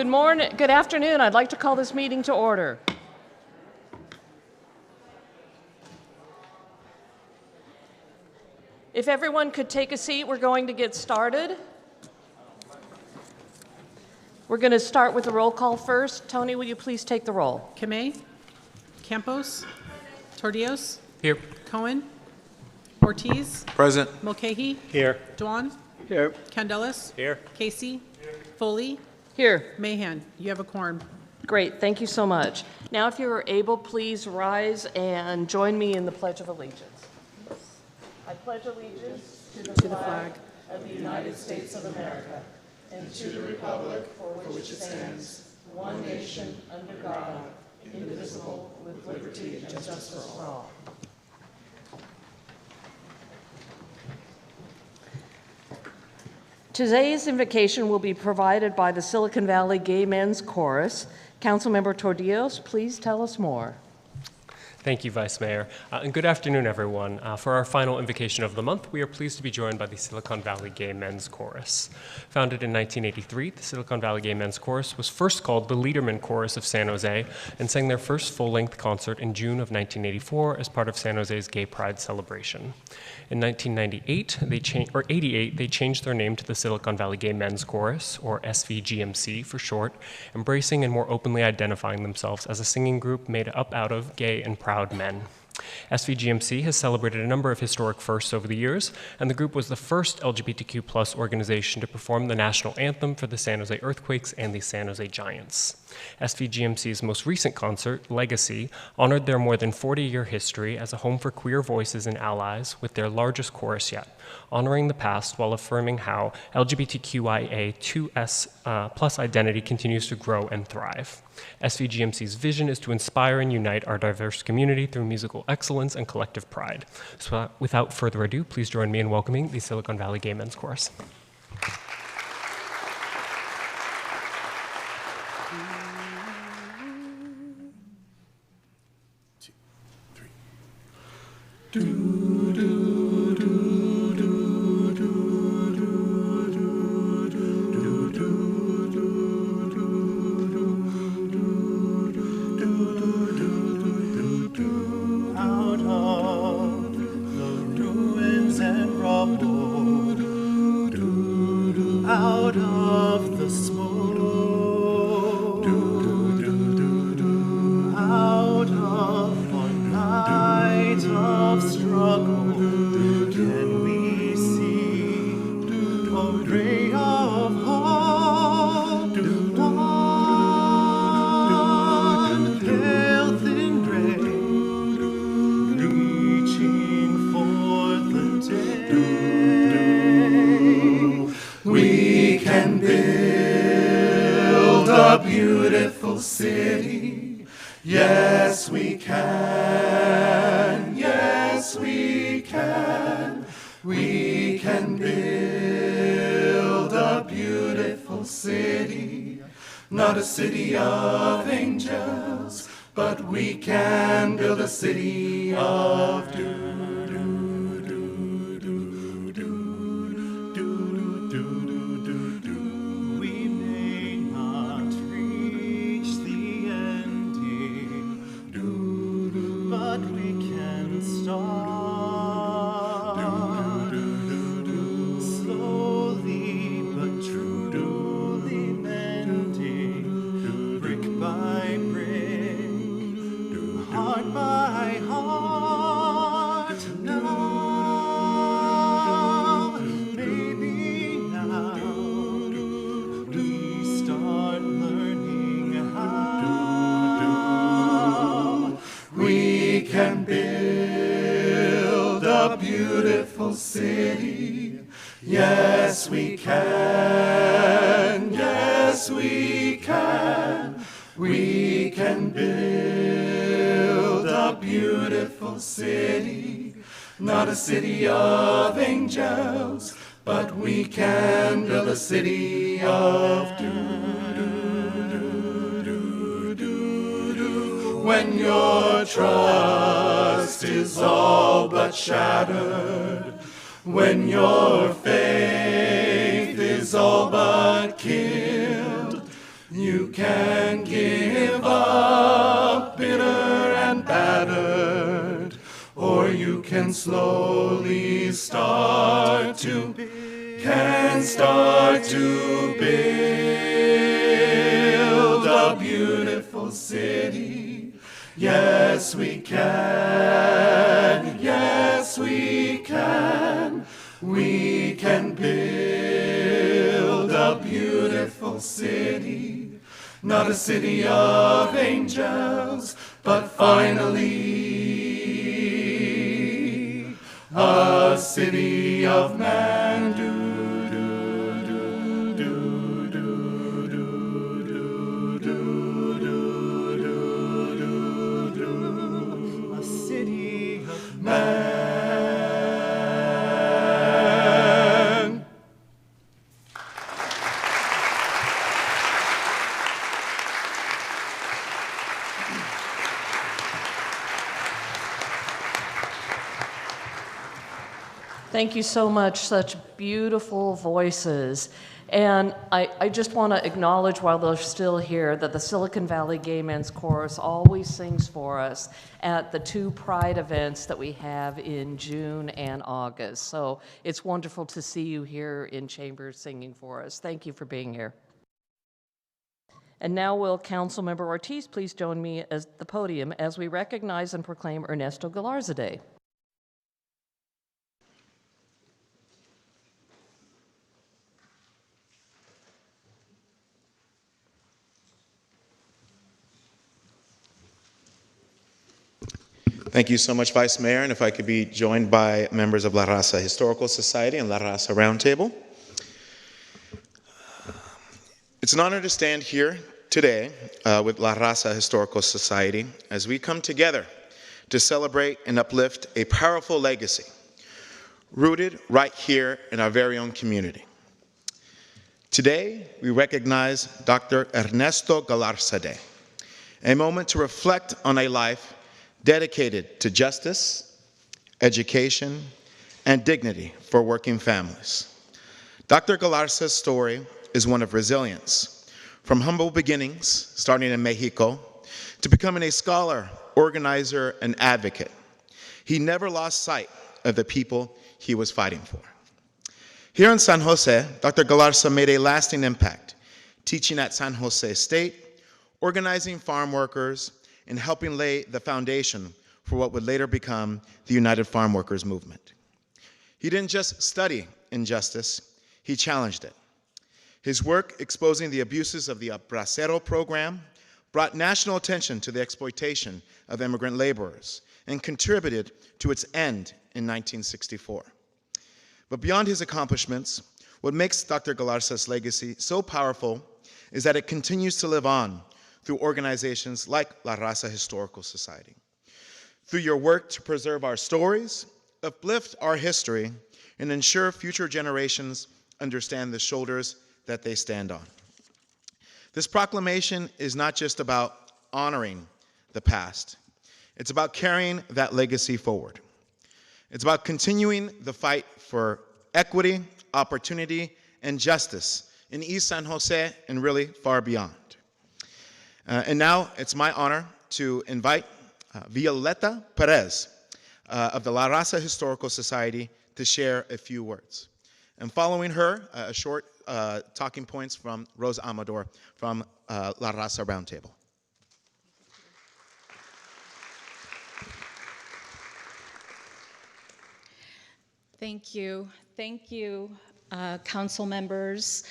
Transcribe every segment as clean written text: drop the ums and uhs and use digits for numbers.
Good afternoon. I'd like to call this meeting to order. If everyone could take a seat, we're going to get started. We're going to start with the roll call first. Tony, will you please take the roll? Kamei, Campos, Tordios, Here. Cohen, Ortiz, Present. Mulcahy, Here. Dwan, Here. Candelas, Here. Casey, Foley, Here. Mahan. You have a quorum. Great. Thank you so much. Now, if you are able, please rise and join me in the Pledge of Allegiance. I pledge allegiance to the flag of the United States of America and to the republic for which it stands, one nation, under God, indivisible, with liberty and justice for all. Today's invocation will be provided by the Silicon Valley Gay Men's Chorus. Councilmember Tordios, please tell us more. Thank you, Vice Mayor. And good afternoon, everyone. For our final invocation of the month, we are pleased to be joined by the Silicon Valley Gay Men's Chorus. Founded in 1983, the Silicon Valley Gay Men's Chorus was first called the Liederman Chorus of San Jose and sang their first full-length concert in June of 1984 as part of San Jose's Gay Pride celebration. In 1988, they changed their name to the Silicon Valley Gay Men's Chorus, or SVGMC for short, embracing and more openly identifying themselves as a singing group made up out of gay and proud men. SVGMC has celebrated a number of historic firsts over the years, and the group was the first LGBTQ+ organization to perform the national anthem for the San Jose Earthquakes and the San Jose Giants. SVGMC's most recent concert, Legacy, honored their more than 40-year history as a home for queer voices and allies with their largest chorus yet, honoring the past while affirming how LGBTQIA2S+ identity continues to grow and thrive. SVGMC's vision is to inspire and unite our diverse community through musical excellence and collective pride. So without further ado, please join me in welcoming the Silicon Valley Gay Men's Chorus. Out of the smoke, out of one night of struggle, can we see a ray of hope? One pale thin ray, reaching for the day. We can build a beautiful city. Yes, we can. Yes, we can. We can build a beautiful city. Not a city of angels, but we can build a city of We may not reach the ending, but we can start. Slowly but truly mending, brick by brick, heart by heart. Now, maybe now, we start learning how we can build a beautiful city. Yes, we can. Yes, we can. We can build a beautiful city. Not a city of angels, but we can build a city of When your trust is all but shattered, when your faith is all but killed, You can give up bitter and battered, or you can slowly start to build a beautiful city. Yes, we can. Yes, we can. We can build a beautiful city. Not a city of angels, but finally a city of man. A city of man. Thank you so much, such beautiful voices. And I just want to acknowledge while they're still here that the Silicon Valley Gay Men's Chorus always sings for us at the 2 Pride events that we have in June and August. So it's wonderful to see you here in Chambers singing for us. Thank you for being here. And now will Councilmember Ortiz please join me at the podium as we recognize and proclaim Ernesto Galarza Day. Thank you so much, Vice Mayor, and if I could be joined by members of La Raza Historical Society and La Raza Roundtable. It's an honor to stand here today with La Raza Historical Society as we come together to celebrate and uplift a powerful legacy rooted right here in our very own community. Today, we recognize Dr. Ernesto Galarza Day, a moment to reflect on a life dedicated to justice, education, and dignity for working families. Dr. Galarza's story is one of resilience, from humble beginnings, starting in Mexico, to becoming a scholar, organizer, and advocate. He never lost sight of the people he was fighting for. Here in San Jose, Dr. Galarza made a lasting impact, teaching at San Jose State, organizing farm workers, and helping lay the foundation for what would later become the United Farm Workers Movement. He didn't just study injustice, he challenged it. His work exposing the abuses of the Bracero program brought national attention to the exploitation of immigrant laborers and contributed to its end in 1964. But beyond his accomplishments, what makes Dr. Galarza's legacy so powerful is that it continues to live on through organizations like La Raza Historical Society. Through your work to preserve our stories, uplift our history, and ensure future generations understand the shoulders that they stand on. This proclamation is not just about honoring the past, it's about carrying that legacy forward. It's about continuing the fight for equity, opportunity, and justice in East San Jose and really far beyond. And now it's my honor to invite Violeta Perez of the La Raza Historical Society to share a few words. And following her, a short talking points from Rosa Amador from La Raza Roundtable. Thank you. Thank you, council members,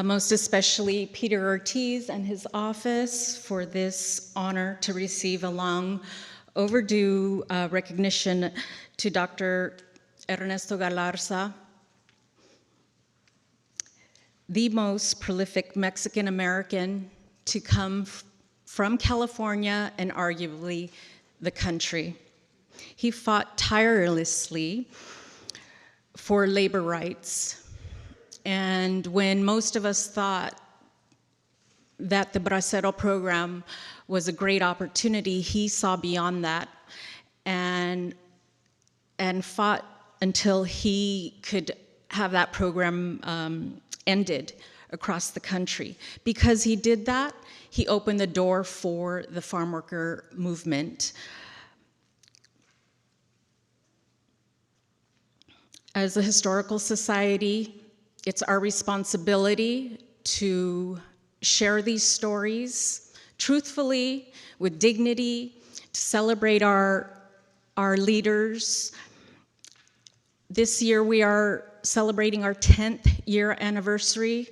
most especially Peter Ortiz and his office for this honor to receive a long overdue recognition to Dr. Ernesto Galarza, the most prolific Mexican American to come from California and arguably the country. He fought tirelessly for labor rights. And when most of us thought that the Bracero program was a great opportunity, he saw beyond that and fought until he could have that program ended across the country. Because he did that, he opened the door for the farm worker movement. As a historical society, it's our responsibility to share these stories truthfully, with dignity, to celebrate our leaders. This year we are celebrating our 10th year anniversary.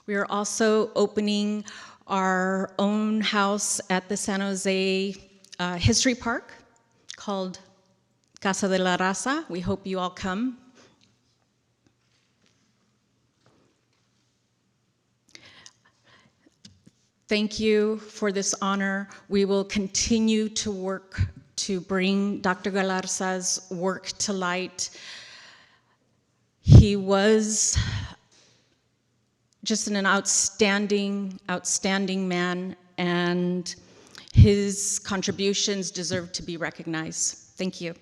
We are also opening our own house at the San Jose History Park called Casa de la Raza. We hope you all come. Thank you for this honor. We will continue to work to bring Dr. Galarza's work to light. He was just an outstanding man, and his contributions deserve to be recognized. Thank you.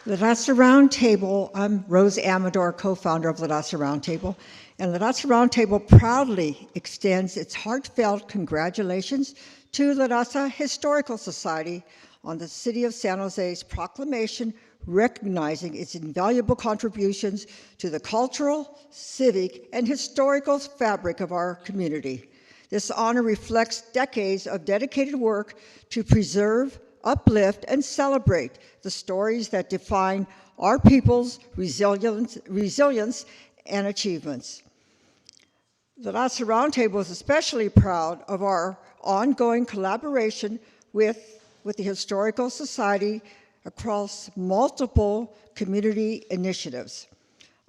The Raza Roundtable, I'm Rose Amador, co-founder of the Raza Roundtable, and the Raza Roundtable proudly extends its heartfelt congratulations to the Raza Historical Society on the City of San Jose's proclamation recognizing its invaluable contributions to the cultural, civic, and historical fabric of our community. This honor reflects decades of dedicated work to preserve, uplift, and celebrate the stories that define our people's resilience and achievements. The Raza Roundtable is especially proud of our ongoing collaboration with the Historical Society across multiple community initiatives.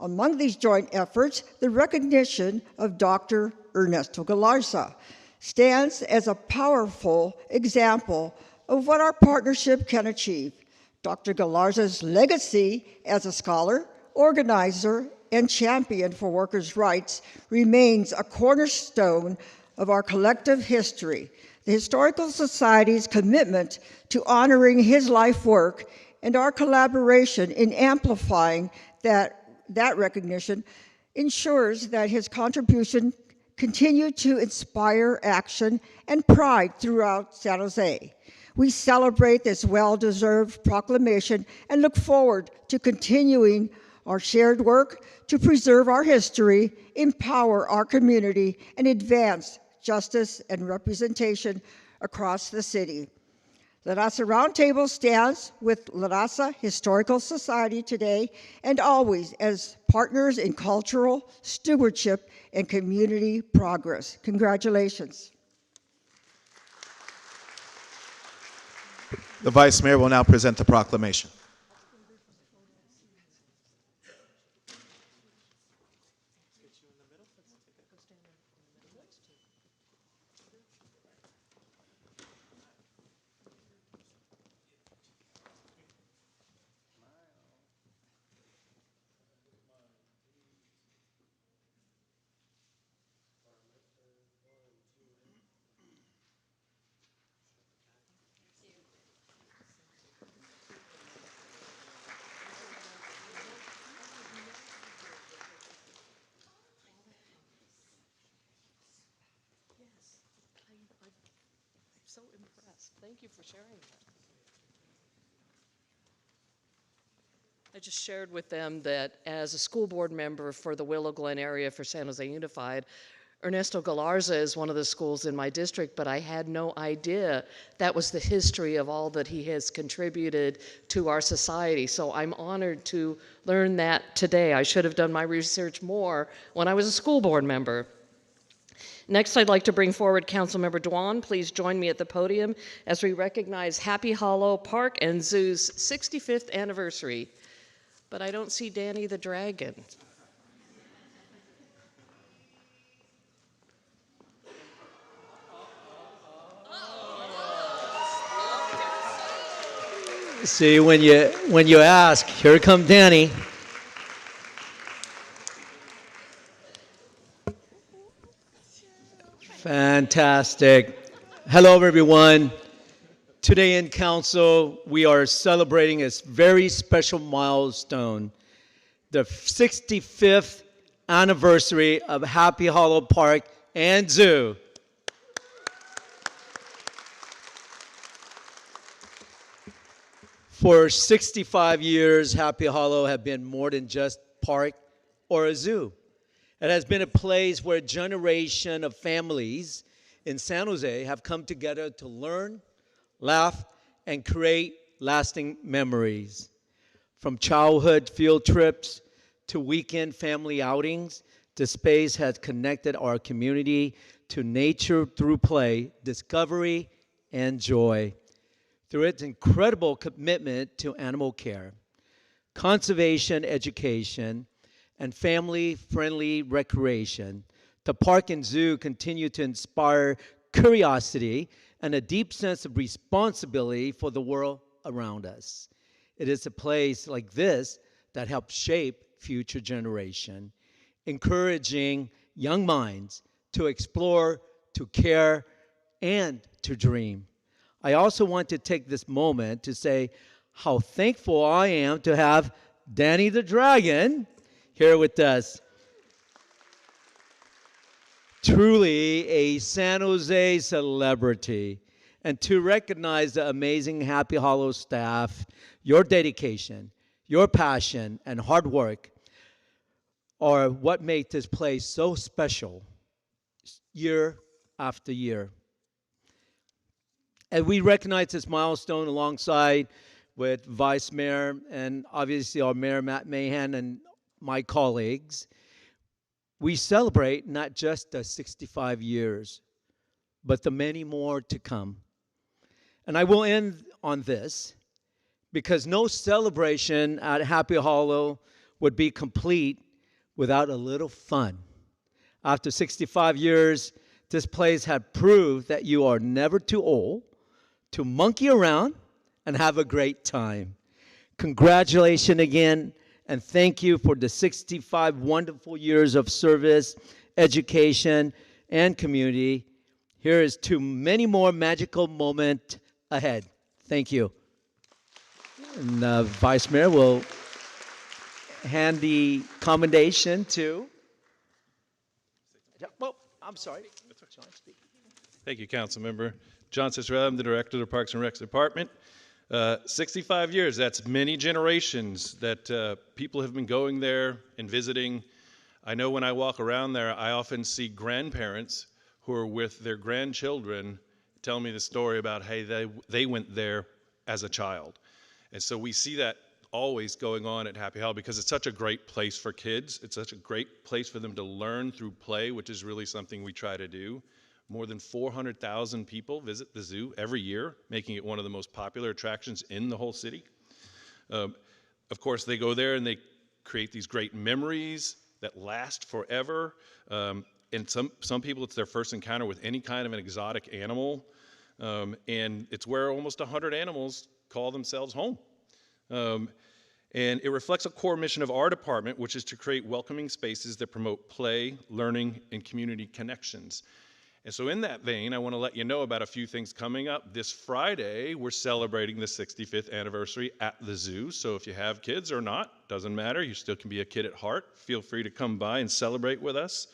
Among these joint efforts, the recognition of Dr. Ernesto Galarza stands as a powerful example of what our partnership can achieve. Dr. Galarza's legacy as a scholar, organizer, and champion for workers' rights remains a cornerstone of our collective history. The Historical Society's commitment to honoring his life work and our collaboration in amplifying that recognition ensures that his contribution continue to inspire action and pride throughout San Jose. We celebrate this well-deserved proclamation and look forward to continuing our shared work to preserve our history, empower our community, and advance justice and representation across the city. The Raza Roundtable stands with La Raza Historical Society today and always as partners in cultural stewardship and community progress. Congratulations. The Vice Mayor will now present the proclamation. So impressed. Thank you for sharing that. I just shared with them that as a school board member for the Willow Glen area for San Jose Unified, Ernesto Galarza is one of the schools in my district, but I had no idea that was the history of all that he has contributed to our society. So I'm honored to learn that today. I should have done my research more when I was a school board member. Next, I'd like to bring forward Councilmember Dwan. Please join me at the podium as we recognize Happy Hollow Park and Zoo's 65th anniversary. But I don't see Danny the Dragon. See, when you ask, here come Danny. Fantastic. Hello, everyone. Today in council, we are celebrating a very special milestone, the 65th anniversary of Happy Hollow Park and Zoo. For 65 years, Happy Hollow have been more than just park or a zoo. It has been a place where a generation of families in San Jose have come together to learn, laugh, and create lasting memories. From childhood field trips to weekend family outings, the space has connected our community to nature through play, discovery, and joy. Through its incredible commitment to animal care, conservation education, and family-friendly recreation, the park and zoo continue to inspire curiosity and a deep sense of responsibility for the world around us. It is a place like this that helps shape future generation, encouraging young minds to explore, to care, and to dream. I also want to take this moment to say how thankful I am to have Danny the Dragon here with us. Truly a San Jose celebrity. And to recognize the amazing Happy Hollow staff, your dedication, your passion, and hard work are what make this place so special year after year. And we recognize this milestone alongside with Vice Mayor and obviously our Mayor Matt Mahan and my colleagues. We celebrate not just the 65 years, but the many more to come. And I will end on this, because no celebration at Happy Hollow would be complete without a little fun. After 65 years, this place has proved that you are never too old to monkey around and have a great time. Congratulations again, and thank you for the 65 wonderful years of service, education, and community. Here is to many more magical moments ahead. Thank you. And Vice Mayor will hand the commendation to... Well, I'm sorry. John, speak. Thank you, Council Member. John Cicerella, I'm the Director of the Parks and Recs Department. 65 years, that's many generations that people have been going there and visiting. I know when I walk around there, I often see grandparents who are with their grandchildren tell me the story about, hey, they went there as a child. And so we see that always going on at Happy Hollow because it's such a great place for kids. It's such a great place for them to learn through play, which is really something we try to do. More than 400,000 people visit the zoo every year, making it one of the most popular attractions in the whole city. Of course, they go there and they create these great memories that last forever. And some people, it's their first encounter with any kind of an exotic animal. And it's where almost 100 animals call themselves home. And it reflects a core mission of our department, which is to create welcoming spaces that promote play, learning, and community connections. And so in that vein, I want to let you know about a few things coming up. This Friday, we're celebrating the 65th anniversary at the zoo. So if you have kids or not, doesn't matter. You still can be a kid at heart. Feel free to come by and celebrate with us.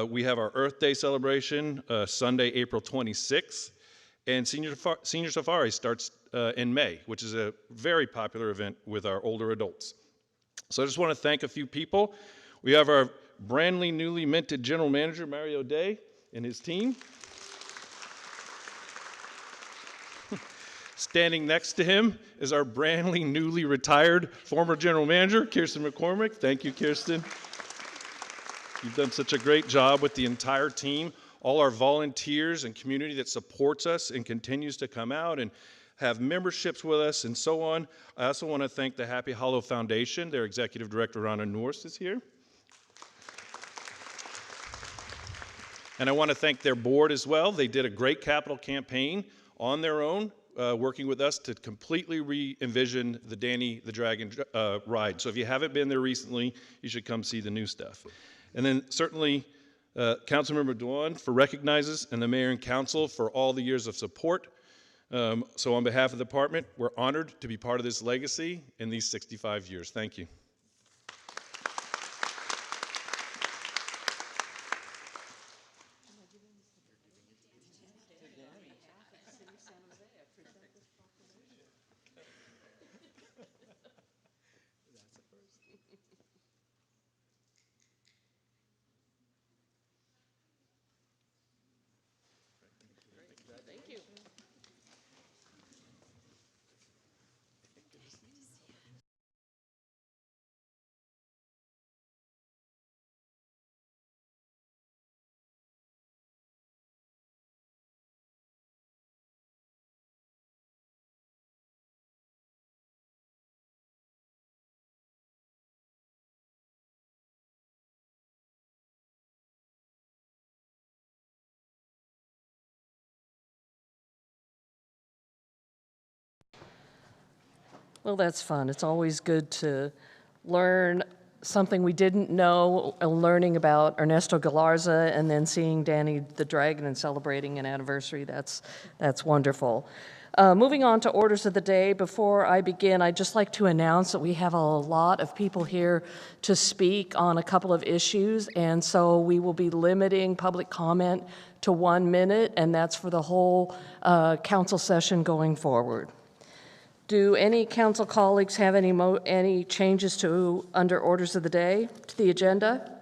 We have our Earth Day celebration Sunday, April 26th. And Senior Safari starts in May, which is a very popular event with our older adults. So I just want to thank a few people. We have our brandly newly minted General Manager, Mario Day, and his team. Standing next to him is our brandly newly retired former General Manager, Kirsten McCormick. Thank you, Kirsten. You've done such a great job with the entire team. All our volunteers and community that supports us and continues to come out and have memberships with us and so on. I also want to thank the Happy Hollow Foundation. Their Executive Director, Rana Norse, is here. And I want to thank their board as well. They did a great capital campaign on their own, working with us to completely re-envision the Danny the Dragon ride. So if you haven't been there recently, you should come see the new stuff. And then certainly, Councilmember Dwan for recognizes and the mayor and council for all the years of support. So on behalf of the department, we're honored to be part of this legacy in these 65 years. Thank you. Thank you. Well, that's fun. It's always good to learn something we didn't know, learning about Ernesto Galarza and then seeing Danny the Dragon and celebrating an anniversary. That's wonderful. Moving on to orders of the day, before I begin, I'd just like to announce that we have a lot of people here to speak on a couple of issues, and so we will be limiting public comment to 1 minute, and that's for the whole council session going forward. Do any council colleagues have any changes to under orders of the day to the agenda?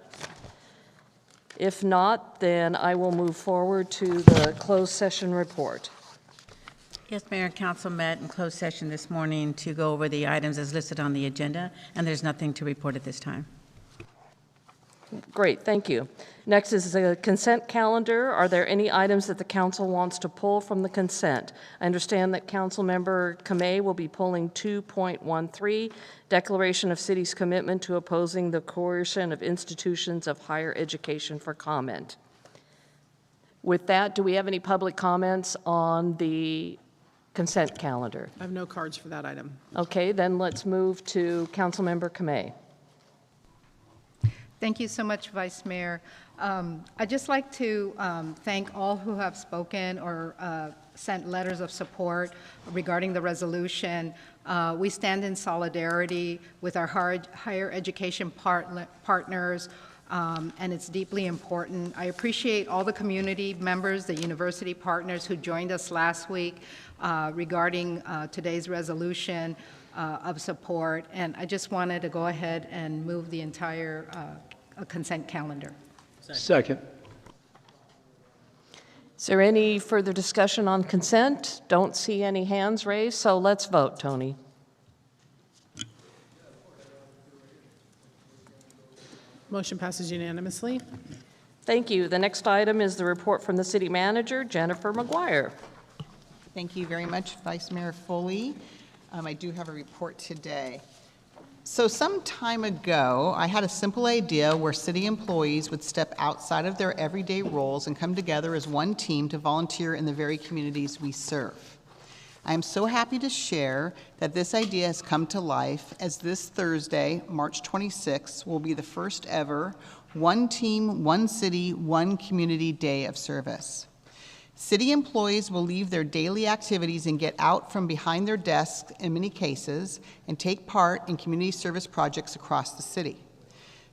If not, then I will move forward to the closed session report. Yes, Mayor and Council met in closed session this morning to go over the items as listed on the agenda, and there's nothing to report at this time. Great, thank you. Next is the consent calendar. Are there any items that the council wants to pull from the consent? I understand that Councilmember Kamei will be pulling 2.13, Declaration of City's Commitment to Opposing the Coercion of Institutions of Higher Education, for comment. With that, do we have any public comments on the consent calendar? I have no cards for that item. Okay, then let's move to Councilmember Kamei. Thank you so much, Vice Mayor. I'd just like to thank all who have spoken or sent letters of support regarding the resolution. We stand in solidarity with our higher education partners, and it's deeply important. I appreciate all the community members, the university partners who joined us last week regarding today's resolution of support, and I just wanted to go ahead and move the entire consent calendar. Second. Is there any further discussion on consent? Don't see any hands raised, so let's vote, Tony. Motion passes unanimously. Thank you. The next item is the report from the city manager, Jennifer McGuire. Thank you very much, Vice Mayor Foley. I do have a report today. So some time ago, I had a simple idea where city employees would step outside of their everyday roles and come together as one team to volunteer in the very communities we serve. I am so happy to share that this idea has come to life, as this Thursday, March 26th, will be the first ever One Team, One City, One Community Day of Service. City employees will leave their daily activities and get out from behind their desks in many cases and take part in community service projects across the city.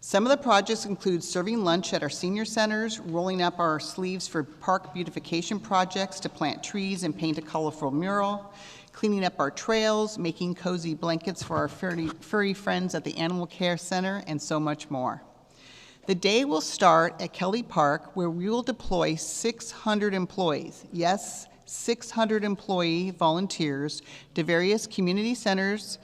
Some of the projects include serving lunch at our senior centers, rolling up our sleeves for park beautification projects to plant trees and paint a colorful mural, cleaning up our trails, making cozy blankets for our furry friends at the Animal Care Center, and so much more. The day will start at Kelly Park, where we will deploy 600 employees, yes, 600 employee volunteers, to various community centers,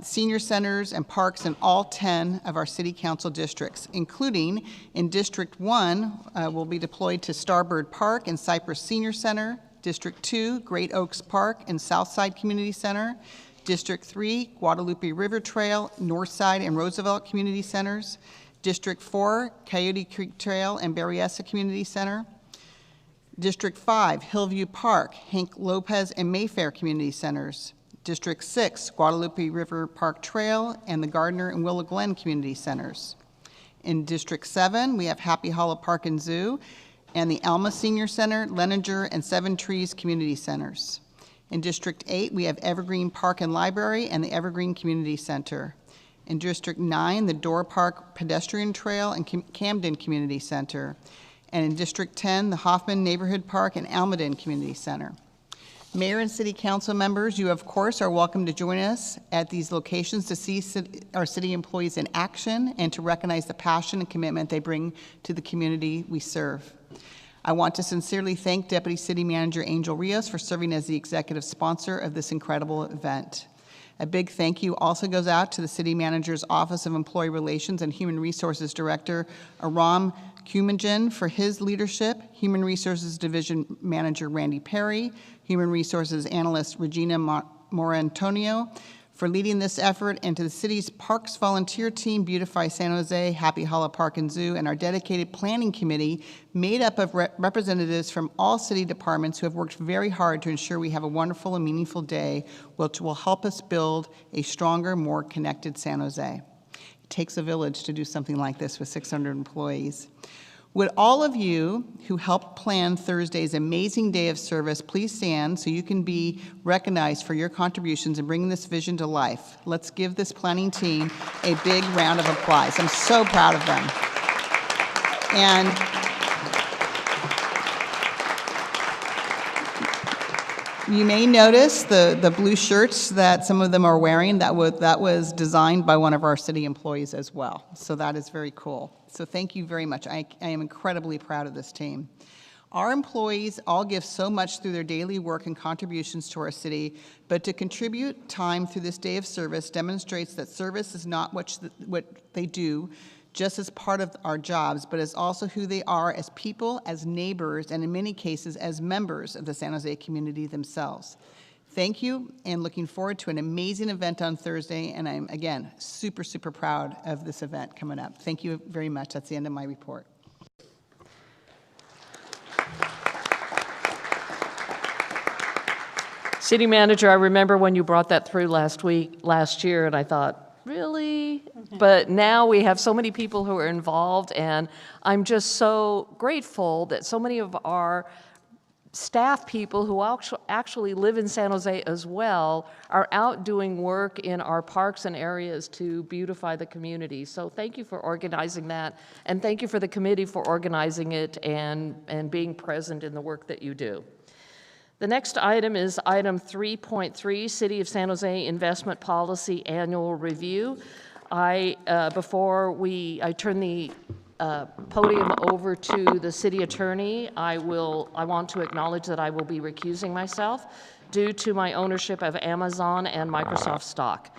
senior centers, and parks in all 10 of our city council districts, including in District 1, will be deployed to Starbird Park and Cypress Senior Center, District 2, Great Oaks Park and Southside Community Center, District 3, Guadalupe River Trail, Northside and Roosevelt Community Centers, District 4, Coyote Creek Trail and Berryessa Community Center. District 5, Hillview Park, Hank Lopez and Mayfair Community Centers. District 6, Guadalupe River Park Trail and the Gardner and Willow Glen Community Centers. In District 7, we have Happy Hollow Park and Zoo and the Alma Senior Center, Leninger and Seven Trees Community Centers. In District 8, we have Evergreen Park and Library and the Evergreen Community Center. In District 9, the Door Park Pedestrian Trail and Camden Community Center. And in District 10, the Hoffman Neighborhood Park and Almaden Community Center. Mayor and City Council members, you of course are welcome to join us at these locations to see our city employees in action and to recognize the passion and commitment they bring to the community we serve. I want to sincerely thank Deputy City Manager Angel Rios for serving as the executive sponsor of this incredible event. A big thank you also goes out to the City Manager's Office of Employee Relations and Human Resources Director, Aram Kumajan, for his leadership, Human Resources Division Manager Randy Perry, Human Resources Analyst Regina Morantonio, for leading this effort, and to the city's Parks Volunteer Team, Beautify San Jose, Happy Hollow Park and Zoo, and our dedicated planning committee made up of representatives from all city departments who have worked very hard to ensure we have a wonderful and meaningful day, which will help us build a stronger, more connected San Jose. It takes a village to do something like this with 600 employees. Would all of you who helped plan Thursday's amazing day of service please stand so you can be recognized for your contributions in bringing this vision to life. Let's give this planning team a big round of applause. I'm so proud of them. And you may notice the blue shirts that some of them are wearing. That was designed by one of our city employees as well. So that is very cool. So thank you very much. I am incredibly proud of this team. Our employees all give so much through their daily work and contributions to our city, but to contribute time through this day of service demonstrates that service is not what they do just as part of our jobs, but is also who they are as people, as neighbors, and in many cases as members of the San Jose community themselves. Thank you, and looking forward to an amazing event on Thursday, and I'm, again, super, super proud of this event coming up. Thank you very much. That's the end of my report. City Manager, I remember when you brought that through last year, and I thought, really? But now we have so many people who are involved, and I'm just so grateful that so many of our staff people who actually live in San Jose as well are out doing work in our parks and areas to beautify the community. So thank you for organizing that, and thank you for the committee for organizing it and being present in the work that you do. The next item is item 3.3, City of San Jose Investment Policy Annual Review. Before I turn the podium over to the city attorney, I want to acknowledge that I will be recusing myself due to my ownership of Amazon and Microsoft stock.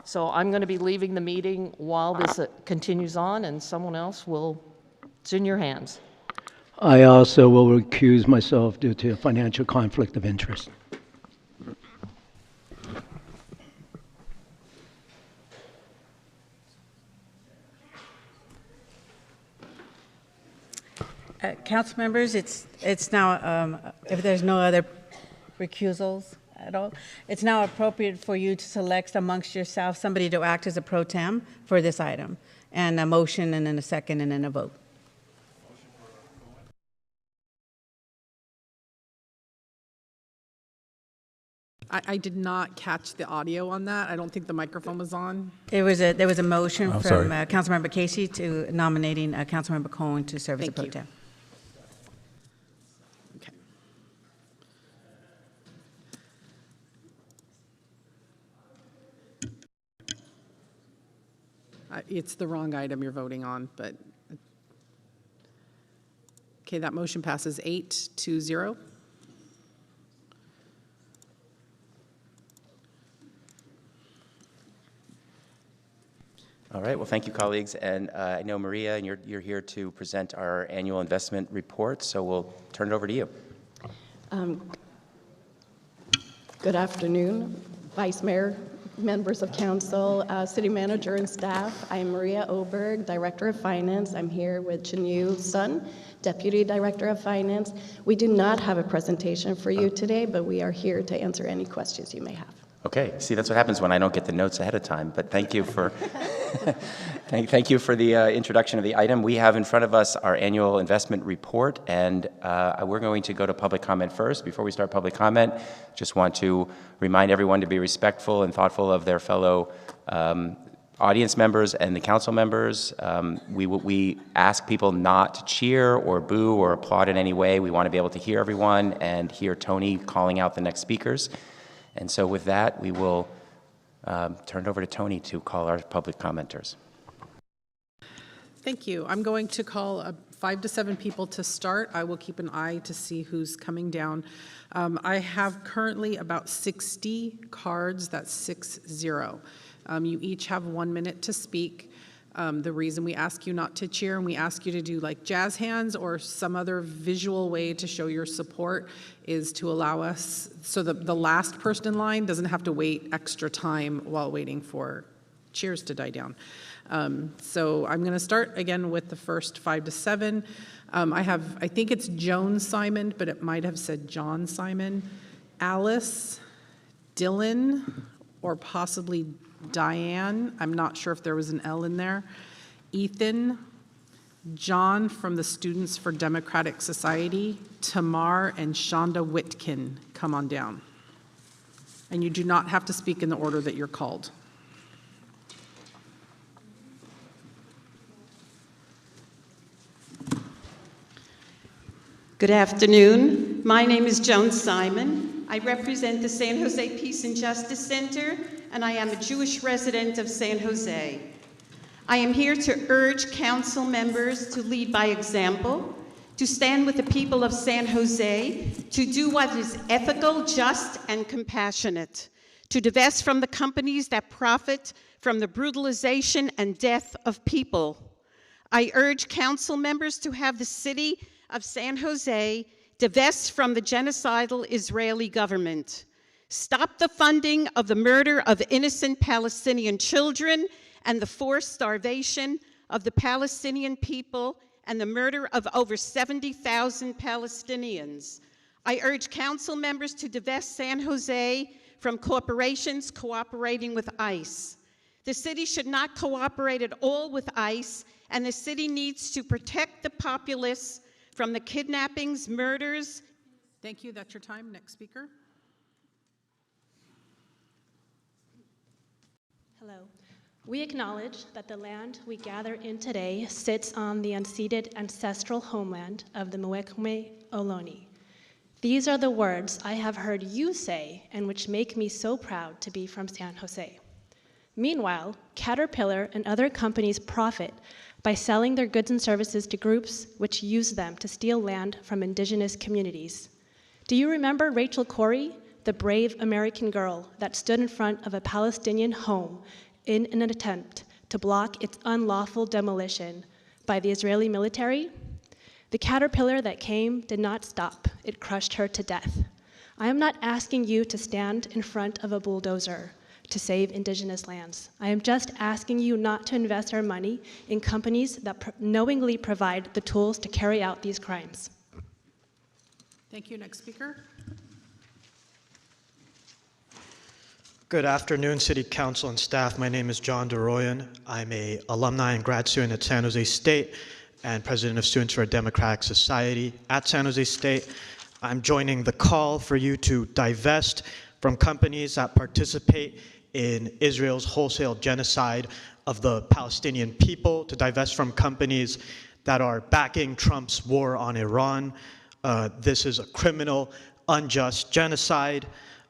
So I'm going to be leaving the meeting while this continues on, and someone else it's in your hands. I also will recuse myself due to a financial conflict of interest. Council members, it's now, if there's no other recusals at all, it's now appropriate for you to select amongst yourself somebody to act as a pro tem for this item, and a motion, and then a second, and then a vote. I did not catch the audio on that. I don't think the microphone was on. There was a motion from Councilmember Casey to nominating Councilmember Cohen to serve as a pro tem. It's the wrong item you're voting on, but okay, that motion passes 8-0. All right, well, thank you, colleagues. And I know, Maria, and you're here to present our annual investment report, so we'll turn it over to you. Good afternoon, Vice Mayor, members of council, city manager and staff. I'm Maria Oberg, Director of Finance. I'm here with Chinyu Sun, Deputy Director of Finance. We do not have a presentation for you today, but we are here to answer any questions you may have. Okay, see, that's what happens when I don't get the notes ahead of time, but thank you for, thank you for the introduction of the item. We have in front of us our annual investment report, and we're going to go to public comment first. Before we start public comment, just want to remind everyone to be respectful and thoughtful of their fellow audience members and the council members. We ask people not to cheer or boo or applaud in any way. We want to be able to hear everyone and hear Tony calling out the next speakers. And so with that, we will turn it over to Tony to call our public commenters. Thank you. I'm going to call 5 to 7 people to start. I will keep an eye to see who's coming down. I have currently about 60 cards. That's 60. You each have 1 minute to speak. The reason we ask you not to cheer and we ask you to do like jazz hands or some other visual way to show your support is to allow us so that the last person in line doesn't have to wait extra time while waiting for cheers to die down. So I'm going to start again with the first 5 to 7. I think it's Joan Simon, but it might have said John Simon, Alice, Dylan, or possibly Diane. I'm not sure if there was an L in there. Ethan, John from the Students for Democratic Society, Tamar, and Shonda Whitkin, come on down. And you do not have to speak in the order that you're called. Good afternoon. My name is Joan Simon. I represent the San Jose Peace and Justice Center, and I am a Jewish resident of San Jose. I am here to urge council members to lead by example, to stand with the people of San Jose, to do what is ethical, just, and compassionate, to divest from the companies that profit from the brutalization and death of people. I urge council members to have the city of San Jose divest from the genocidal Israeli government. Stop the funding of the murder of innocent Palestinian children and the forced starvation of the Palestinian people and the murder of over 70,000 Palestinians. I urge council members to divest San Jose from corporations cooperating with ICE. The city should not cooperate at all with ICE, and the city needs to protect the populace from the kidnappings, murders. Thank you. That's your time. Next speaker. Hello. We acknowledge that the land we gather in today sits on the unceded ancestral homeland of the Muwekme Ohlone. These are the words I have heard you say and which make me so proud to be from San Jose. Meanwhile, Caterpillar and other companies profit by selling their goods and services to groups which use them to steal land from indigenous communities. Do you remember Rachel Corrie, the brave American girl that stood in front of a Palestinian home in an attempt to block its unlawful demolition by the Israeli military? The caterpillar that came did not stop. It crushed her to death. I am not asking you to stand in front of a bulldozer to save indigenous lands. I am just asking you not to invest our money in companies that knowingly provide the tools to carry out these crimes. Thank you. Next speaker. Good afternoon, City Council and staff. My name is John DeRoyan. I'm an alumni and grad student at San Jose State and president of Students for a Democratic Society at San Jose State. I'm joining the call for you to divest from companies that participate in Israel's wholesale genocide of the Palestinian people, to divest from companies that are backing Trump's war on Iran. This is a criminal, unjust genocide,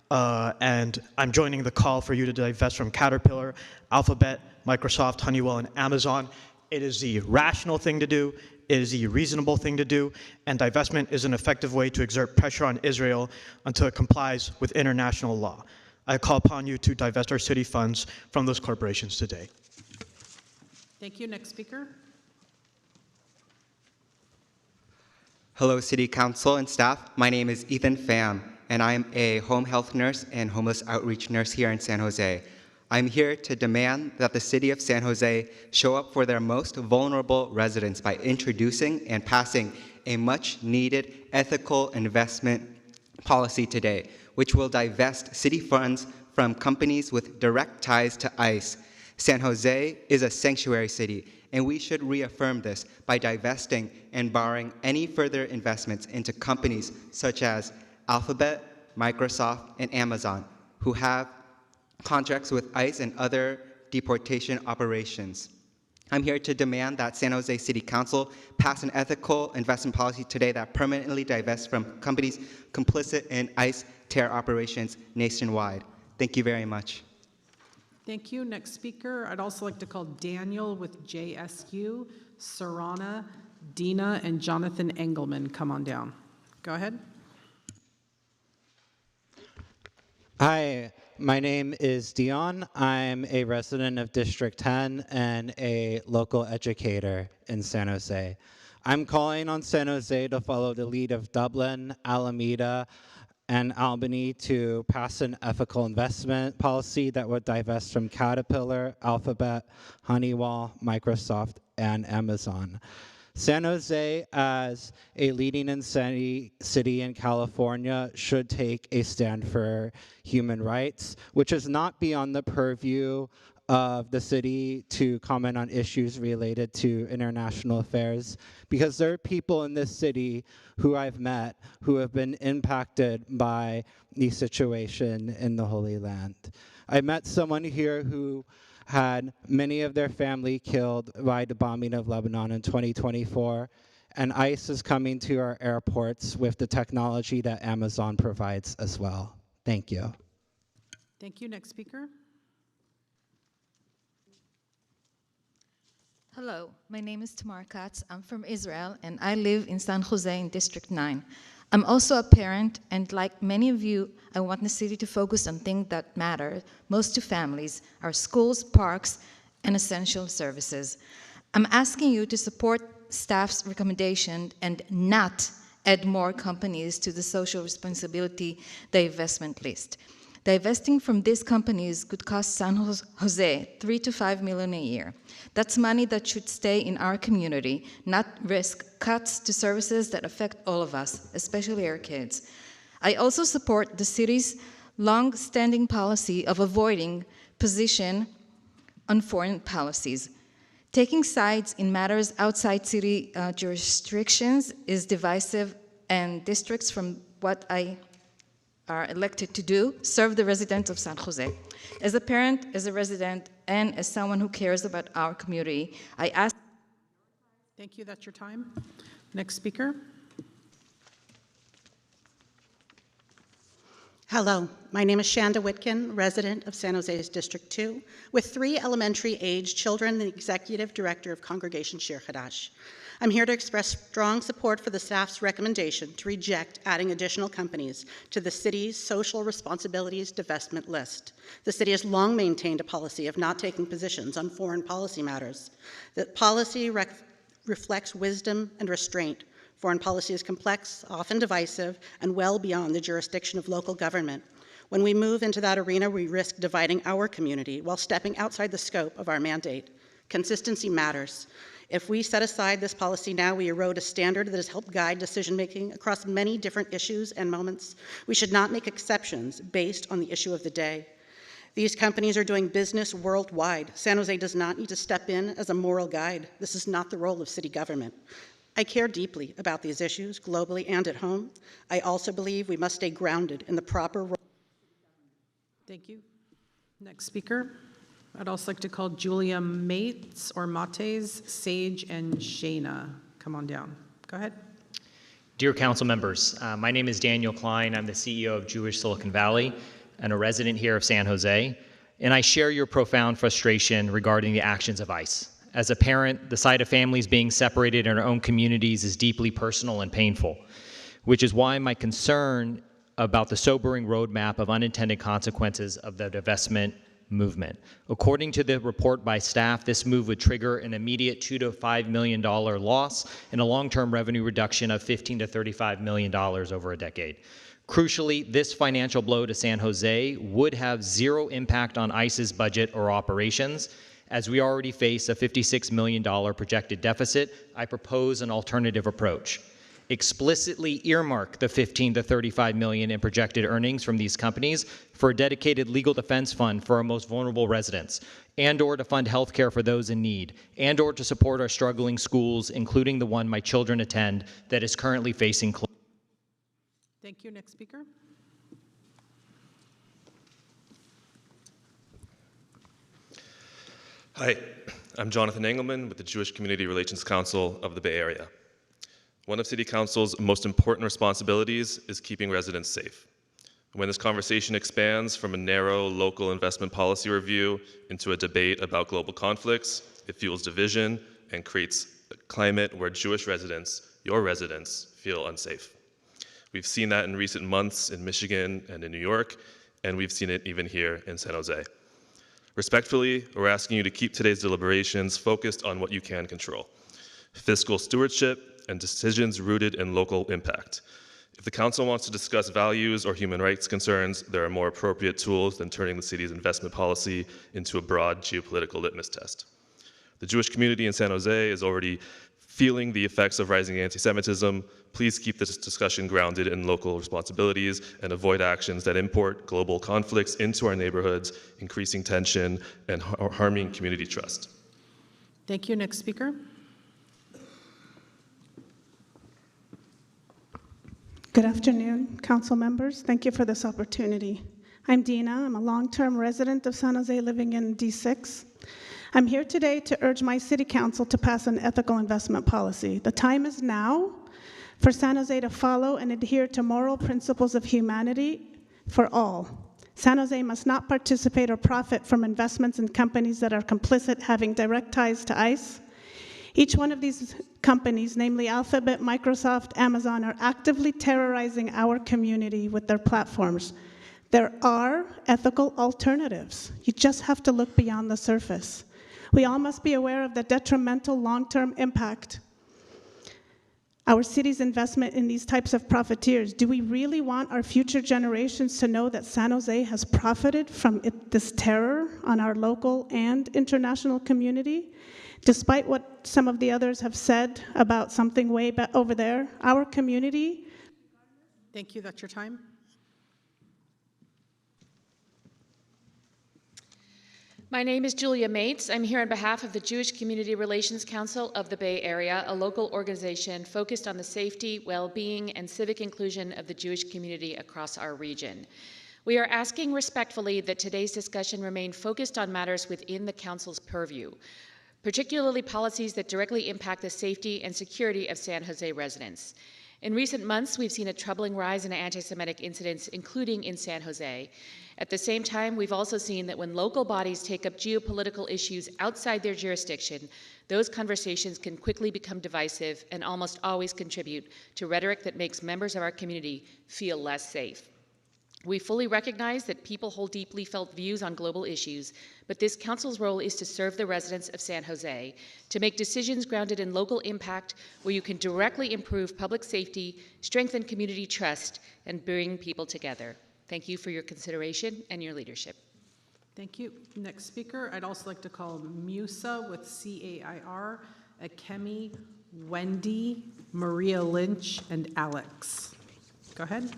and I'm joining the call for you to divest from Caterpillar, Alphabet, Microsoft, Honeywell, and Amazon. It is the rational thing to do. It is the reasonable thing to do, and divestment is an effective way to exert pressure on Israel until it complies with international law. I call upon you to divest our city funds from those corporations today. Thank you. Next speaker. Hello, City Council and staff. My name is Ethan Pham, and I am a home health nurse and homeless outreach nurse here in San Jose. I'm here to demand that the City of San Jose show up for their most vulnerable residents by introducing and passing a much-needed ethical investment policy today. which will divest city funds from companies with direct ties to ICE. San Jose is a sanctuary city, and we should reaffirm this by divesting and barring any further investments into companies such as Alphabet, Microsoft, and Amazon, who have contracts with ICE and other deportation operations. I'm here to demand that San Jose City Council pass an ethical investment policy today that permanently divests from companies complicit in ICE terror operations nationwide. Thank you very much. Thank you. Next speaker, I'd also like to call Daniel with JSU, Sarana, Dina, and Jonathan Engelman. Come on down. Go ahead. Hi, my name is Dion. I'm a resident of District 10 and a local educator in San Jose. I'm calling on San Jose to follow the lead of Dublin, Alameda, and Albany to pass an ethical investment policy that would divest from Caterpillar, Alphabet, Honeywell, Microsoft, and Amazon. San Jose, as a leading city in California, should take a stand for human rights, which is not beyond the purview of the city to comment on issues related to international affairs, because there are people in this city who I've met who have been impacted by the situation in the Holy Land. I met someone here who had many of their family killed by the bombing of Lebanon in 2024, and ICE is coming to our airports with the technology that Amazon provides as well. Thank you. Thank you. Next speaker. Hello, my name is Tamar Katz. I'm from Israel, and I live in San Jose in District 9. I'm also a parent, and like many of you, I want the city to focus on things that matter most to families, our schools, parks, and essential services. I'm asking you to support staff's recommendation and not add more companies to the social responsibility divestment list. Divesting from these companies could cost San Jose $3 to $5 million a year. That's money that should stay in our community, not risk cuts to services that affect all of us, especially our kids. I also support the city's long-standing policy of avoiding position on foreign policies. Taking sides in matters outside city jurisdictions is divisive, and districts from what I are elected to do serve the residents of San Jose. As a parent, as a resident, and as someone who cares about our community, I ask. Thank you. That's your time. Next speaker. Hello, my name is Shanda Whitkin, resident of San Jose's District 2, with 3 elementary-age children, the executive director of Congregation Shir Hadash. I'm here to express strong support for the staff's recommendation to reject adding additional companies to the city's social responsibilities divestment list. The city has long maintained a policy of not taking positions on foreign policy matters. The policy reflects wisdom and restraint. Foreign policy is complex, often divisive, and well beyond the jurisdiction of local government. When we move into that arena, we risk dividing our community while stepping outside the scope of our mandate. Consistency matters. If we set aside this policy now, we erode a standard that has helped guide decision-making across many different issues and moments. We should not make exceptions based on the issue of the day. These companies are doing business worldwide. San Jose does not need to step in as a moral guide. This is not the role of city government. I care deeply about these issues, globally and at home. I also believe we must stay grounded in the proper role. Thank you. Next speaker. I'd also like to call Julia Mates or Mates, Sage, and Shayna. Come on down. Go ahead. Dear council members, my name is Daniel Klein. I'm the CEO of Jewish Silicon Valley and a resident here of San Jose. And I share your profound frustration regarding the actions of ICE. As a parent, the sight of families being separated in our own communities is deeply personal and painful, which is why my concern about the sobering roadmap of unintended consequences of the divestment movement. According to the report by staff, this move would trigger an immediate $2 to $5 million loss and a long-term revenue reduction of $15 to $35 million over a decade. Crucially, this financial blow to San Jose would have zero impact on ICE's budget or operations. As we already face a $56 million projected deficit, I propose an alternative approach. explicitly earmark the 15 to 35 million in projected earnings from these companies for a dedicated legal defense fund for our most vulnerable residents, and or to fund health care for those in need, and or to support our struggling schools, including the one my children attend that is currently facing closure. Thank you. Next speaker. Hi, I'm Jonathan Engelman with the Jewish Community Relations Council of the Bay Area. One of City Council's most important responsibilities is keeping residents safe. When this conversation expands from a narrow local investment policy review into a debate about global conflicts, it fuels division and creates a climate where Jewish residents, your residents, feel unsafe. We've seen that in recent months in Michigan and in New York, and we've seen it even here in San Jose. Respectfully, we're asking you to keep today's deliberations focused on what you can control: fiscal stewardship and decisions rooted in local impact. If the council wants to discuss values or human rights concerns, there are more appropriate tools than turning the city's investment policy into a broad geopolitical litmus test. The Jewish community in San Jose is already feeling the effects of rising anti-Semitism. Please keep this discussion grounded in local responsibilities and avoid actions that import global conflicts into our neighborhoods, increasing tension and harming community trust. Thank you. Next speaker. Good afternoon, council members. Thank you for this opportunity. I'm Dina. I'm a long-term resident of San Jose living in D6. I'm here today to urge my city council to pass an ethical investment policy. The time is now for San Jose to follow and adhere to moral principles of humanity for all. San Jose must not participate or profit from investments in companies that are complicit, having direct ties to ICE. Each one of these companies, namely Alphabet, Microsoft, Amazon, are actively terrorizing our community with their platforms. There are ethical alternatives. You just have to look beyond the surface. We all must be aware of the detrimental long-term impact our city's investment in these types of profiteers. Do we really want our future generations to know that San Jose has profited from this terror on our local and international community? Despite what some of the others have said about something way back over there, our community. Thank you. That's your time. My name is Julia Mates. I'm here on behalf of the Jewish Community Relations Council of the Bay Area, a local organization focused on the safety, well-being, and civic inclusion of the Jewish community across our region. We are asking respectfully that today's discussion remain focused on matters within the council's purview, particularly policies that directly impact the safety and security of San Jose residents. In recent months, we've seen a troubling rise in anti-Semitic incidents, including in San Jose. At the same time, we've also seen that when local bodies take up geopolitical issues outside their jurisdiction, those conversations can quickly become divisive and almost always contribute to rhetoric that makes members of our community feel less safe. We fully recognize that people hold deeply felt views on global issues, but this council's role is to serve the residents of San Jose, to make decisions grounded in local impact where you can directly improve public safety, strengthen community trust, and bring people together. Thank you for your consideration and your leadership. Thank you. Next speaker, I'd also like to call Musa with C-A-I-R, Akemi, Wendy, Maria Lynch, and Alex. Go ahead.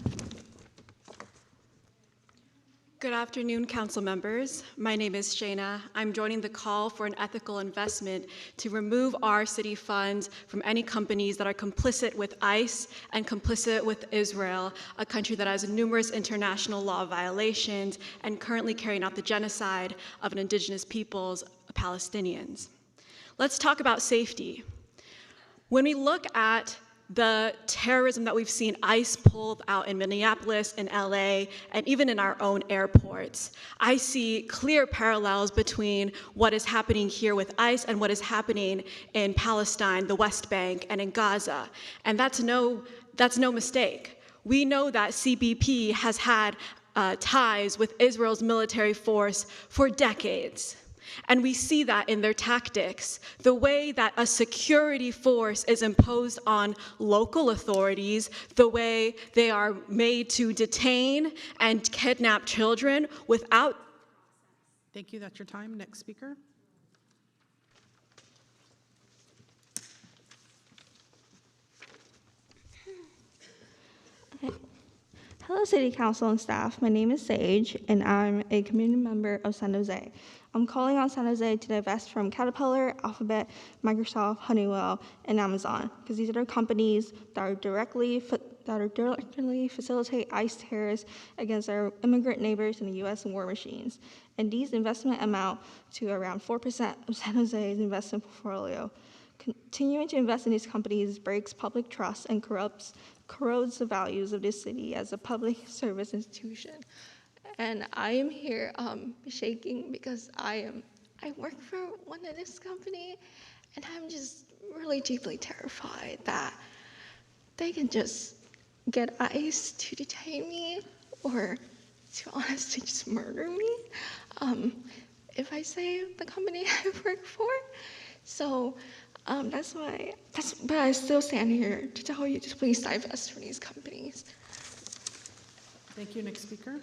Good afternoon, council members. My name is Shayna. I'm joining the call for an ethical investment to remove our city funds from any companies that are complicit with ICE and complicit with Israel, a country that has numerous international law violations and currently carrying out the genocide of an indigenous peoples, Palestinians. Let's talk about safety. When we look at the terrorism that we've seen ICE pull out in Minneapolis, in LA, and even in our own airports, I see clear parallels between what is happening here with ICE and what is happening in Palestine, the West Bank, and in Gaza. And that's no mistake. We know that CBP has had ties with Israel's military force for decades. And we see that in their tactics. The way that a security force is imposed on local authorities, the way they are made to detain and kidnap children without. Thank you. That's your time. Next speaker. Hello, City Council and staff. My name is Sage, and I'm a community member of San Jose. I'm calling on San Jose to divest from Caterpillar, Alphabet, Microsoft, Honeywell, and Amazon, because these are companies that directly facilitate ICE terrorists against our immigrant neighbors in the U.S. war machines. And these investment amount to around 4% of San Jose's investment portfolio. Continuing to invest in these companies breaks public trust and corrodes the values of this city as a public service institution. And I am here shaking because I work for one of this company, and I'm just really deeply terrified that they can just get ICE to detain me or to honestly just murder me if I say the company I work for. So but I still stand here to tell you to please divest from these companies. Thank you. Next speaker.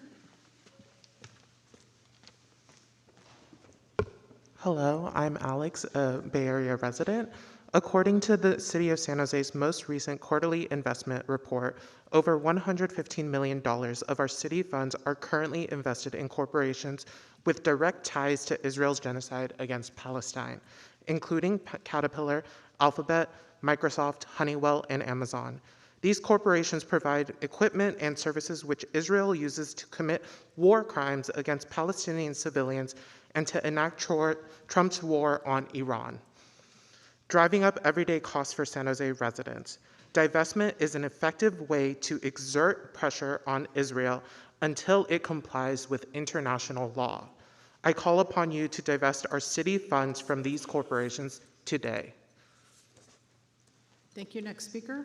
Hello, I'm Alex, a Bay Area resident. According to the City of San Jose's most recent quarterly investment report, over $115 million of our city funds are currently invested in corporations with direct ties to Israel's genocide against Palestine, including Caterpillar, Alphabet, Microsoft, Honeywell, and Amazon. These corporations provide equipment and services which Israel uses to commit war crimes against Palestinian civilians and to enact Trump's war on Iran, driving up everyday costs for San Jose residents. Divestment is an effective way to exert pressure on Israel until it complies with international law. I call upon you to divest our city funds from these corporations today. Thank you. Next speaker.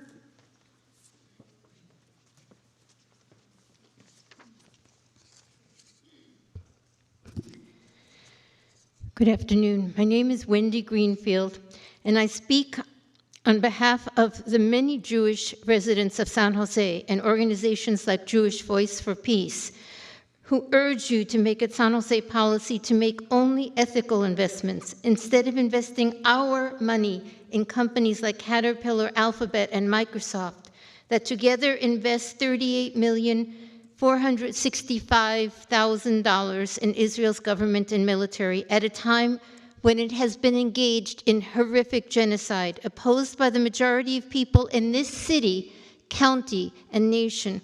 Good afternoon. My name is Wendy Greenfield, and I speak on behalf of the many Jewish residents of San Jose and organizations like Jewish Voice for Peace, who urge you to make it San Jose policy to make only ethical investments instead of investing our money in companies like Caterpillar, Alphabet, and Microsoft that together invest $38,465,000 in Israel's government and military at a time when it has been engaged in horrific genocide opposed by the majority of people in this city, county, and nation.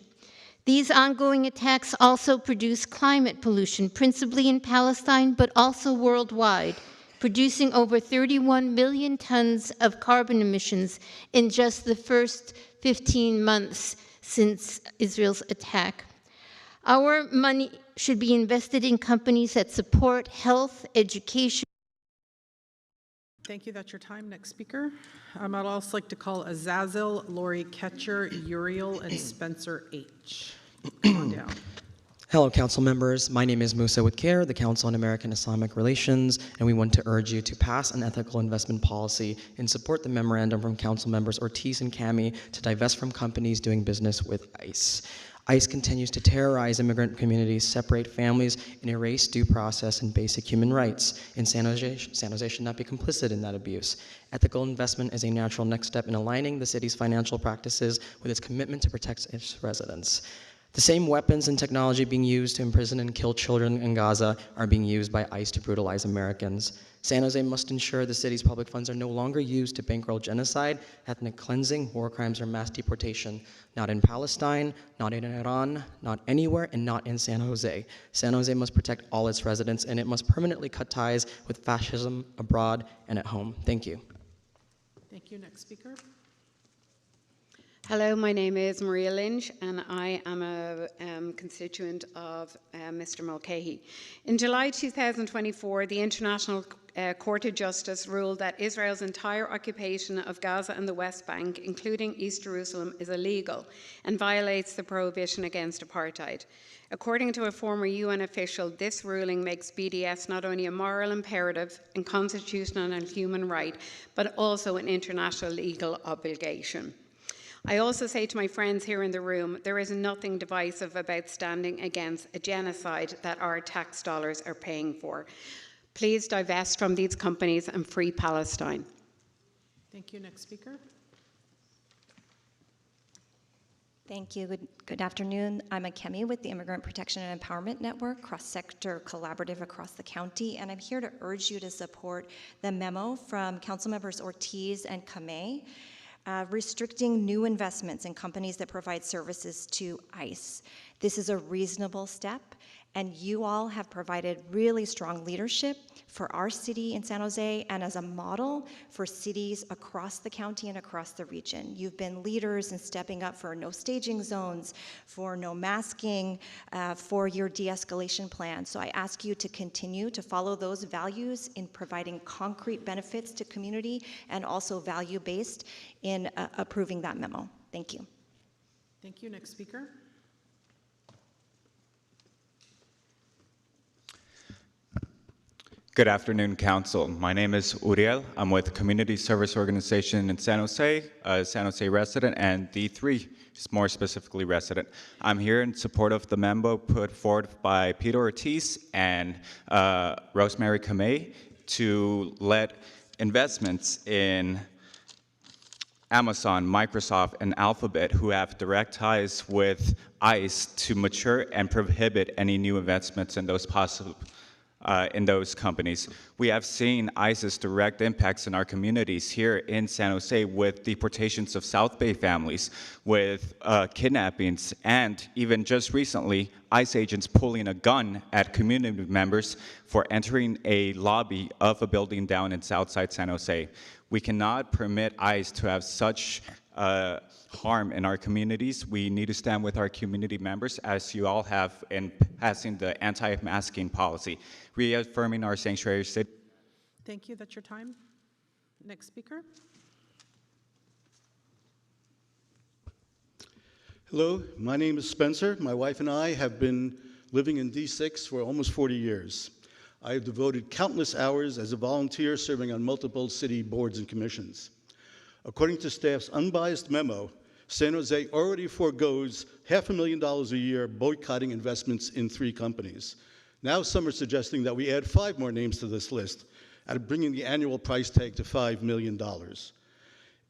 These ongoing attacks also produce climate pollution, principally in Palestine, but also worldwide, producing over 31 million tons of carbon emissions in just the first 15 months since Israel's attack. Our money should be invested in companies that support health, education. Thank you. That's your time. Next speaker. I'd also like to call Azazel, Lori Ketcher, Uriel, and Spencer H. Come on down. Hello, council members. My name is Musa Witker, the Council on American Islamic Relations, and we want to urge you to pass an ethical investment policy and support the memorandum from council members Ortiz and Cami to divest from companies doing business with ICE. ICE continues to terrorize immigrant communities, separate families, and erase due process and basic human rights. And San Jose should not be complicit in that abuse. Ethical investment is a natural next step in aligning the city's financial practices with its commitment to protect its residents. The same weapons and technology being used to imprison and kill children in Gaza are being used by ICE to brutalize Americans. San Jose must ensure the city's public funds are no longer used to bankroll genocide, ethnic cleansing, war crimes, or mass deportation. Not in Palestine, not in Iran, not anywhere, and not in San Jose. San Jose must protect all its residents, and it must permanently cut ties with fascism abroad and at home. Thank you. Thank you. Next speaker. Hello, my name is Maria Lynch, and I am a constituent of Mr. Mulcahy. In July 2024, the International Court of Justice ruled that Israel's entire occupation of Gaza and the West Bank, including East Jerusalem, is illegal and violates the prohibition against apartheid. According to a former UN official, this ruling makes BDS not only a moral imperative and constitutional and human right, but also an international legal obligation. I also say to my friends here in the room, there is nothing divisive about standing against a genocide that our tax dollars are paying for. Please divest from these companies and free Palestine. Thank you. Next speaker. Thank you. Good afternoon. I'm Akemi with the Immigrant Protection and Empowerment Network, cross-sector collaborative across the county, and I'm here to urge you to support the memo from Councilmembers Ortiz and Kamei restricting new investments in companies that provide services to ICE. This is a reasonable step, and you all have provided really strong leadership for our city in San Jose and as a model for cities across the county and across the region. You've been leaders in stepping up for no staging zones, for no masking, for your de-escalation plan. So I ask you to continue to follow those values in providing concrete benefits to community and also value-based in approving that memo. Thank you. Thank you. Next speaker. Good afternoon, Council. My name is Uriel. I'm with Community Service Organization in San Jose, a San Jose resident, and D3, more specifically resident. I'm here in support of the memo put forward by Peter Ortiz and Rosemary Kamei to let investments in Amazon, Microsoft, and Alphabet, who have direct ties with ICE, to mature and prohibit any new investments in those in those companies. We have seen ICE's direct impacts in our communities here in San Jose with deportations of South Bay families, with kidnappings, and even just recently, ICE agents pulling a gun at community members for entering a lobby of a building down in Southside San Jose. We cannot permit ICE to have such harm in our communities. We need to stand with our community members, as you all have in passing the anti-masking policy, reaffirming our sanctuary city. Thank you. That's your time. Next speaker. Hello, my name is Spencer. My wife and I have been living in D6 for almost 40 years. I have devoted countless hours as a volunteer serving on multiple city boards and commissions. According to staff's unbiased memo, San Jose already forgoes $500,000 a year boycotting investments in 3 companies. Now some are suggesting that we add 5 more names to this list, bringing the annual price tag to $5 million.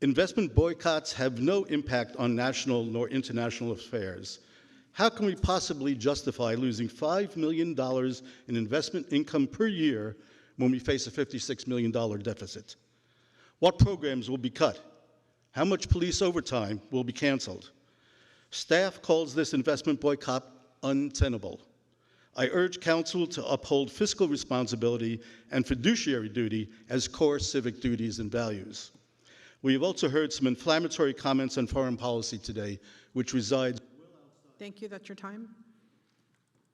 Investment boycotts have no impact on national nor international affairs. How can we possibly justify losing $5 million in investment income per year when we face a $56 million deficit? What programs will be cut? How much police overtime will be canceled? Staff calls this investment boycott untenable. I urge Council to uphold fiscal responsibility and fiduciary duty as core civic duties and values. We have also heard some inflammatory comments on foreign policy today, which resides. Thank you. That's your time.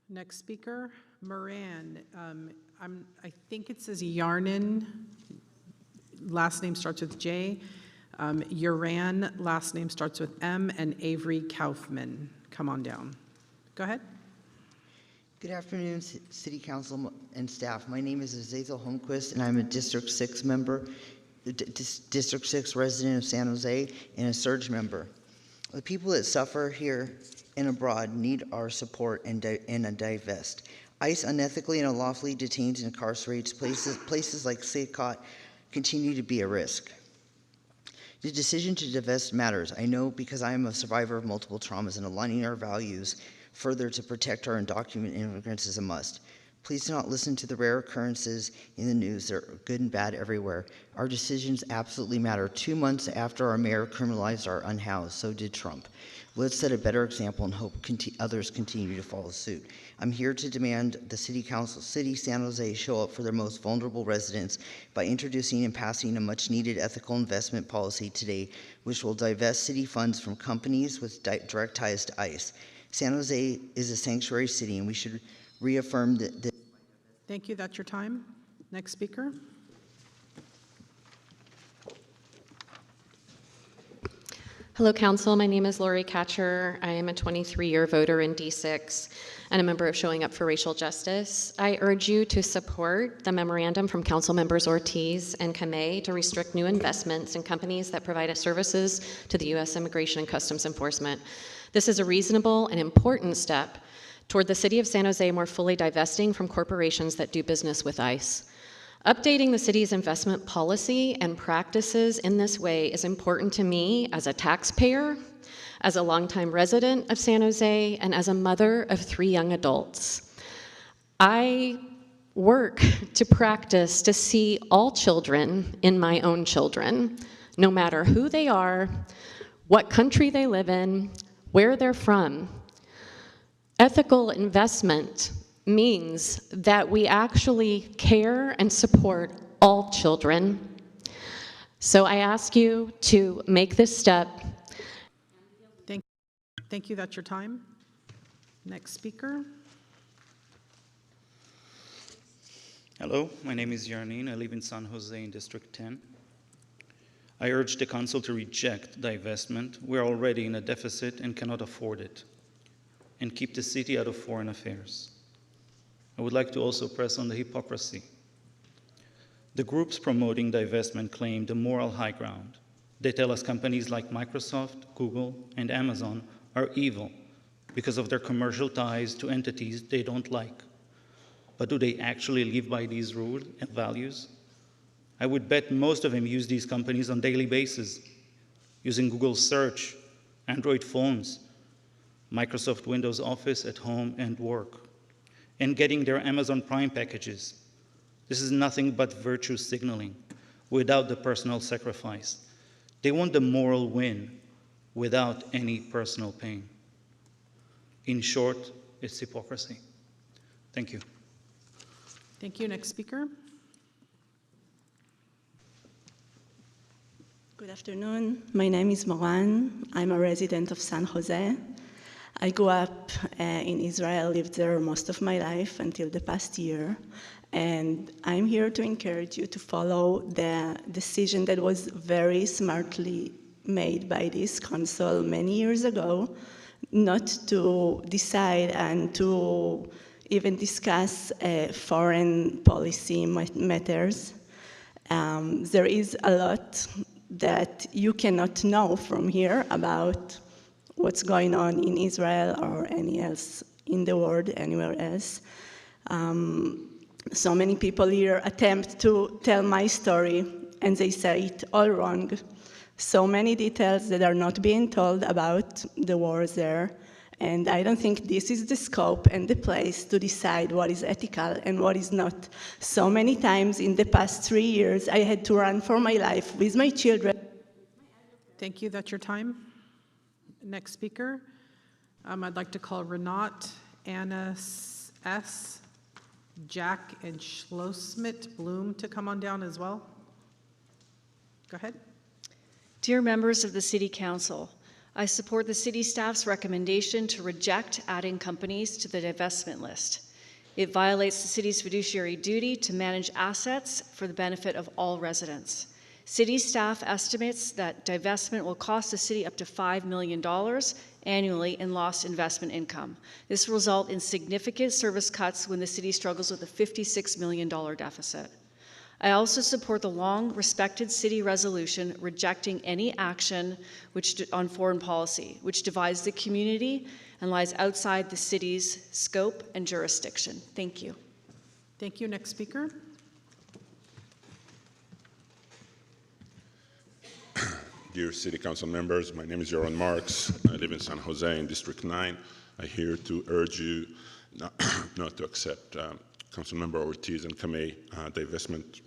Next speaker, Moran. I think it says Yarnin. Last name starts with J. Uran, last name starts with M, and Avery Kaufman. Come on down. Go ahead. Good afternoon, City Council and staff. My name is Azazel Holmquist, and I'm a District 6 member, District 6 resident of San Jose, and a surge member. The people that suffer here and abroad need our support and divest. ICE unethically and unlawfully detains and incarcerates places like Saycott continue to be a risk. The decision to divest matters. I know because I am a survivor of multiple traumas, and aligning our values further to protect our undocumented immigrants is a must. Please do not listen to the rare occurrences in the news. They're good and bad everywhere. Our decisions absolutely matter. 2 months after our mayor criminalized our unhoused, so did Trump. Let's set a better example and hope others continue to follow suit. I'm here to demand the City Council, City San Jose, show up for their most vulnerable residents by introducing and passing a much-needed ethical investment policy today, which will divest city funds from companies with direct ties to ICE. San Jose is a sanctuary city, and we should reaffirm that. Thank you. That's your time. Next speaker. Hello, Council. My name is Lori Catcher. I am a 23-year voter in D6 and a member of Showing Up for Racial Justice. I urge you to support the memorandum from Council Members Ortiz and Kamei to restrict new investments in companies that provide services to the U.S. Immigration and Customs Enforcement. This is a reasonable and important step toward the City of San Jose more fully divesting from corporations that do business with ICE. Updating the city's investment policy and practices in this way is important to me as a taxpayer, as a longtime resident of San Jose, and as a mother of 3 young adults. I work to practice to see all children in my own children, no matter who they are, what country they live in, where they're from. Ethical investment means that we actually care and support all children. So I ask you to make this step. Thank you, that's your time. Next speaker. Hello, my name is Yarnine. I live in San Jose in District 10. I urge the Council to reject divestment. We're already in a deficit and cannot afford it, and keep the city out of foreign affairs. I would like to also press on the hypocrisy. The groups promoting divestment claim the moral high ground. They tell us companies like Microsoft, Google, and Amazon are evil because of their commercial ties to entities they don't like. But do they actually live by these rules and values? I would bet most of them use these companies on a daily basis, using Google Search, Android phones, Microsoft Windows Office at home and work, and getting their Amazon Prime packages. This is nothing but virtue signaling without the personal sacrifice. They want the moral win without any personal pain. In short, it's hypocrisy. Thank you. Thank you. Next speaker. Good afternoon. My name is Moran. I'm a resident of San Jose. I grew up in Israel, lived there most of my life until the past year. And I'm here to encourage you to follow the decision that was very smartly made by this council many years ago, not to decide and to even discuss foreign policy matters. There is a lot that you cannot know from here about what's going on in Israel or anywhere else in the world, anywhere else. So many people here attempt to tell my story, and they say it all wrong. So many details that are not being told about the wars there. And I don't think this is the scope and the place to decide what is ethical and what is not. So many times in the past 3 years, I had to run for my life with my children. Thank you, that's your time. Next speaker. I'd like to call Renat, Anna S., Jack, and Schlossmit Bloom to come on down as well. Go ahead. Dear members of the City Council, I support the city staff's recommendation to reject adding companies to the divestment list. It violates the city's fiduciary duty to manage assets for the benefit of all residents. City staff estimates that divestment will cost the city up to $5 million annually in lost investment income. This will result in significant service cuts when the city struggles with a $56 million deficit. I also support the long-respected city resolution rejecting any action on foreign policy, which divides the community and lies outside the city's scope and jurisdiction. Thank you. Thank you. Next speaker. Dear City Council members, my name is Joran Marks. I live in San Jose in District 9. I'm here to urge you not to accept Councilmember Ortiz and Kamei divestment.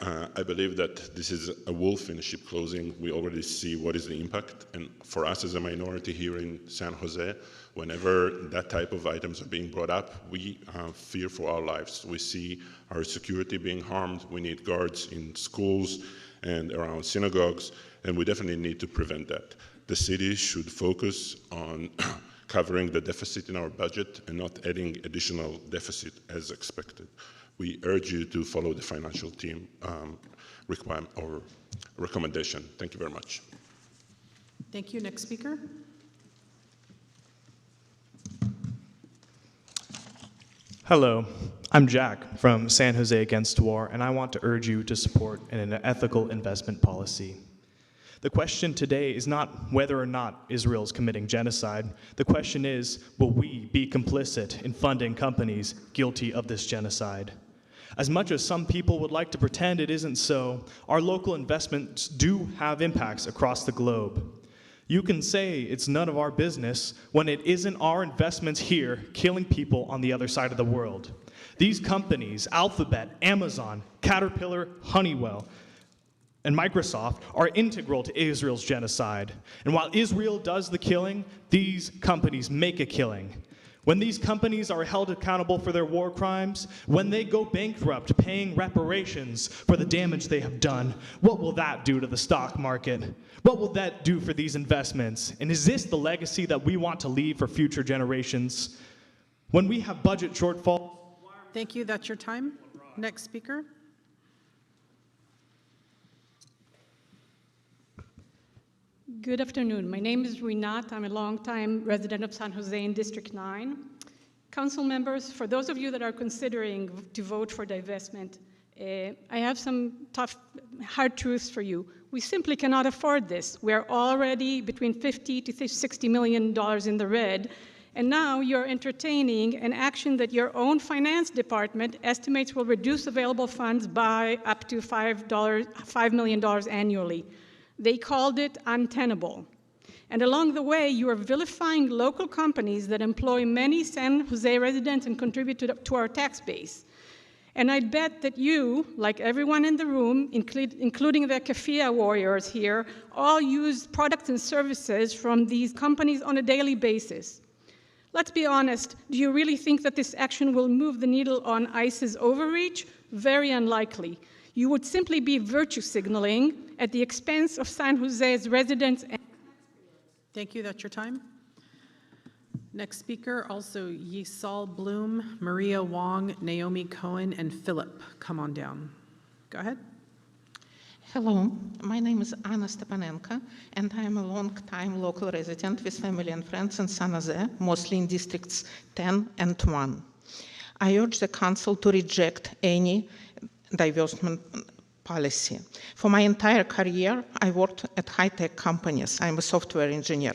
I believe that this is a wolf in a sheep clothing. We already see what is the impact. And for us as a minority here in San Jose, whenever that type of items are being brought up, we fear for our lives. We see our security being harmed. We need guards in schools and around synagogues, and we definitely need to prevent that. The city should focus on covering the deficit in our budget and not adding additional deficit as expected. We urge you to follow the financial team requirement or recommendation. Thank you very much. Thank you. Next speaker. Hello, I'm Jack from San Jose Against War, and I want to urge you to support an ethical investment policy. The question today is not whether or not Israel is committing genocide. The question is, will we be complicit in funding companies guilty of this genocide? As much as some people would like to pretend it isn't so, our local investments do have impacts across the globe. You can say it's none of our business when it isn't our investments here killing people on the other side of the world. These companies, Alphabet, Amazon, Caterpillar, Honeywell, and Microsoft are integral to Israel's genocide. And while Israel does the killing, these companies make a killing. When these companies are held accountable for their war crimes, when they go bankrupt paying reparations for the damage they have done, what will that do to the stock market? What will that do for these investments? And is this the legacy that we want to leave for future generations? When we have budget shortfalls... Thank you. That's your time. Next speaker. Good afternoon. My name is Rinat. I'm a longtime resident of San Jose in District 9. Council members, for those of you that are considering to vote for divestment, I have some tough, hard truths for you. We simply cannot afford this. We're already between $50 to $60 million in the red, and now you're entertaining an action that your own finance department estimates will reduce available funds by up to $5 million annually. They called it untenable. And along the way, you are vilifying local companies that employ many San Jose residents and contribute to our tax base. And I'd bet that you, like everyone in the room, including the kafia warriors here, all use products and services from these companies on a daily basis. Let's be honest, do you really think that this action will move the needle on ICE's overreach? Very unlikely. You would simply be virtue signaling at the expense of San Jose's residents. Thank you. That's your time. Next speaker, also Yisal Bloom, Maria Wong, Naomi Cohen, and Philip. Come on down. Go ahead. Hello, my name is Anna Stepanenko, and I am a long-time local resident with family and friends in San Jose, mostly in districts 10 and 1. I urge the council to reject any divestment policy. For my entire career, I worked at high-tech companies. I'm a software engineer.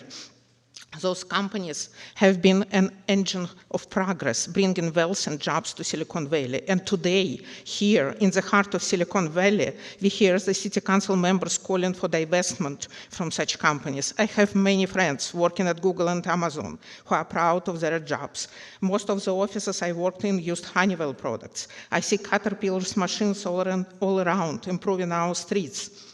Those companies have been an engine of progress, bringing wealth and jobs to Silicon Valley. And today, here in the heart of Silicon Valley, we hear the city council members calling for divestment from such companies. I have many friends working at Google and Amazon who are proud of their jobs. Most of the offices I worked in used Honeywell products. I see Caterpillar's machines all around, improving our streets.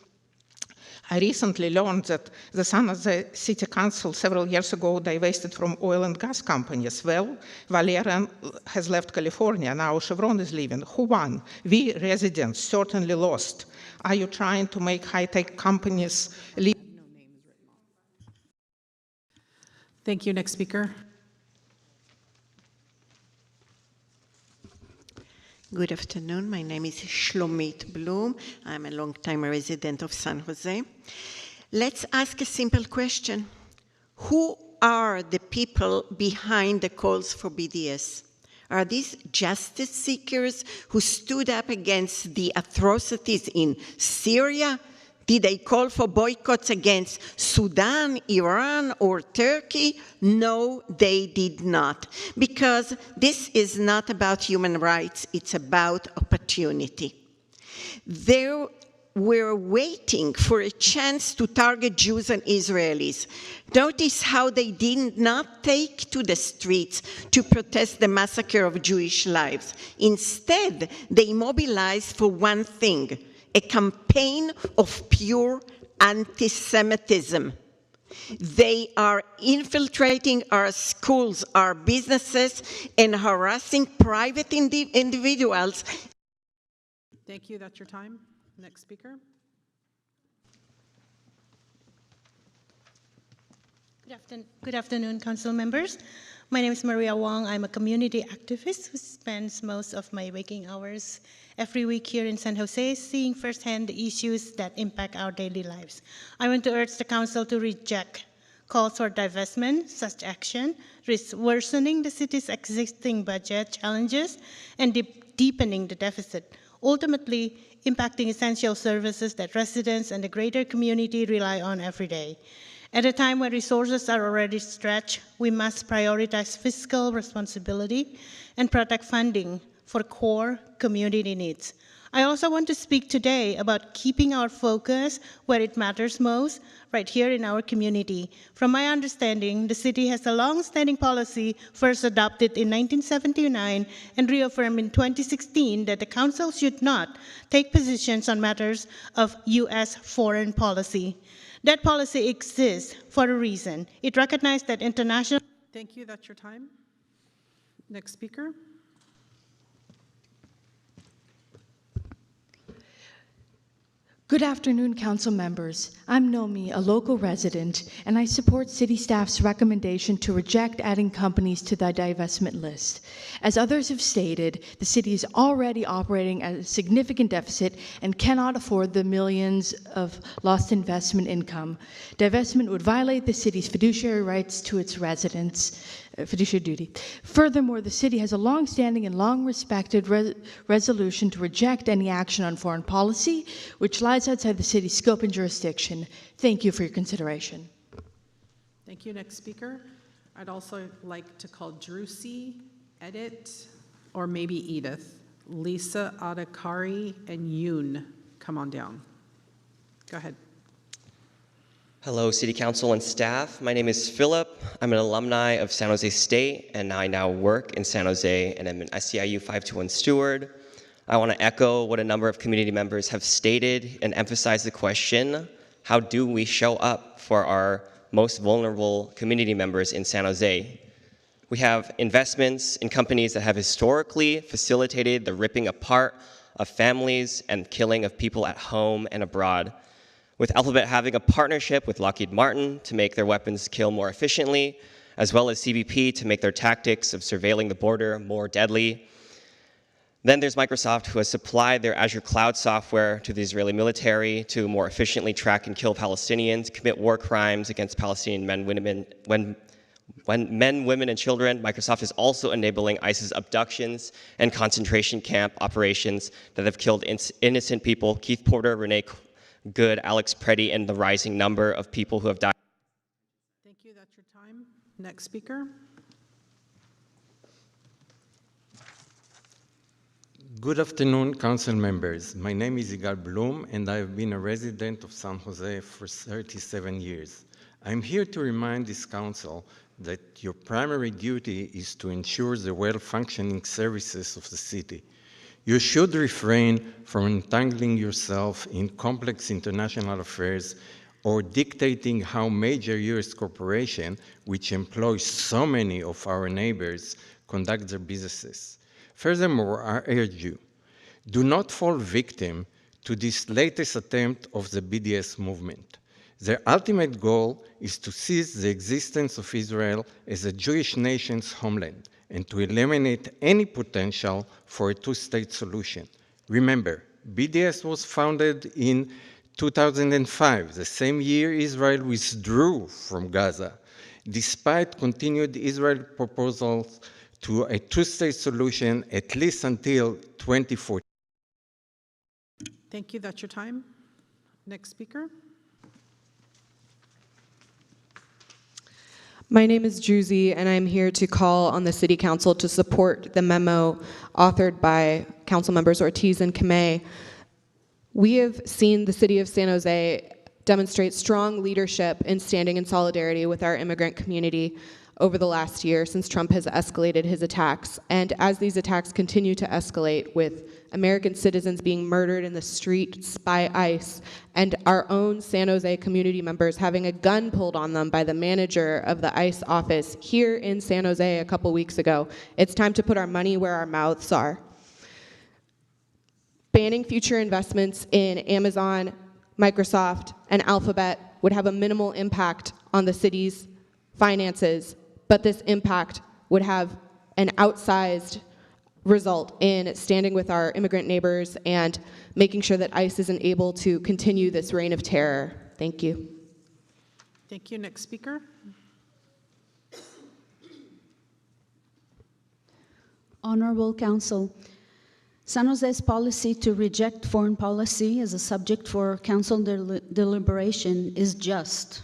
I recently learned that the San Jose City Council several years ago divested from oil and gas companies. Well, Valerian has left California, now Chevron is leaving. Who won? We residents certainly lost. Are you trying to make high-tech companies leave? Thank you. Next speaker. Good afternoon. My name is Shlomit Bloom. I'm a long-time resident of San Jose. Let's ask a simple question. Who are the people behind the calls for BDS? Are these justice seekers who stood up against the atrocities in Syria? Did they call for boycotts against Sudan, Iran, or Turkey? No, they did not. Because this is not about human rights, it's about opportunity. They were waiting for a chance to target Jews and Israelis. Notice how they did not take to the streets to protest the massacre of Jewish lives. Instead, they mobilized for one thing: a campaign of pure anti-Semitism. They are infiltrating our schools, our businesses, and harassing private individuals. Thank you. That's your time. Next speaker. Good afternoon, council members. My name is Maria Wong. I'm a community activist who spends most of my waking hours every week here in San Jose, seeing firsthand the issues that impact our daily lives. I want to urge the council to reject calls for divestment. Such action risks worsening the city's existing budget challenges and deepening the deficit, ultimately impacting essential services that residents and the greater community rely on every day. At a time when resources are already stretched, we must prioritize fiscal responsibility and protect funding for core community needs. I also want to speak today about keeping our focus where it matters most, right here in our community. From my understanding, the city has a long-standing policy first adopted in 1979 and reaffirmed in 2016 that the council should not take positions on matters of U.S. foreign policy. That policy exists for a reason. It recognized that international... Thank you, that's your time. Next speaker. Good afternoon, council members. I'm Nomi, a local resident, and I support city staff's recommendation to reject adding companies to the divestment list. As others have stated, the city is already operating at a significant deficit and cannot afford the millions of lost investment income. Divestment would violate the city's fiduciary rights to its residents. Fiduciary duty. Furthermore, the city has a long-standing and long-respected resolution to reject any action on foreign policy, which lies outside the city's scope and jurisdiction. Thank you for your consideration. Thank you. Next speaker. I'd also like to call Drusi, Edit, or maybe Edith, Lisa Adakari, and Yoon. Come on down. Go ahead. Hello, City Council and staff. My name is Philip. I'm an alumni of San Jose State, and I now work in San Jose, and I'm an SCIU 521 steward. I want to echo what a number of community members have stated and emphasize the question, how do we show up for our most vulnerable community members in San Jose? We have investments in companies that have historically facilitated the ripping apart of families and killing of people at home and abroad. With Alphabet having a partnership with Lockheed Martin to make their weapons kill more efficiently, as well as CBP to make their tactics of surveilling the border more deadly. Then there's Microsoft, who has supplied their Azure cloud software to the Israeli military to more efficiently track and kill Palestinians, commit war crimes against Palestinian men, women, and children. Microsoft is also enabling ISIS abductions and concentration camp operations that have killed innocent people. Keith Porter, Renee Good, Alex Preddy, and the rising number of people who have died. Thank you, that's your time. Next speaker. Good afternoon, council members. My name is Igal Blum, and I have been a resident of San Jose for 37 years. I'm here to remind this council that your primary duty is to ensure the well-functioning services of the city. You should refrain from entangling yourself in complex international affairs or dictating how major US corporations, which employ so many of our neighbors, conduct their businesses. Furthermore, I urge you, do not fall victim to this latest attempt of the BDS movement. Their ultimate goal is to seize the existence of Israel as a Jewish nation's homeland and to eliminate any potential for a two-state solution. Remember, BDS was founded in 2005, the same year Israel withdrew from Gaza, despite continued Israeli proposals to a two-state solution at least until 2014. Thank you, that's your time. Next speaker. My name is Druzy, and I'm here to call on the City Council to support the memo authored by Council Members Ortiz and Kamei. We have seen the City of San Jose demonstrate strong leadership in standing in solidarity with our immigrant community over the last year since Trump has escalated his attacks. And as these attacks continue to escalate with American citizens being murdered in the streets by ICE and our own San Jose community members having a gun pulled on them by the manager of the ICE office here in San Jose a couple weeks ago, it's time to put our money where our mouths are. Banning future investments in Amazon, Microsoft, and Alphabet would have a minimal impact on the city's finances, but this impact would have an outsized result in standing with our immigrant neighbors and making sure that ICE isn't able to continue this reign of terror. Thank you. Thank you. Next speaker. Honorable Council, San Jose's policy to reject foreign policy as a subject for council deliberation is just.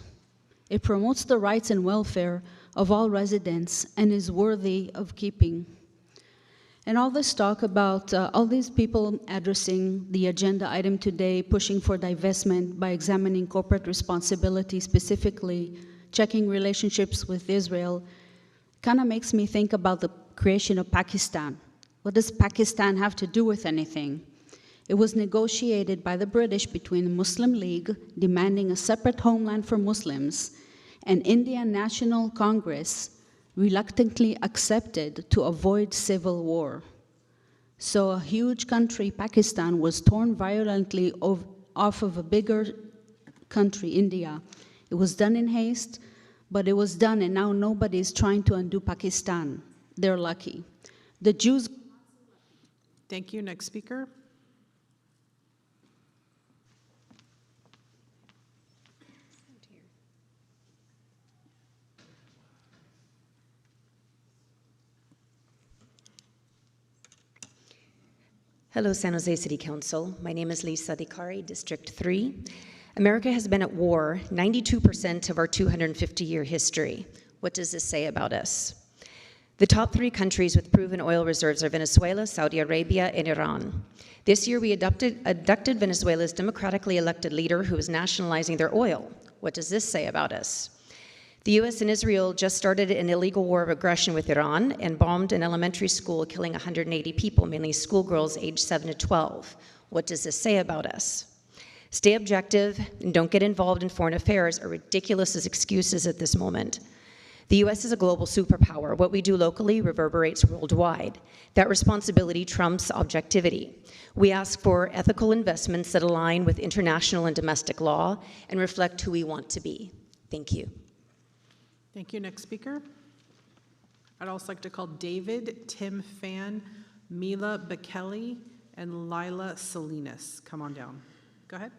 It promotes the rights and welfare of all residents and is worthy of keeping. And all this talk about all these people addressing the agenda item today, pushing for divestment by examining corporate responsibility, specifically checking relationships with Israel, kind of makes me think about the creation of Pakistan. What does Pakistan have to do with anything? It was negotiated by the British between the Muslim League, demanding a separate homeland for Muslims, and Indian National Congress reluctantly accepted to avoid civil war. So a huge country, Pakistan, was torn violently off of a bigger country, India. It was done in haste, but it was done, and now nobody's trying to undo Pakistan. They're lucky. The Jews... Thank you. Next speaker. Hello, San Jose City Council. My name is Lisa Dikari, District 3. America has been at war 92% of our 250-year history. What does this say about us? The top 3 countries with proven oil reserves are Venezuela, Saudi Arabia, and Iran. This year, we abducted Venezuela's democratically elected leader who is nationalizing their oil. What does this say about us? The US and Israel just started an illegal war of aggression with Iran and bombed an elementary school, killing 180 people, mainly schoolgirls aged 7 to 12. What does this say about us? Stay objective and don't get involved in foreign affairs are ridiculous as excuses at this moment. The US is a global superpower. What we do locally reverberates worldwide. That responsibility trumps objectivity. We ask for ethical investments that align with international and domestic law and reflect who we want to be. Thank you. Thank you. Next speaker. I'd also like to call David, Tim Fan, Mila Bekele, and Lila Salinas. Come on down. Go ahead.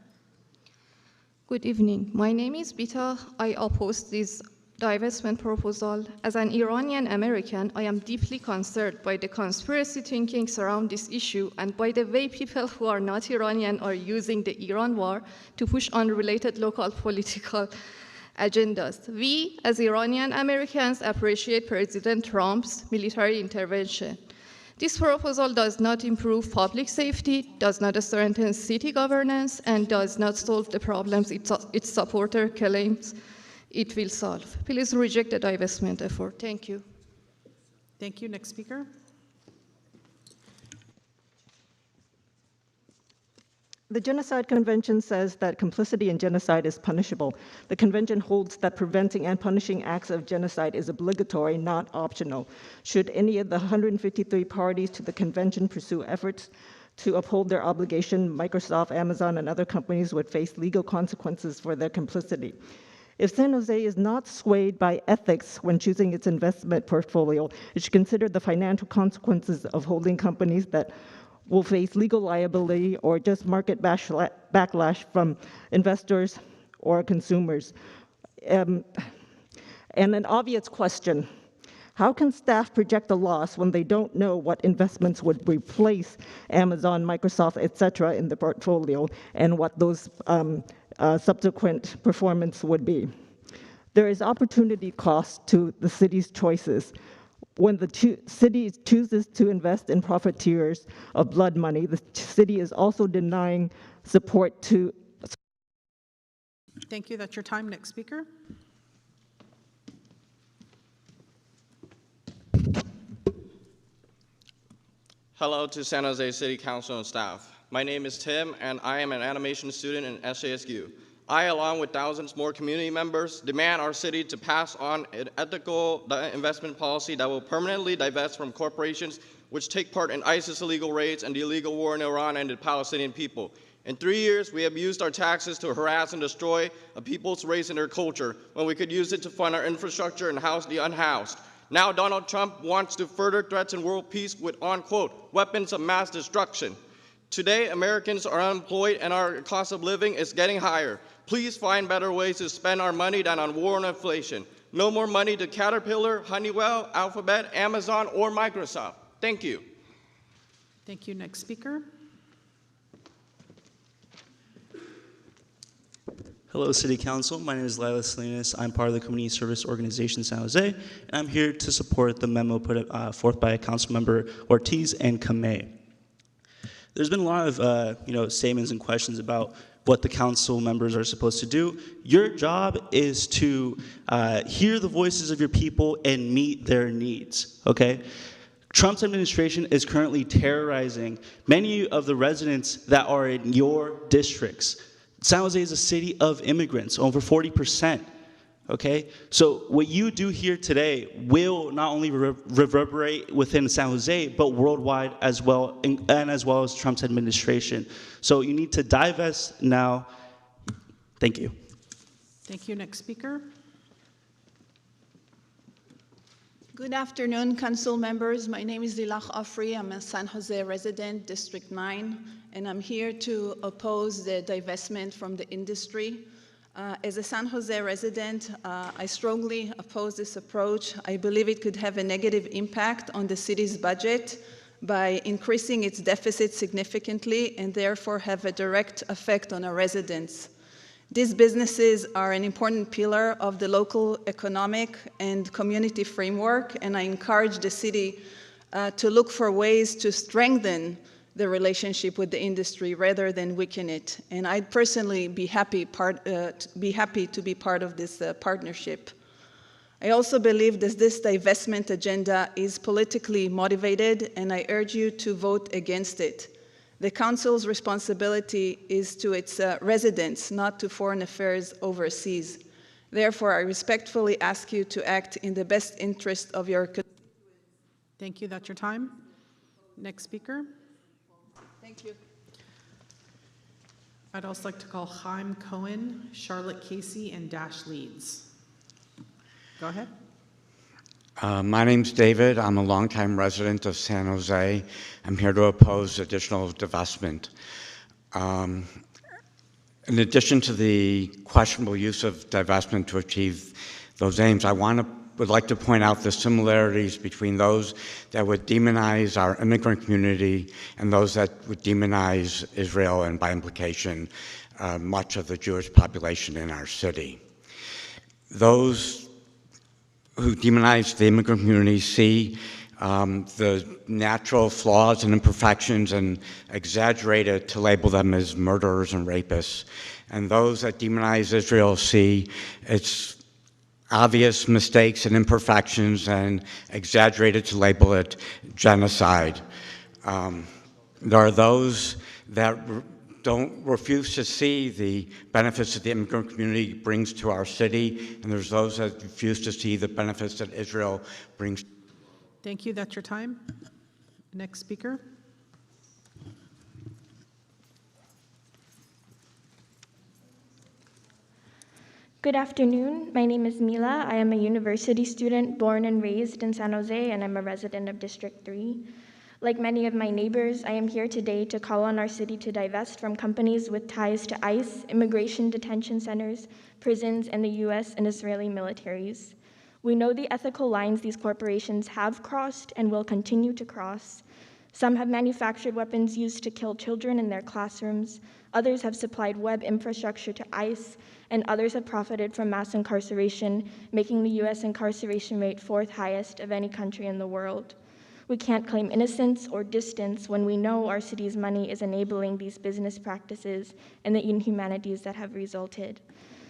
Good evening. My name is Bita. I oppose this divestment proposal. As an Iranian American, I am deeply concerned by the conspiracy thinking around this issue and by the way people who are not Iranian are using the Iran war to push unrelated local political agendas. We, as Iranian Americans, appreciate President Trump's military intervention. This proposal does not improve public safety, does not strengthen city governance, and does not solve the problems its supporter claims it will solve. Please reject the divestment effort. Thank you. Thank you. Next speaker. The Genocide Convention says that complicity in genocide is punishable. The convention holds that preventing and punishing acts of genocide is obligatory, not optional. Should any of the 153 parties to the convention pursue efforts to uphold their obligation, Microsoft, Amazon, and other companies would face legal consequences for their complicity. If San Jose is not swayed by ethics when choosing its investment portfolio, it should consider the financial consequences of holding companies that will face legal liability or just market backlash from investors or consumers. And an obvious question, how can staff project a loss when they don't know what investments would replace Amazon, Microsoft, et cetera, in the portfolio and what those subsequent performance would be? There is opportunity cost to the city's choices. When the city chooses to invest in profiteers of blood money, the city is also denying support to... Thank you. That's your time. Next speaker. Hello to San Jose City Council and staff. My name is Tim, and I am an animation student in SJSU. I, along with thousands more community members, demand our city to pass on an ethical investment policy that will permanently divest from corporations which take part in ISIS illegal raids and the illegal war in Iran and the Palestinian people. In 3 years, we have used our taxes to harass and destroy a people's race and their culture, when we could use it to fund our infrastructure and house the unhoused. Now Donald Trump wants to further threaten world peace with, unquote, weapons of mass destruction. Today, Americans are unemployed and our cost of living is getting higher. Please find better ways to spend our money than on war and inflation. No more money to Caterpillar, Honeywell, Alphabet, Amazon, or Microsoft. Thank you. Thank you. Next speaker. Hello, City Council. My name is Lila Salinas. I'm part of the Community Service Organization San Jose, and I'm here to support the memo put forth by Councilmember Ortiz and Kamei. There's been a lot of statements and questions about what the council members are supposed to do. Your job is to hear the voices of your people and meet their needs, okay? Trump's administration is currently terrorizing many of the residents that are in your districts. San Jose is a city of immigrants, over 40%, okay? So what you do here today will not only reverberate within San Jose, but worldwide as well, and as well as Trump's administration. So you need to divest now. Thank you. Thank you. Next speaker. Good afternoon, council members. My name is Dilach Afri. I'm a San Jose resident, District 9, and I'm here to oppose the divestment from the industry. As a San Jose resident, I strongly oppose this approach. I believe it could have a negative impact on the city's budget by increasing its deficit significantly and therefore have a direct effect on our residents. These businesses are an important pillar of the local economic and community framework, and I encourage the city to look for ways to strengthen the relationship with the industry rather than weaken it. And I'd personally be happy to be part of this partnership. I also believe that this divestment agenda is politically motivated, and I urge you to vote against it. The council's responsibility is to its residents, not to foreign affairs overseas. Therefore, I respectfully ask you to act in the best interest of your constituents. Thank you. That's your time. Next speaker. Thank you. I'd also like to call Chaim Cohen, Charlotte Casey, and Dash Leeds. Go ahead. My name's David. I'm a longtime resident of San Jose. I'm here to oppose additional divestment. In addition to the questionable use of divestment to achieve those aims, I would like to point out the similarities between those that would demonize our immigrant community and those that would demonize Israel and, by implication, much of the Jewish population in our city. Those who demonize the immigrant community see the natural flaws and imperfections and exaggerate it to label them as murderers and rapists. And those that demonize Israel see its obvious mistakes and imperfections and exaggerate it to label it genocide. There are those that don't refuse to see the benefits that the immigrant community brings to our city, and there's those that refuse to see the benefits that Israel brings. Thank you. That's your time. Next speaker. Good afternoon. My name is Mila. I am a university student born and raised in San Jose, and I'm a resident of District 3. Like many of my neighbors, I am here today to call on our city to divest from companies with ties to ICE, immigration detention centers, prisons, and the US and Israeli militaries. We know the ethical lines these corporations have crossed and will continue to cross. Some have manufactured weapons used to kill children in their classrooms, others have supplied web infrastructure to ICE, and others have profited from mass incarceration, making the US incarceration rate 4th highest of any country in the world. We can't claim innocence or distance when we know our city's money is enabling these business practices and the inhumanities that have resulted.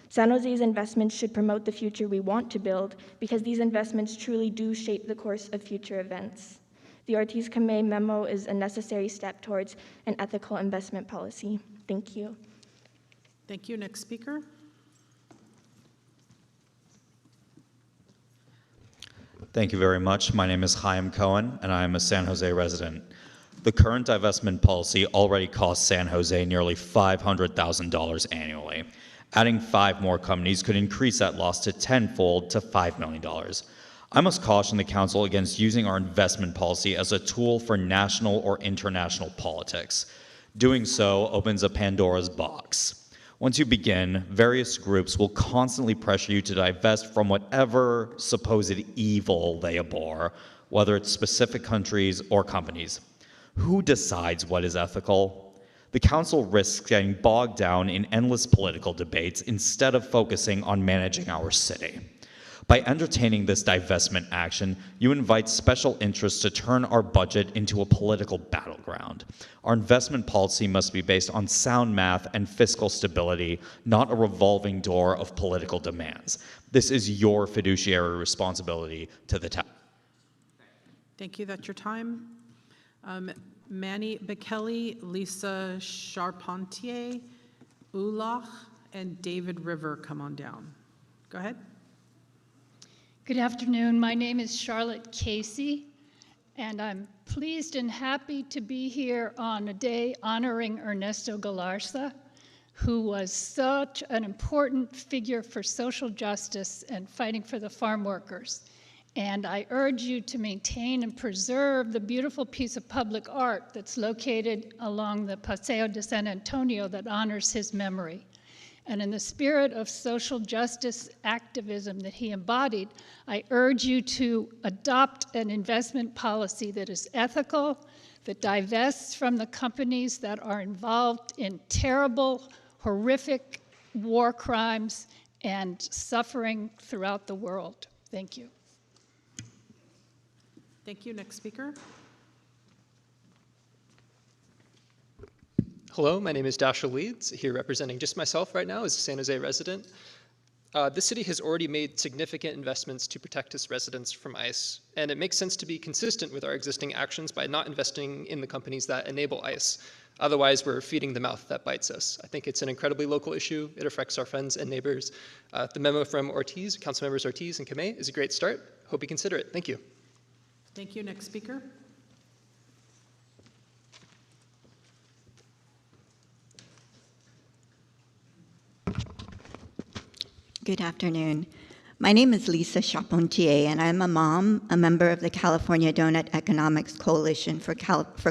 San Jose's investments should promote the future we want to build because these investments truly do shape the course of future events. The Ortiz-Kamei memo is a necessary step towards an ethical investment policy. Thank you. Thank you. Next speaker. Thank you very much. My name is Chaim Cohen, and I am a San Jose resident. The current divestment policy already costs San Jose nearly $500,000 annually. Adding 5 more companies could increase that loss to tenfold to $5 million. I must caution the council against using our investment policy as a tool for national or international politics. Doing so opens a Pandora's box. Once you begin, various groups will constantly pressure you to divest from whatever supposed evil they abhor, whether it's specific countries or companies. Who decides what is ethical? The council risks getting bogged down in endless political debates instead of focusing on managing our city. By entertaining this divestment action, you invite special interests to turn our budget into a political battleground. Our investment policy must be based on sound math and fiscal stability, not a revolving door of political demands. This is your fiduciary responsibility to the town. Thank you. That's your time. Manny Bekele, Lisa Charpentier, Ulach, and David River, come on down. Go ahead. Good afternoon. My name is Charlotte Casey, and I'm pleased and happy to be here on a day honoring Ernesto Galarza, who was such an important figure for social justice and fighting for the farm workers. And I urge you to maintain and preserve the beautiful piece of public art that's located along the Paseo de San Antonio that honors his memory. And in the spirit of social justice activism that he embodied, I urge you to adopt an investment policy that is ethical, that divests from the companies that are involved in terrible, horrific war crimes and suffering throughout the world. Thank you. Thank you. Next speaker. Hello, my name is Dasha Leeds, here representing just myself right now as a San Jose resident. The city has already made significant investments to protect its residents from ICE, and it makes sense to be consistent with our existing actions by not investing in the companies that enable ICE. Otherwise, we're feeding the mouth that bites us. I think it's an incredibly local issue. It affects our friends and neighbors. The memo from Ortiz, Councilmembers Ortiz and Kamei, is a great start. Hope you consider it. Thank you. Thank you. Next speaker. Good afternoon. My name is Lisa Charpentier, and I'm a mom, a member of the California Donut Economics Coalition for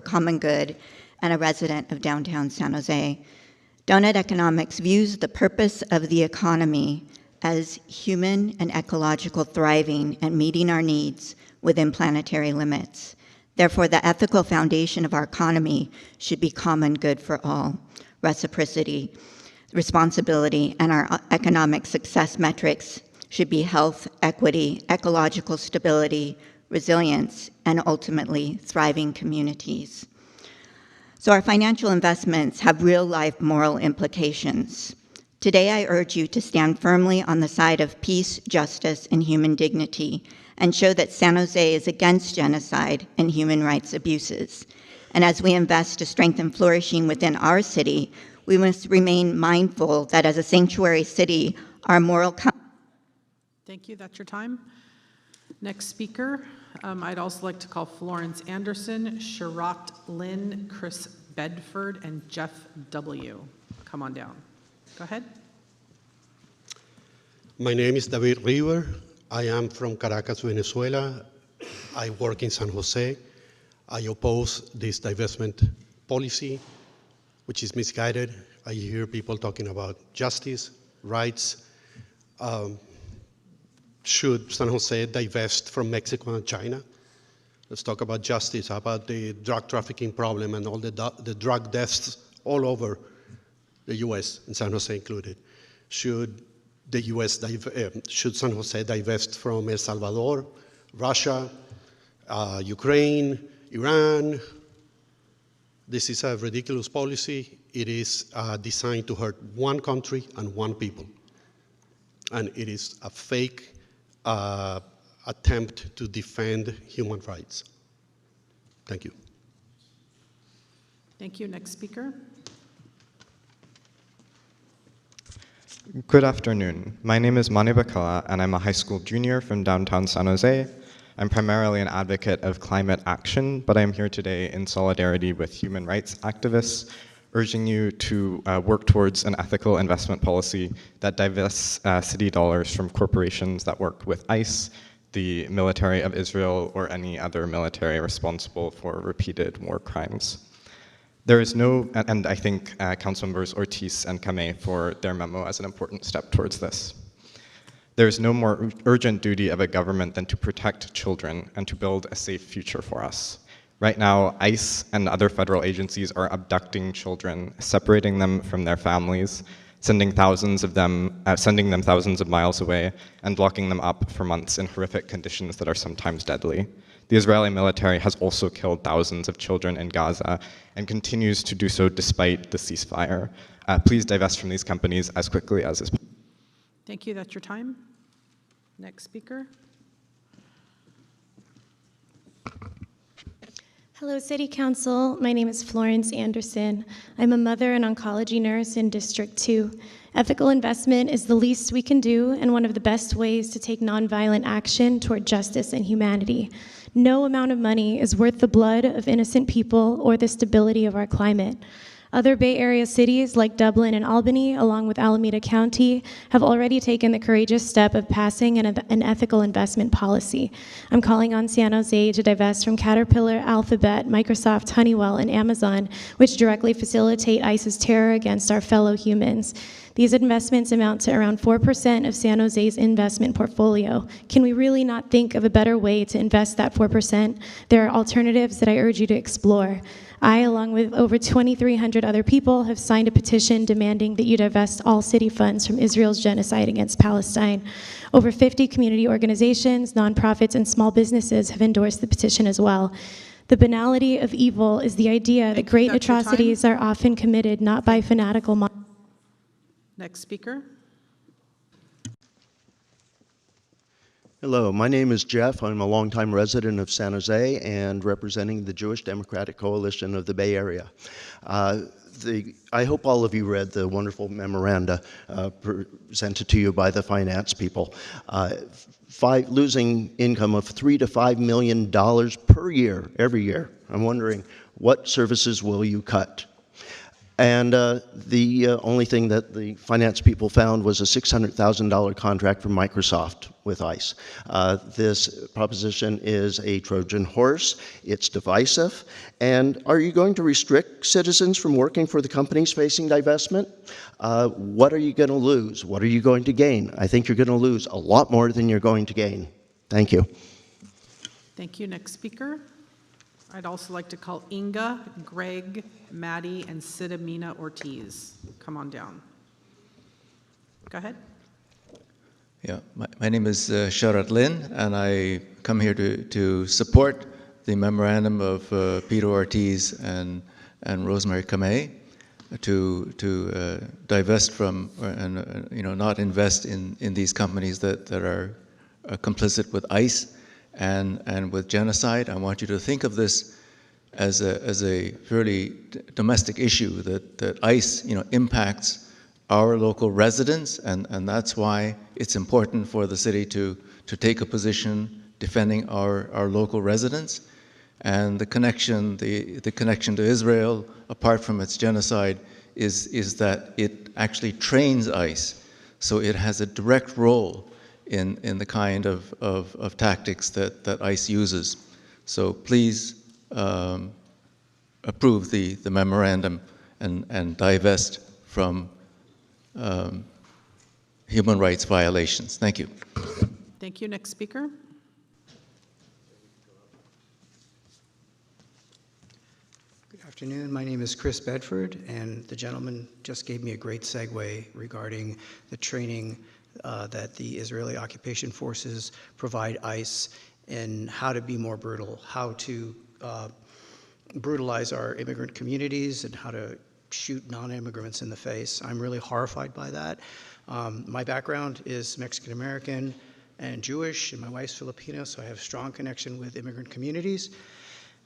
Common Good, and a resident of downtown San Jose. Donut Economics views the purpose of the economy as human and ecological thriving and meeting our needs within planetary limits. Therefore, the ethical foundation of our economy should be common good for all, reciprocity, responsibility, and our economic success metrics should be health, equity, ecological stability, resilience, and ultimately thriving communities. So our financial investments have real-life moral implications. Today, I urge you to stand firmly on the side of peace, justice, and human dignity, and show that San Jose is against genocide and human rights abuses. And as we invest to strengthen flourishing within our city, we must remain mindful that as a sanctuary city, our moral... Thank you. That's your time. Next speaker. I'd also like to call Florence Anderson, Sharat Lynn, Chris Bedford, and Jeff W. Come on down. Go ahead. My name is David River. I am from Caracas, Venezuela. I work in San Jose. I oppose this divestment policy, which is misguided. I hear people talking about justice, rights. Should San Jose divest from Mexico and China? Let's talk about justice, about the drug trafficking problem and all the drug deaths all over the U.S., and San Jose included. Should the U.S. should San Jose divest from El Salvador, Russia, Ukraine, Iran? This is a ridiculous policy. It is designed to hurt one country and one people. And it is a fake attempt to defend human rights. Thank you. Thank you. Next speaker. Good afternoon. My name is Mani Bakala, and I'm a high school junior from downtown San Jose. I'm primarily an advocate of climate action, but I'm here today in solidarity with human rights activists, urging you to work towards an ethical investment policy that divests city dollars from corporations that work with ICE, the military of Israel, or any other military responsible for repeated war crimes. There is no, and I thank Councilmembers Ortiz and Kamei for their memo as an important step towards this. There is no more urgent duty of a government than to protect children and to build a safe future for us. Right now, ICE and other federal agencies are abducting children, separating them from their families, sending them thousands of miles away, and locking them up for months in horrific conditions that are sometimes deadly. The Israeli military has also killed thousands of children in Gaza and continues to do so despite the ceasefire. Please divest from these companies as quickly as is possible. Thank you. That's your time. Next speaker. Hello, City Council. My name is Florence Anderson. I'm a mother and oncology nurse in District 2. Ethical investment is the least we can do and one of the best ways to take nonviolent action toward justice and humanity. No amount of money is worth the blood of innocent people or the stability of our climate. Other Bay Area cities like Dublin and Albany, along with Alameda County, have already taken the courageous step of passing an ethical investment policy. I'm calling on San Jose to divest from Caterpillar, Alphabet, Microsoft, Honeywell, and Amazon, which directly facilitate ICE's terror against our fellow humans. These investments amount to around 4% of San Jose's investment portfolio. Can we really not think of a better way to invest that 4%? There are alternatives that I urge you to explore. I, along with over 2,300 other people, have signed a petition demanding that you divest all city funds from Israel's genocide against Palestine. Over 50 community organizations, nonprofits, and small businesses have endorsed the petition as well. The banality of evil is the idea that great atrocities are often committed not by fanatical minds. Next speaker. Hello, my name is Jeff. I'm a longtime resident of San Jose and representing the Jewish Democratic Coalition of the Bay Area. I hope all of you read the wonderful memoranda presented to you by the finance people. Losing income of $3 to $5 million per year, every year. I'm wondering, what services will you cut? And the only thing that the finance people found was a $600,000 contract from Microsoft with ICE. This proposition is a Trojan horse. It's divisive. And are you going to restrict citizens from working for the companies facing divestment? What are you going to lose? What are you going to gain? I think you're going to lose a lot more than you're going to gain. Thank you. Thank you. Next speaker. I'd also like to call Inga, Greg, Maddie, and Sidamina Ortiz. Come on down. Go ahead. Yeah, my name is Sharat Lin, and I come here to support the memorandum of Peter Ortiz and Rosemary Kamei to divest from and not invest in these companies that are complicit with ICE and with genocide. I want you to think of this as a fairly domestic issue that ICE impacts our local residents, and that's why it's important for the city to take a position defending our local residents. And the connection to Israel, apart from its genocide, is that it actually trains ICE, so it has a direct role in the kind of tactics that ICE uses. So please approve the memorandum and divest from human rights violations. Thank you. Thank you. Next speaker. Good afternoon. My name is Chris Bedford, and the gentleman just gave me a great segue regarding the training that the Israeli occupation forces provide ICE in how to be more brutal, how to brutalize our immigrant communities, and how to shoot non-immigrants in the face. I'm really horrified by that. My background is Mexican-American and Jewish, and my wife's Filipino, so I have a strong connection with immigrant communities.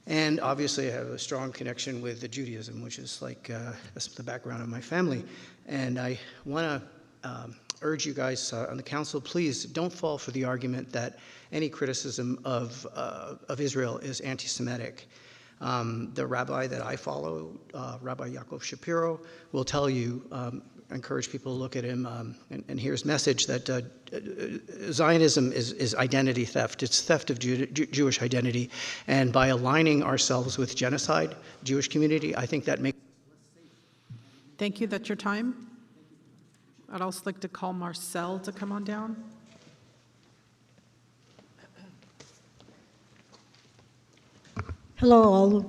And obviously I have a strong connection with the Judaism, which is like that's the background of my family. And I want to urge you guys on the council, please don't fall for the argument that any criticism of Israel is anti-Semitic. The rabbi that I follow, Rabbi Yaakov Shapiro, will tell you, encourage people to look at him and hear his message that Zionism is identity theft. It's theft of Jewish identity. And by aligning ourselves with genocide, Jewish community, I think that makes... Thank you. That's your time. I'd also like to call Marcel to come on down. Hello all.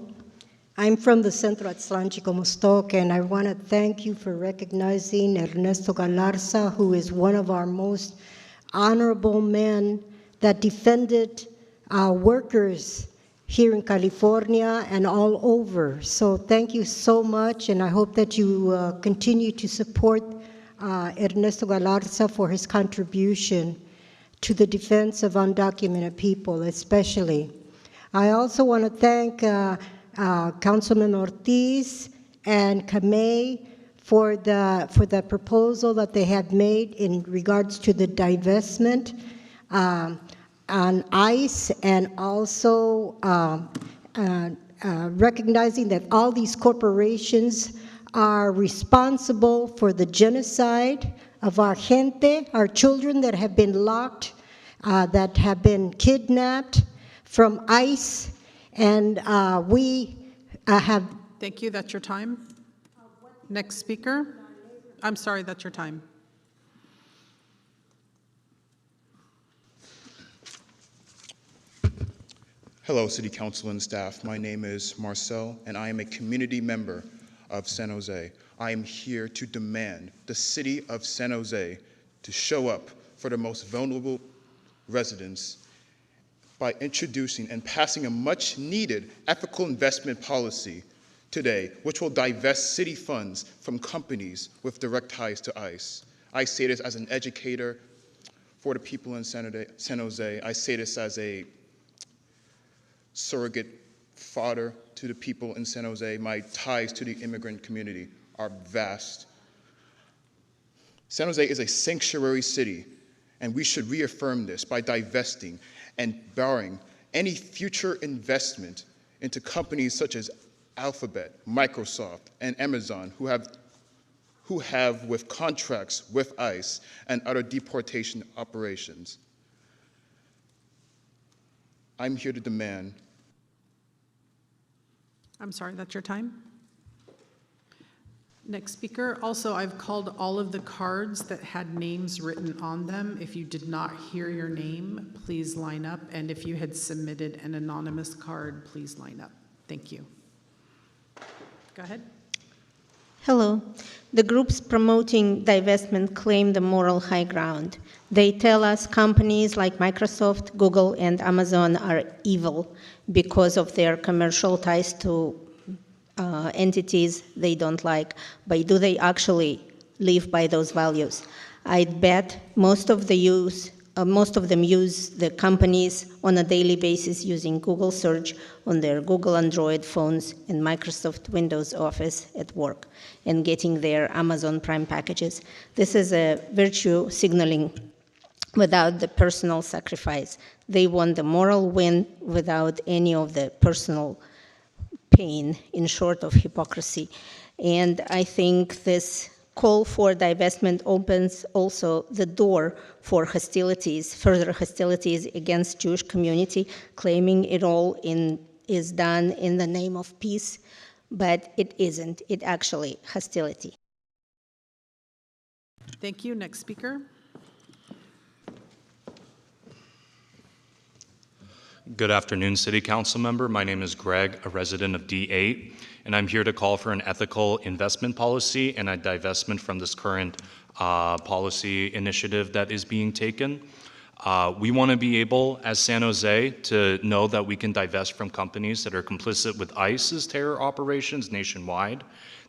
I'm from the Centro Atlántico Mostoc, and I want to thank you for recognizing Ernesto Galarza, who is one of our most honorable men that defended workers here in California and all over. So thank you so much, and I hope that you continue to support Ernesto Galarza for his contribution to the defense of undocumented people, especially. I also want to thank Councilman Ortiz and Kamei for the proposal that they have made in regards to the divestment on ICE, and also recognizing that all these corporations are responsible for the genocide of our gente, our children that have been locked, that have been kidnapped from ICE, and we have... Thank you, that's your time. Next speaker. I'm sorry, that's your time. Hello, City Council and staff. My name is Marcel, and I am a community member of San Jose. I am here to demand the City of San Jose to show up for the most vulnerable residents by introducing and passing a much-needed ethical investment policy today, which will divest city funds from companies with direct ties to ICE. I say this as an educator for the people in San Jose. I say this as a surrogate father to the people in San Jose. My ties to the immigrant community are vast. San Jose is a sanctuary city, and we should reaffirm this by divesting and barring any future investment into companies such as Alphabet, Microsoft, and Amazon, who have with contracts with ICE and other deportation operations. I'm here to demand. I'm sorry, that's your time. Next speaker. Also, I've called all of the cards that had names written on them. If you did not hear your name, please line up. And if you had submitted an anonymous card, please line up. Thank you. Go ahead. Hello. The groups promoting divestment claim the moral high ground. They tell us companies like Microsoft, Google, and Amazon are evil because of their commercial ties to entities they don't like. But do they actually live by those values? I'd bet most of them use the companies on a daily basis using Google search on their Google Android phones and Microsoft Windows Office at work and getting their Amazon Prime packages. This is a virtue signaling without the personal sacrifice. They want the moral win without any of the personal pain, in short of hypocrisy. And I think this call for divestment opens also the door for hostilities, further hostilities against Jewish community, claiming it all is done in the name of peace, but it isn't. It actually hostility. Thank you. Next speaker. Good afternoon, City Council member. My name is Greg, a resident of D8, and I'm here to call for an ethical investment policy and a divestment from this current policy initiative that is being taken. We want to be able, as San Jose, to know that we can divest from companies that are complicit with ICE's terror operations nationwide.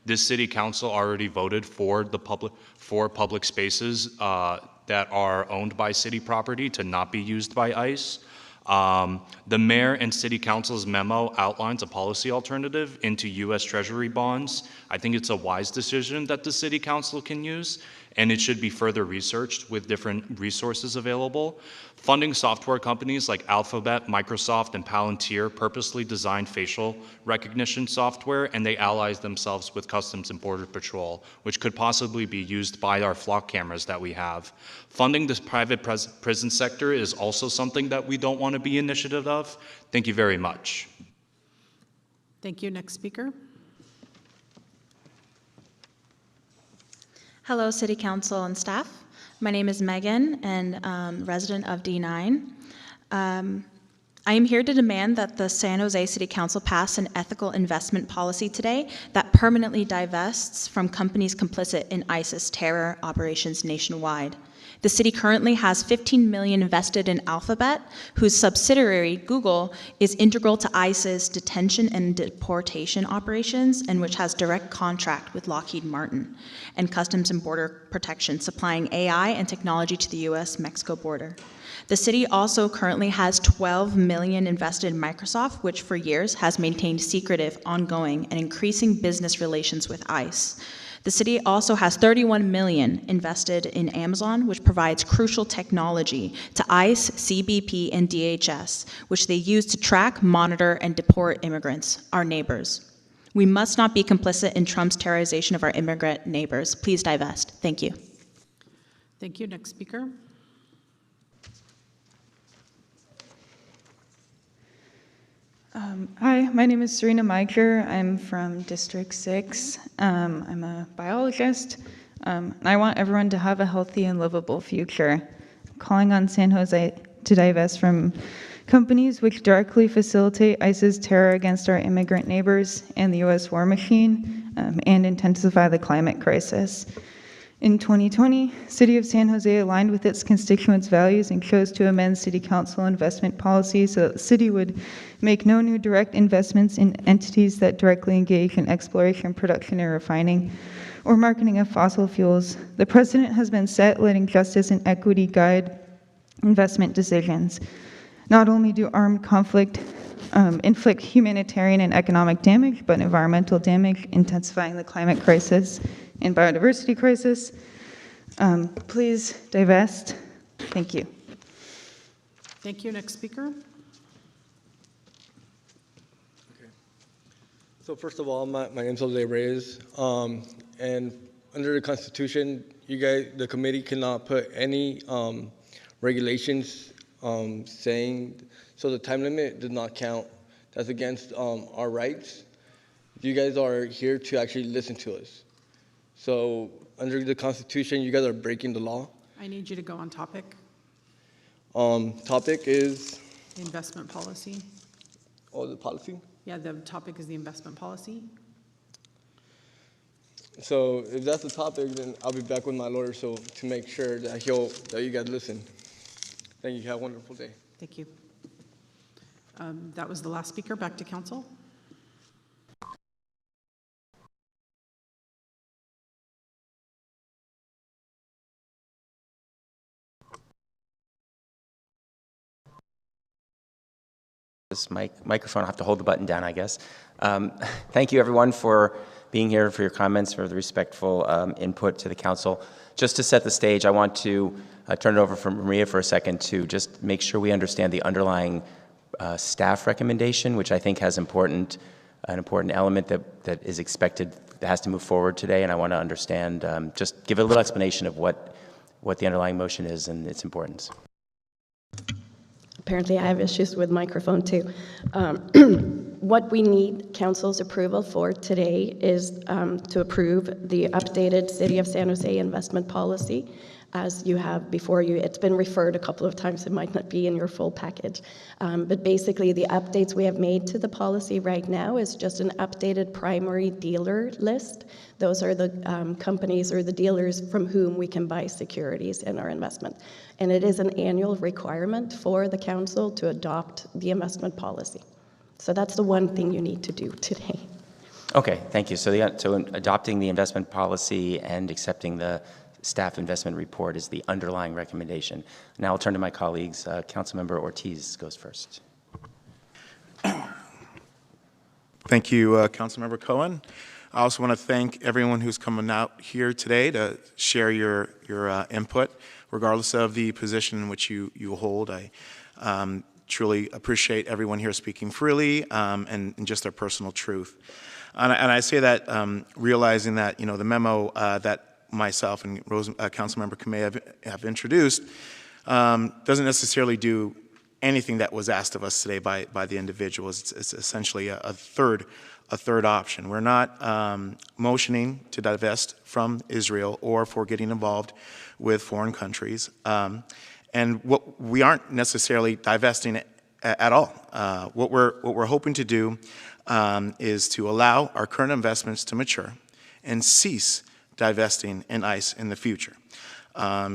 This City Council already voted for public spaces that are owned by city property to not be used by ICE. The mayor and city council's memo outlines a policy alternative into U.S. Treasury bonds. I think it's a wise decision that the city council can use, and it should be further researched with different resources available. Funding software companies like Alphabet, Microsoft, and Palantir purposely designed facial recognition software, and they allies themselves with Customs and Border Patrol, which could possibly be used by our flock cameras that we have. Funding this private prison sector is also something that we don't want to be initiative of. Thank you very much. Thank you. Next speaker. Hello, City Council and staff. My name is Megan, and resident of D9. I am here to demand that the San Jose City Council pass an ethical investment policy today that permanently divests from companies complicit in ISIS terror operations nationwide. The city currently has $15 million invested in Alphabet, whose subsidiary, Google, is integral to ICE's detention and deportation operations, and which has direct contract with Lockheed Martin and Customs and Border Protection, supplying AI and technology to the US-Mexico border. The city also currently has $12 million invested in Microsoft, which for years has maintained secretive, ongoing, and increasing business relations with ICE. The city also has $31 million invested in Amazon, which provides crucial technology to ICE, CBP, and DHS, which they use to track, monitor, and deport immigrants, our neighbors. We must not be complicit in Trump's terrorization of our immigrant neighbors. Please divest. Thank you. Thank you. Next speaker. Hi, my name is Serena Meicher. I'm from District 6. I'm a biologist, and I want everyone to have a healthy and livable future. I'm calling on San Jose to divest from companies which directly facilitate ISIS terror against our immigrant neighbors and the U.S. war machine, and intensify the climate crisis. In 2020, City of San Jose aligned with its constituents' values and chose to amend City Council investment policy so that the city would make no new direct investments in entities that directly engage in exploration, production, and refining, or marketing of fossil fuels. The precedent has been set, letting justice and equity guide investment decisions. Not only do armed conflict inflict humanitarian and economic damage, but environmental damage, intensifying the climate crisis and biodiversity crisis. Please divest. Thank you. Thank you. Next speaker. So first of all, my name is Jose Reyes, and under the Constitution, you guys, the committee cannot put any regulations saying, so the time limit does not count. That's against our rights. You guys are here to actually listen to us. So under the Constitution, you guys are breaking the law. I need you to go on topic. Topic is? The investment policy. Oh, the policy? Yeah, the topic is the investment policy. So if that's the topic, then I'll be back with my lawyer to make sure that you guys listen. Thank you. Have a wonderful day. Thank you. That was the last speaker. Back to council. This microphone, I have to hold the button down, I guess. Thank you, everyone, for being here, for your comments, for the respectful input to the council. Just to set the stage, I want to turn it over from Maria for a second to just make sure we understand the underlying staff recommendation, which I think has an important element that is expected, that has to move forward today, and I want to understand, just give a little explanation of what the underlying motion is and its importance. Apparently I have issues with microphone too. What we need council's approval for today is to approve the updated City of San Jose investment policy as you have before you. It's been referred a couple of times, it might not be in your full package. But basically the updates we have made to the policy right now is just an updated primary dealer list. Those are the companies or the dealers from whom we can buy securities in our investment. And it is an annual requirement for the council to adopt the investment policy. So that's the one thing you need to do today. Okay, thank you. So adopting the investment policy and accepting the staff investment report is the underlying recommendation. Now I'll turn to my colleagues. Councilmember Ortiz goes first. Thank you, Councilmember Cohen. I also want to thank everyone who's coming out here today to share your input, regardless of the position in which you hold. I truly appreciate everyone here speaking freely and just their personal truth. And I say that realizing that the memo that myself and Councilmember Kamei have introduced doesn't necessarily do anything that was asked of us today by the individuals. It's essentially a third option. We're not motioning to divest from Israel or for getting involved with foreign countries. And what we aren't necessarily divesting at all. What we're hoping to do is to allow our current investments to mature and cease divesting in ICE in the future,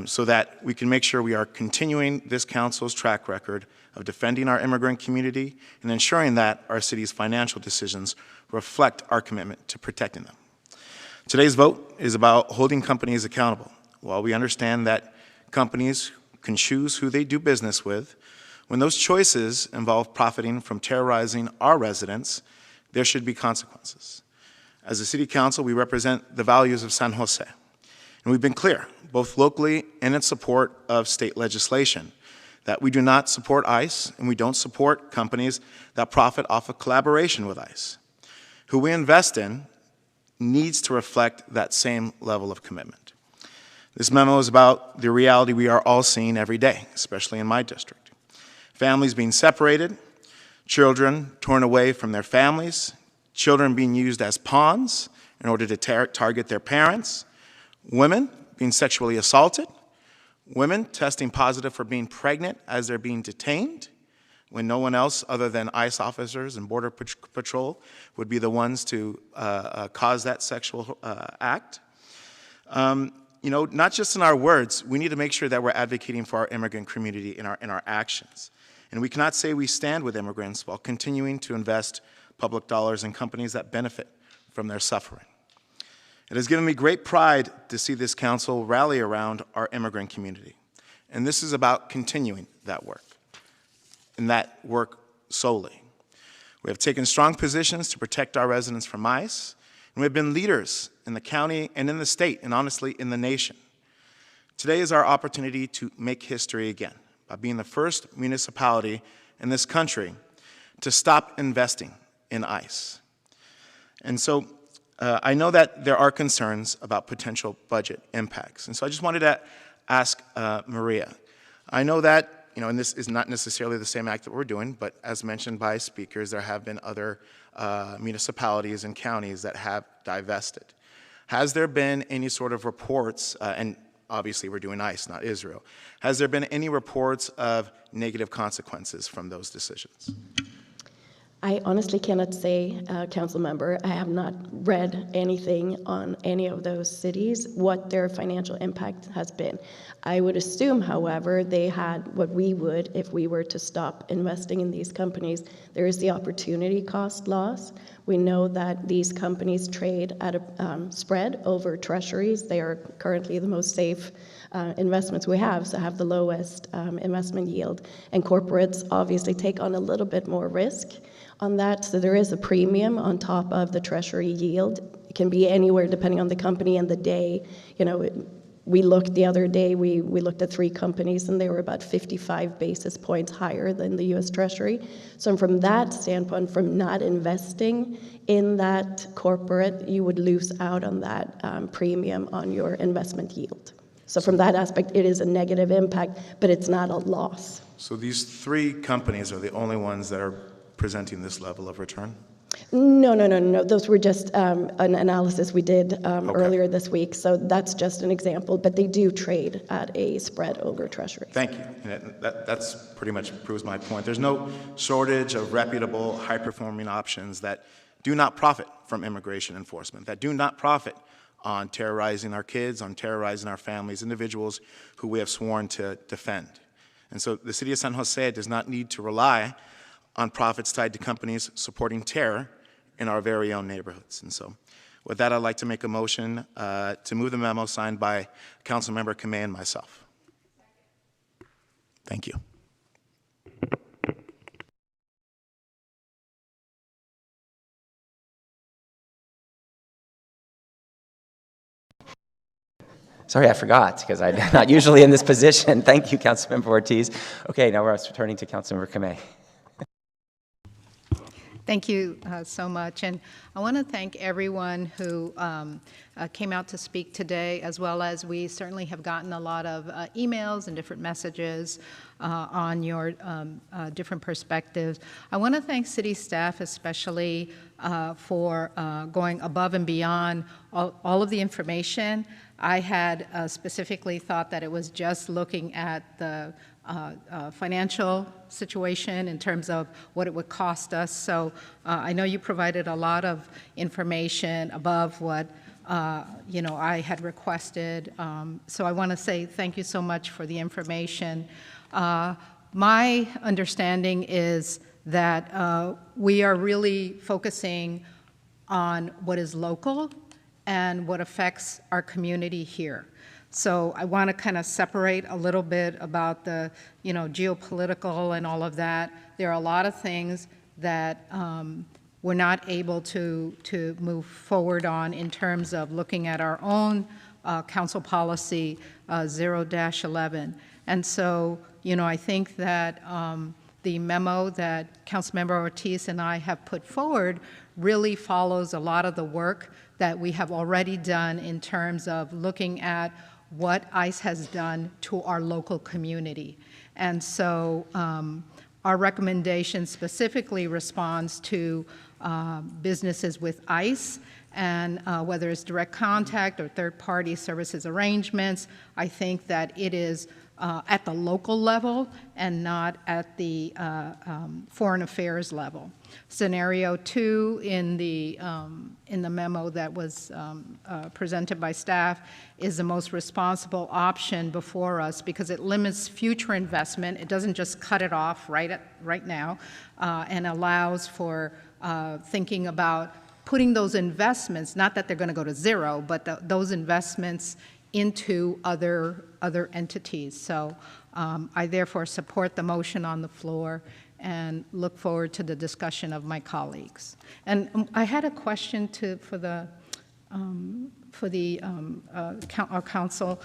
so that we can make sure we are continuing this council's track record of defending our immigrant community and ensuring that our city's financial decisions reflect our commitment to protecting them. Today's vote is about holding companies accountable. While we understand that companies can choose who they do business with, when those choices involve profiting from terrorizing our residents, there should be consequences. As a city council, we represent the values of San Jose, and we've been clear, both locally and in support of state legislation, that we do not support ICE and we don't support companies that profit off of collaboration with ICE. Who we invest in needs to reflect that same level of commitment. This memo is about the reality we are all seeing every day, especially in my district. Families being separated, children torn away from their families, children being used as pawns in order to target their parents, women being sexually assaulted, women testing positive for being pregnant as they're being detained, when no one else other than ICE officers and Border Patrol would be the ones to cause that sexual act. You know, not just in our words, we need to make sure that we're advocating for our immigrant community in our actions. And we cannot say we stand with immigrants while continuing to invest public dollars in companies that benefit from their suffering. It has given me great pride to see this council rally around our immigrant community. And this is about continuing that work, and that work solely. We have taken strong positions to protect our residents from ICE, and we have been leaders in the county and in the state, and honestly, in the nation. Today is our opportunity to make history again by being the first municipality in this country to stop investing in ICE. And so I know that there are concerns about potential budget impacts. And so I just wanted to ask Maria. I know that, you know, and this is not necessarily the same act that we're doing, but as mentioned by speakers, there have been other municipalities and counties that have divested. Has there been any sort of reports, and obviously we're doing ICE, not Israel, has there been any reports of negative consequences from those decisions? I honestly cannot say, council member, I have not read anything on any of those cities, what their financial impact has been. I would assume, however, they had what we would if we were to stop investing in these companies. There is the opportunity cost loss. We know that these companies trade at a spread over treasuries. They are currently the most safe investments we have, so have the lowest investment yield. And corporates obviously take on a little bit more risk on that, so there is a premium on top of the treasury yield. It can be anywhere depending on the company and the day. You know, we looked the other day, we looked at 3 companies and they were about 55 basis points higher than the US Treasury. So from that standpoint, from not investing in that corporate, you would lose out on that premium on your investment yield. So from that aspect, it is a negative impact, but it's not a loss. So these 3 companies are the only ones that are presenting this level of return? No. Those were just an analysis we did earlier this week. So that's just an example, but they do trade at a spread over treasury. Thank you. And that's pretty much proves my point. There's no shortage of reputable, high-performing options that do not profit from immigration enforcement, that do not profit on terrorizing our kids, on terrorizing our families, individuals who we have sworn to defend. And so the city of San Jose does not need to rely on profits tied to companies supporting terror in our very own neighborhoods. And so with that, I'd like to make a motion to move the memo signed by Councilmember Kamei and myself. Thank you. Sorry, I forgot, because I'm not usually in this position. Thank you, Councilmember Ortiz. Okay, now we're returning to Councilmember Kamei. Thank you so much, and I want to thank everyone who came out to speak today, as well as we certainly have gotten a lot of emails and different messages on your different perspectives. I want to thank city staff especially for going above and beyond all of the information. I had specifically thought that it was just looking at the financial situation in terms of what it would cost us. So I know you provided a lot of information above what I had requested. So I want to say thank you so much for the information. My understanding is that we are really focusing on what is local and what affects our community here. So I want to kind of separate a little bit about the, geopolitical and all of that. There are a lot of things that we're not able to move forward on in terms of looking at our own council policy 0-11. And so, I think that the memo that Councilmember Ortiz and I have put forward really follows a lot of the work that we have already done in terms of looking at what ICE has done to our local community. And so our recommendation specifically responds to businesses with ICE, and whether it's direct contact or third-party services arrangements. I think that it is at the local level and not at the foreign affairs level. Scenario 2 in the memo that was presented by staff is the most responsible option before us because it limits future investment. It doesn't just cut it off right now and allows for thinking about putting those investments, not that they're going to go to zero, but those investments into other entities. So I therefore support the motion on the floor and look forward to the discussion of my colleagues. And I had a question for our council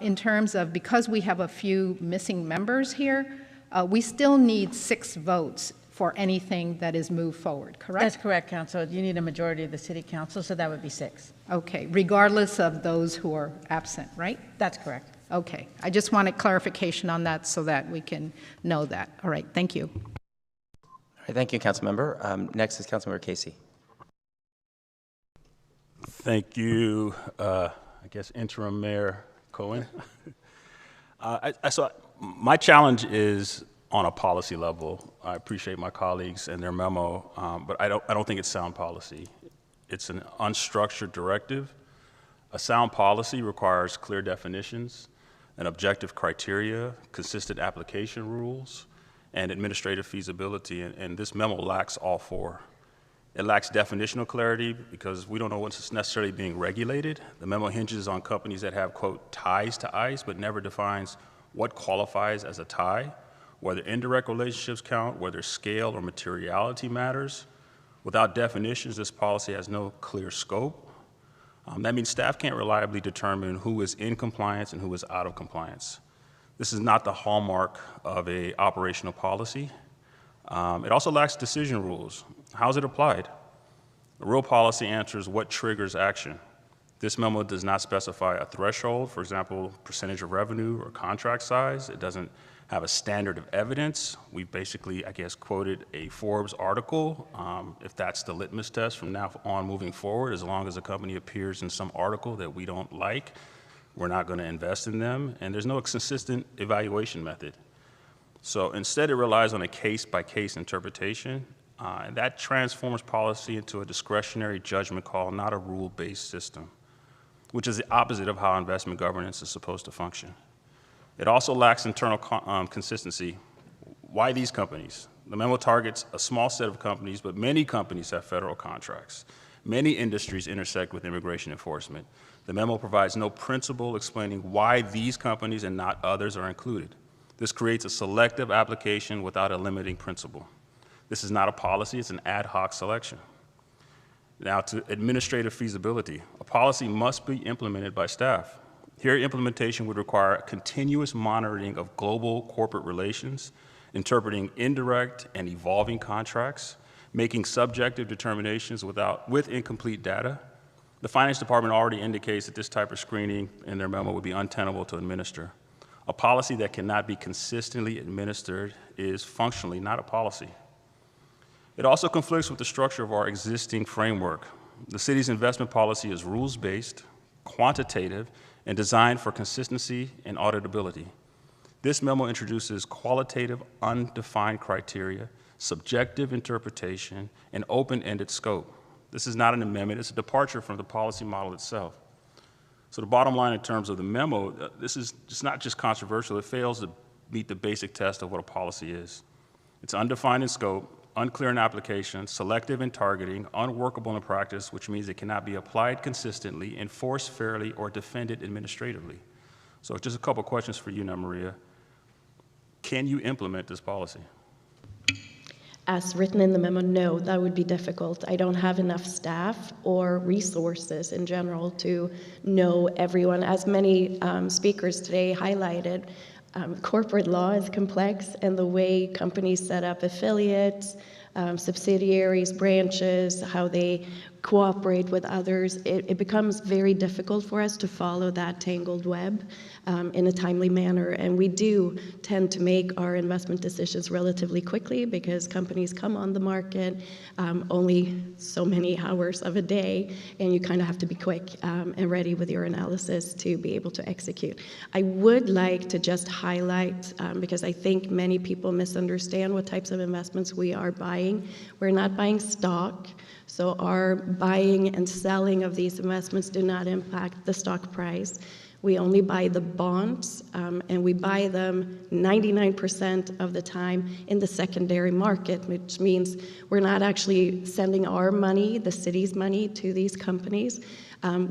in terms of, because we have a few missing members here, we still need 6 votes for anything that is moved forward, correct? That's correct, Council. You need a majority of the City Council, so that would be 6. Okay, regardless of those who are absent, right? That's correct. Okay, I just wanted clarification on that so that we can know that. All right, thank you. All right, thank you, Councilmember. Next is Councilmember Casey. Thank you, I guess, Interim Mayor Cohen. So my challenge is on a policy level. I appreciate my colleagues and their memo, but I don't think it's sound policy. It's an unstructured directive. A sound policy requires clear definitions and objective criteria, consistent application rules, and administrative feasibility, and this memo lacks all 4. It lacks definitional clarity because we don't know what's necessarily being regulated. The memo hinges on companies that have, quote, ties to ICE, but never defines what qualifies as a tie, whether indirect relationships count, whether scale or materiality matters. Without definitions, this policy has no clear scope. That means staff can't reliably determine who is in compliance and who is out of compliance. This is not the hallmark of an operational policy. It also lacks decision rules. How is it applied? The real policy answers what triggers action. This memo does not specify a threshold, for example, percentage of revenue or contract size. It doesn't have a standard of evidence. We basically, I guess, quoted a Forbes article. If that's the litmus test from now on moving forward, as long as a company appears in some article that we don't like, we're not going to invest in them. And there's no consistent evaluation method. So instead, it relies on a case-by-case interpretation. And that transforms policy into a discretionary judgment call, not a rule-based system, which is the opposite of how investment governance is supposed to function. It also lacks internal consistency. Why these companies? The memo targets a small set of companies, but many companies have federal contracts. Many industries intersect with immigration enforcement. The memo provides no principle explaining why these companies and not others are included. This creates a selective application without a limiting principle. This is not a policy, it's an ad hoc selection. Now, to administrative feasibility, a policy must be implemented by staff. Here, implementation would require continuous monitoring of global corporate relations, interpreting indirect and evolving contracts, making subjective determinations with incomplete data. The Finance Department already indicates that this type of screening in their memo would be untenable to administer. A policy that cannot be consistently administered is functionally not a policy. It also conflicts with the structure of our existing framework. The city's investment policy is rules-based, quantitative, and designed for consistency and auditability. This memo introduces qualitative, undefined criteria, subjective interpretation, and open-ended scope. This is not an amendment, it's a departure from the policy model itself. So the bottom line in terms of the memo, this is just not just controversial, it fails to meet the basic test of what a policy is. It's undefined in scope, unclear in application, selective in targeting, unworkable in practice, which means it cannot be applied consistently, enforced fairly, or defended administratively. So just a couple questions for you now, Maria. Can you implement this policy? As written in the memo, no, that would be difficult. I don't have enough staff or resources in general to know everyone. As many speakers today highlighted, corporate law is complex, and the way companies set up affiliates, subsidiaries, branches, how they cooperate with others, it becomes very difficult for us to follow that tangled web in a timely manner. And we do tend to make our investment decisions relatively quickly because companies come on the market only so many hours of a day, and you kind of have to be quick and ready with your analysis to be able to execute. I would like to just highlight, because I think many people misunderstand what types of investments we are buying. We're not buying stock. So our buying and selling of these investments do not impact the stock price. We only buy the bonds, and we buy them 99% of the time in the secondary market, which means we're not actually sending our money, the city's money, to these companies.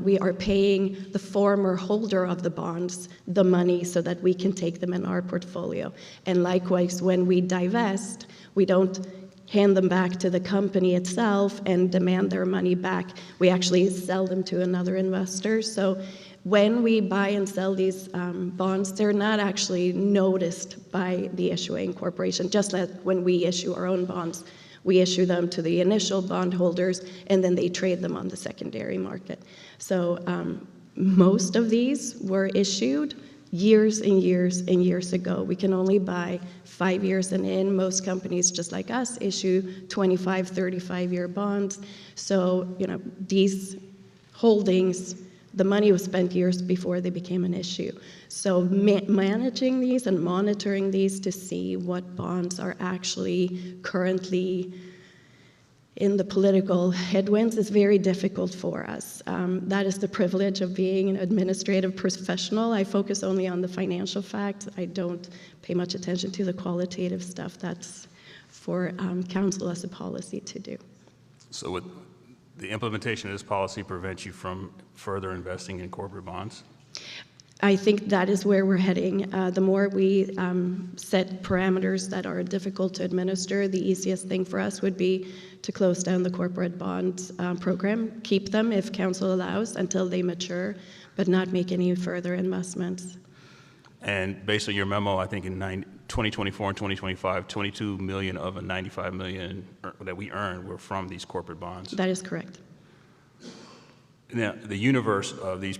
We are paying the former holder of the bonds the money so that we can take them in our portfolio. And likewise, when we divest, we don't hand them back to the company itself and demand their money back. We actually sell them to another investor. So when we buy and sell these bonds, they're not actually noticed by the issuing corporation, just like when we issue our own bonds. We issue them to the initial bondholders, and then they trade them on the secondary market. So most of these were issued years and years and years ago. We can only buy 5 years and in. Most companies, just like us, issue 25, 35-year bonds. So, these holdings, the money was spent years before they became an issue. So managing these and monitoring these to see what bonds are actually currently in the political headwinds is very difficult for us. That is the privilege of being an administrative professional. I focus only on the financial facts. I don't pay much attention to the qualitative stuff. That's for council as a policy to do. So would the implementation of this policy prevent you from further investing in corporate bonds? I think that is where we're heading. The more we set parameters that are difficult to administer, the easiest thing for us would be to close down the corporate bond program, keep them if council allows until they mature, but not make any further investments. And based on your memo, I think in 2024 and 2025, 22 million of a 95 million that we earned were from these corporate bonds. That is correct. Now, the universe of these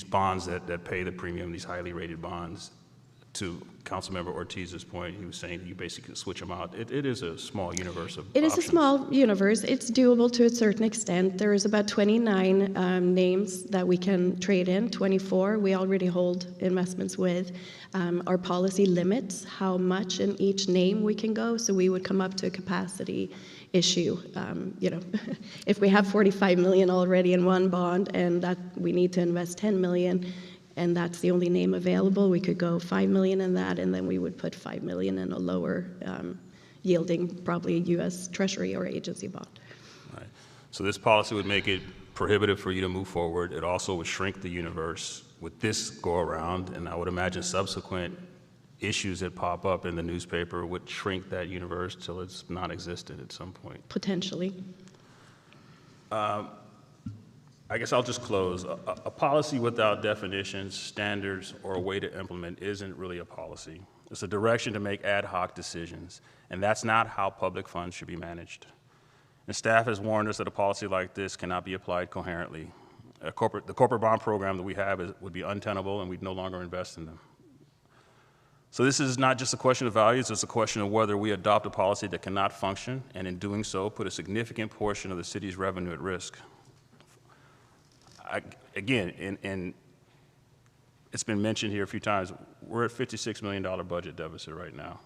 bonds that pay the premium, these highly rated bonds, to Councilmember Ortiz's point, he was saying you basically switch them out. It is a small universe of It is options. a small universe. It's doable to a certain extent. There is about 29 names that we can trade in, 24 we already hold investments with. Our policy limits how much in each name we can go, so we would come up to a capacity issue. If we have 45 million already in one bond and that we need to invest 10 million, and that's the only name available, we could go 5 million in that, and then we would put 5 million in a lower yielding, probably a U.S. Treasury or agency bond. Right. So this policy would make it prohibitive for you to move forward. It also would shrink the universe with this go around, and I would imagine subsequent issues that pop up in the newspaper would shrink that universe till it's non-existent at some point. Potentially. I guess I'll just close. A policy without definitions, standards, or a way to implement isn't really a policy. It's a direction to make ad hoc decisions, and that's not how public funds should be managed. And staff has warned us that a policy like this cannot be applied coherently. The corporate bond program that we have would be untenable, and we'd no longer invest in them. So this is not just a question of values, it's a question of whether we adopt a policy that cannot function, and in doing so, put a significant portion of the city's revenue at risk. Again, in it's been mentioned here a few times, we're at $56 million budget deficit right now.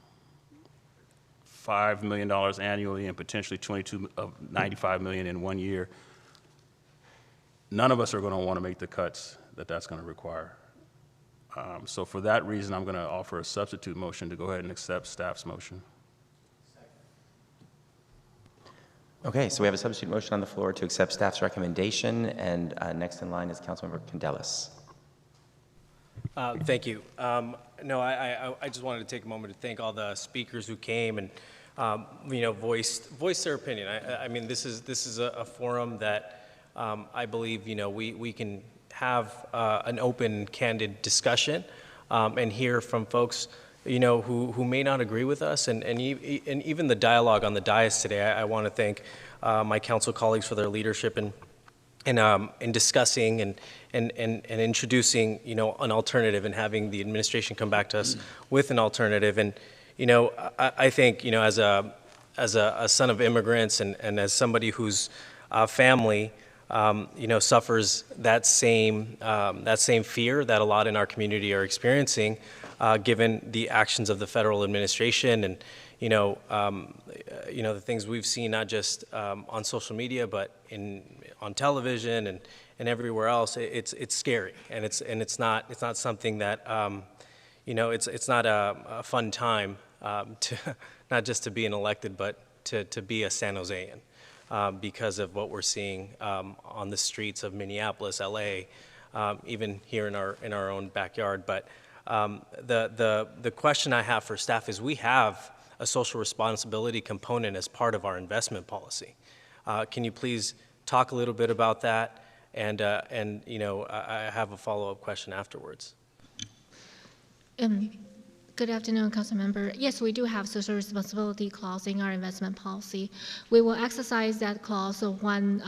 $5 million annually and potentially $95 million in 1 year. None of us are going to want to make the cuts that that's going to require. So for that reason, I'm going to offer a substitute motion to go ahead and accept staff's motion. Okay, so we have a substitute motion on the floor to accept staff's recommendation, and next in line is Councilmember Candelas. Thank you. No, I just wanted to take a moment to thank all the speakers who came and voiced their opinion. I mean, this is a forum that I believe we can have an open, candid discussion and hear from folks who may not agree with us, and even the dialogue on the dais today. I want to thank my council colleagues for their leadership in discussing and introducing an alternative and having the administration come back to us with an alternative. And I think as a son of immigrants and as somebody whose family suffers that same fear that a lot in our community are experiencing, given the actions of the federal administration and the things we've seen not just on social media but on television and everywhere else. It's scary, and it's not something that it's not a fun time to not just to be an elected but to be a San Josean. Because of what we're seeing on the streets of Minneapolis, LA, even here in our own backyard. But the question I have for staff is, we have a social responsibility component as part of our investment policy. Can you please talk a little bit about that? And I have a follow-up question afterwards. Good afternoon, Council Member. Yes, we do have social responsibility clause in our investment policy. We will exercise that clause when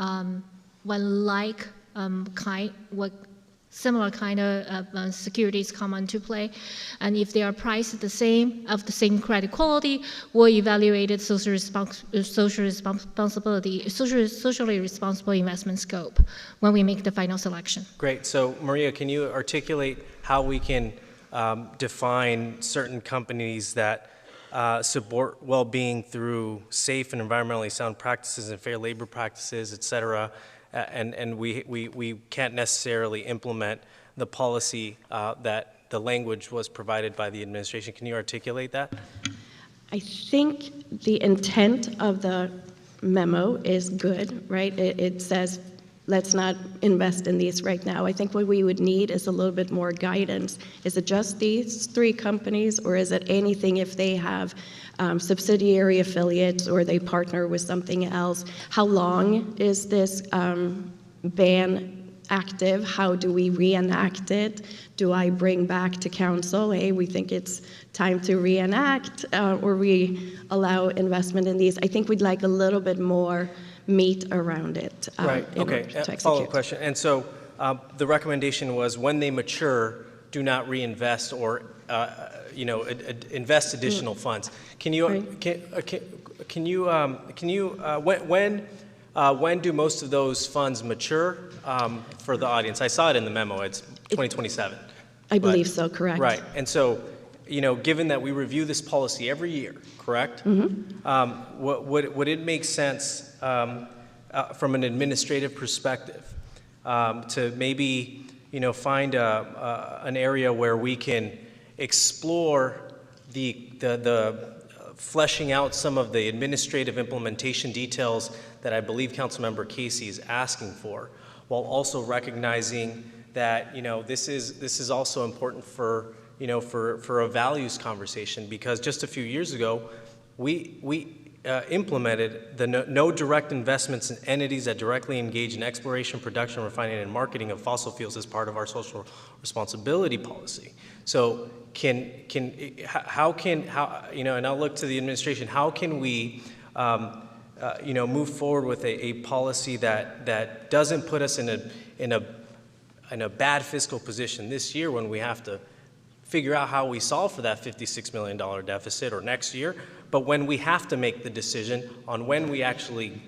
similar kind of securities come into play, and if they are priced of the same credit quality, we'll evaluate it socially responsible investment scope when we make the final selection. Great. So, Maria, can you articulate how we can define certain companies that support well-being through safe and environmentally sound practices and fair labor practices, et cetera, and we can't necessarily implement the policy that the language was provided by the administration. Can you articulate that? I think the intent of the memo is good, right? It says, let's not invest in these right now. I think what we would need is a little bit more guidance. Is it just these 3 companies, or is it anything if they have subsidiary affiliates or they partner with something else? How long is this ban active? How do we reenact it? Do I bring back to council, hey, we think it's time to reenact, or we allow investment in these? I think we'd like a little bit more meat around it. Right, okay, follow-up question. And so the recommendation was, when they mature, do not reinvest or invest additional funds. Can you, when do most of those funds mature for the audience? I saw it in the memo, it's 2027. I believe so, correct. Right, and so, given that we review this policy every year, correct? Mm-hmm. Would it make sense from an administrative perspective to maybe find an area where we can explore the fleshing out some of the administrative implementation details that I believe Councilmember Casey is asking for, while also recognizing that this is also important for a values conversation, because just a few years ago we implemented the no direct investments in entities that directly engage in exploration, production, refining, and marketing of fossil fuels as part of our social responsibility policy. So how and I'll look to the administration, how can we move forward with a policy that doesn't put us in a bad fiscal position this year, when we have to figure out how we solve for that $56 million deficit, or next year, but when we have to make the decision on when we actually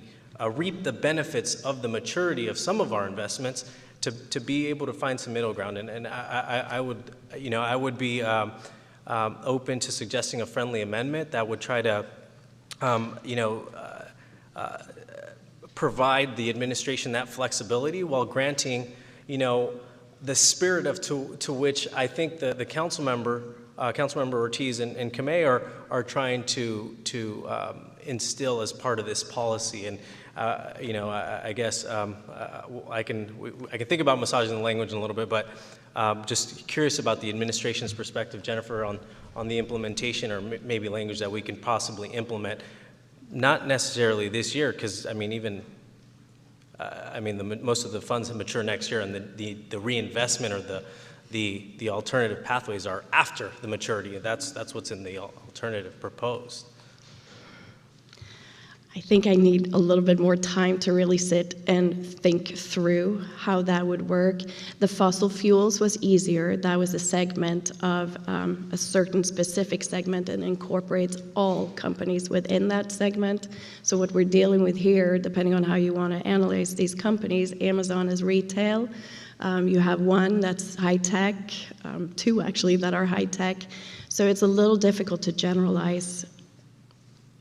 reap the benefits of the maturity of some of our investments, to be able to find some middle ground. And I would be open to suggesting a friendly amendment that would try to, provide the administration that flexibility while granting, the spirit to which I think the Councilmember Ortiz and Kamei are trying to instill as part of this policy. And I guess I can think about massaging the language in a little bit, but just curious about the administration's perspective, Jennifer, on the implementation, or maybe language that we can possibly implement, not necessarily this year, because most of the funds mature next year, and the reinvestment or the alternative pathways are after the maturity. That's what's in the alternative proposed. I think I need a little bit more time to really sit and think through how that would work. The fossil fuels was easier. That was a segment of a certain specific segment and incorporates all companies within that segment. So what we're dealing with here, depending on how you want to analyze these companies, Amazon is retail. You have one that's high-tech, two actually that are high-tech. So it's a little difficult to generalize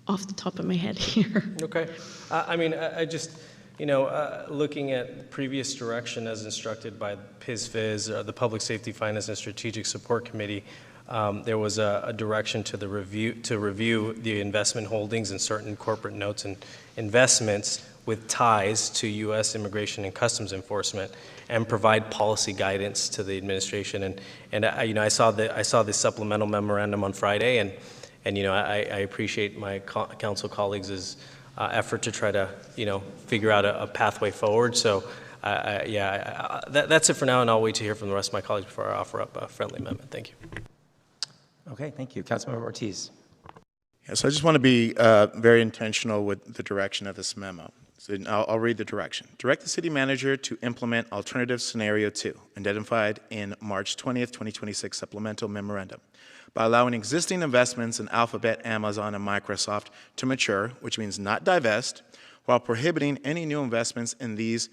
off the top of my head here. Okay. I just, looking at previous direction as instructed by PISFIS, the Public Safety Finance and Strategic Support Committee, there was a direction to review the investment holdings in certain corporate notes and investments with ties to U.S. Immigration and Customs Enforcement, and provide policy guidance to the administration. And I saw the supplemental memorandum on Friday, and I appreciate my council colleagues' effort to try to, figure out a pathway forward. So, that's it for now, and I'll wait to hear from the rest of my colleagues before I offer up a friendly amendment. Thank you. Okay, thank you. Councilmember Ortiz. Yes, I just want to be very intentional with the direction of this memo. So I'll read the direction. Direct the city manager to implement alternative scenario 2, identified in March 20th, 2026 supplemental memorandum, by allowing existing investments in Alphabet, Amazon, and Microsoft to mature, which means not divest, while prohibiting any new investments in these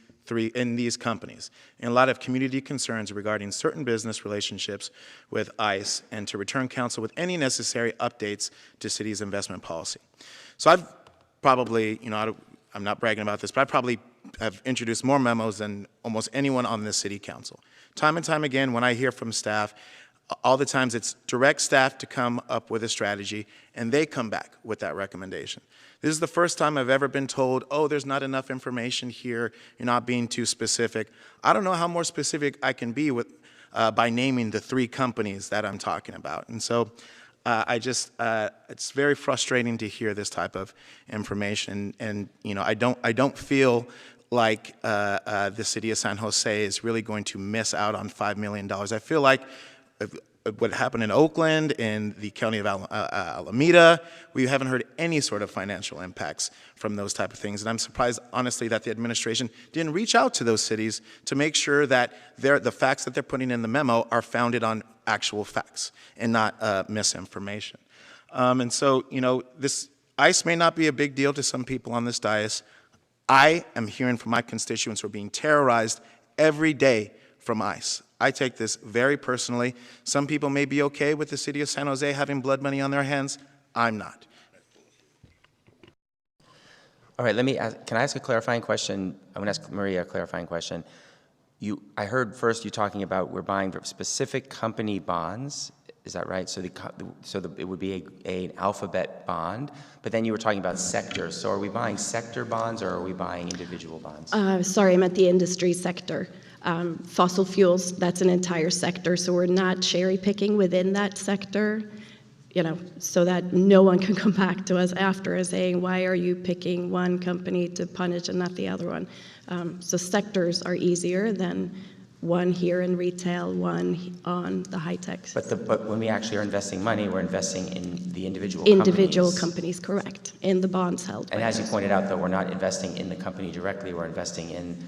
companies, in light of community concerns regarding certain business relationships with ICE, and to return council with any necessary updates to city's investment policy. So I've probably, I'm not bragging about this, but I probably have introduced more memos than almost anyone on this city council. Time and time again, when I hear from staff, all the times it's direct staff to come up with a strategy, and they come back with that recommendation. This is the first time I've ever been told, oh, there's not enough information here, you're not being too specific. I don't know how more specific I can be with, by naming the 3 companies that I'm talking about. And so it's very frustrating to hear this type of information. And I don't feel like the city of San Jose is really going to miss out on $5 million. I feel like what happened in Oakland, in the county of Alameda, we haven't heard any sort of financial impacts from those type of things. And I'm surprised, honestly, that the administration didn't reach out to those cities to make sure that the facts that they're putting in the memo are founded on actual facts and not misinformation. And so, this ICE may not be a big deal to some people on this dais. I am hearing from my constituents who are being terrorized every day from ICE. I take this very personally. Some people may be okay with the city of San Jose having blood money on their hands. I'm not. All right, can I ask a clarifying question? I'm going to ask Maria a clarifying question. I heard first you talking about we're buying specific company bonds. Is that right? So it would be an Alphabet bond, but then you were talking about sectors. So are we buying sector bonds, or are we buying individual bonds? Sorry, I meant the industry sector. Fossil fuels, that's an entire sector, so we're not cherry picking within that sector, so that no one can come back to us after and saying, why are you picking one company to punish and not the other one? So sectors are easier than one here in retail, one on the high tech. But when we actually are investing money, we're investing in the individual companies, correct, in the bonds held. And as you pointed out, though, we're not investing in the company directly, we're investing in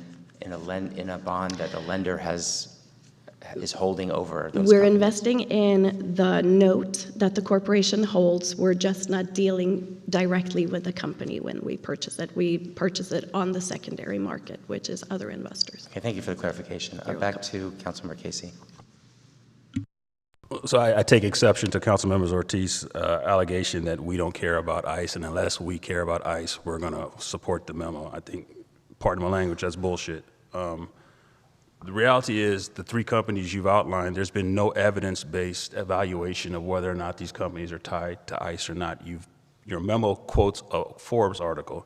a bond that the lender has is holding over those We're companies? investing in the note that the corporation holds. We're just not dealing directly with the company when we purchase it. We purchase it on the secondary market, which is other investors. Okay, thank you for the clarification. Back to Councilmember Casey. So I take exception to Councilmember Ortiz's allegation that we don't care about ICE, and unless we care about ICE, we're going to support the memo. I think, pardon my language, that's bullshit. The reality is the three companies you've outlined, there's been no evidence-based evaluation of whether or not these companies are tied to ICE or not. Your memo quotes a Forbes article.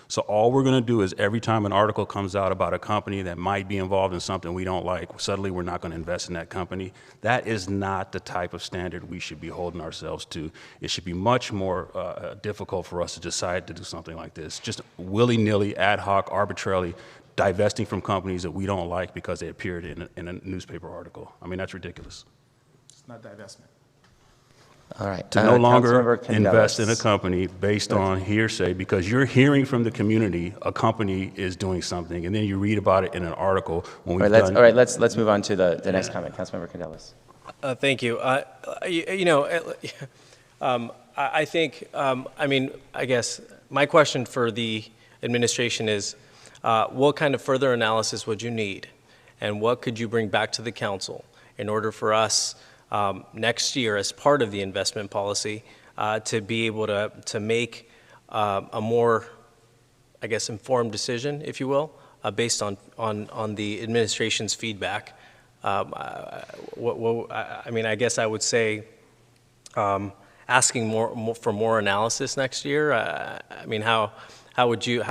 So all we're going to do is every time an article comes out about a company that might be involved in something we don't like, suddenly we're not going to invest in that company. That is not the type of standard we should be holding ourselves to. It should be much more difficult for us to decide to do something like this. Just willy-nilly, ad hoc, arbitrarily divesting from companies that we don't like because they appeared in a newspaper article. I mean, that's ridiculous. It's not divestment. All right. To no longer Councilmember invest in a Candelas. company based on hearsay because you're hearing from the community a company is doing something, and then you read about it in an article when we've done. All right, let's move on to the next comment. Councilmember Candelas. Thank you. I think, I guess my question for the administration is, what kind of further analysis would you need, and what could you bring back to the council in order for us next year, as part of the investment policy, to be able to make a more, I guess, informed decision, if you will, based on the administration's feedback? I guess I would say asking for more analysis next year. How would you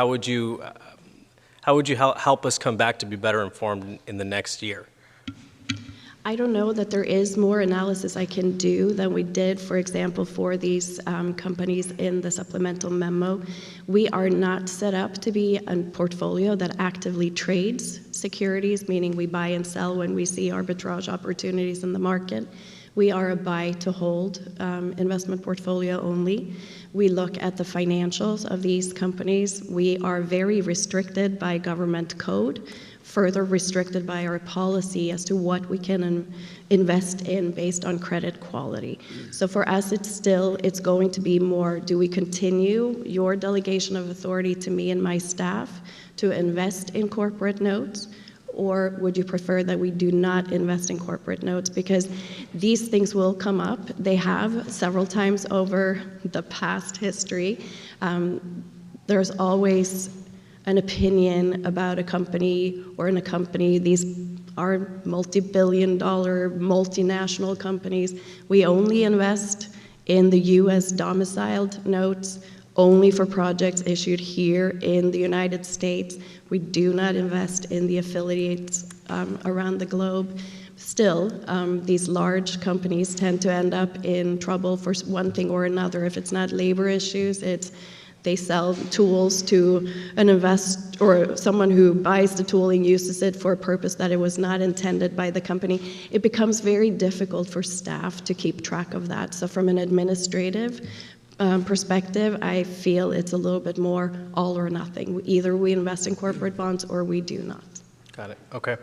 help us come back to be better informed in the next year? I don't know that there is more analysis I can do than we did, for example, for these companies in the supplemental memo. We are not set up to be a portfolio that actively trades securities, meaning we buy and sell when we see arbitrage opportunities in the market. We are a buy to hold investment portfolio only. We look at the financials of these companies. We are very restricted by government code, further restricted by our policy as to what we can invest in based on credit quality. So for us, it's going to be more, do we continue your delegation of authority to me and my staff to invest in corporate notes? Or would you prefer that we do not invest in corporate notes? Because these things will come up. They have several times over the past history. There's always an opinion about a company or in a company. These are multi-billion-dollar multinational companies. We only invest in the U.S. domiciled notes, only for projects issued here in the United States. We do not invest in the affiliates around the globe. Still, these large companies tend to end up in trouble for one thing or another. If it's not labor issues, they sell tools to an investor or someone who buys the tooling, uses it for a purpose that it was not intended by the company. It becomes very difficult for staff to keep track of that. So from an administrative perspective, I feel it's a little bit more all or nothing. Either we invest in corporate bonds or we do not. Got it. Okay.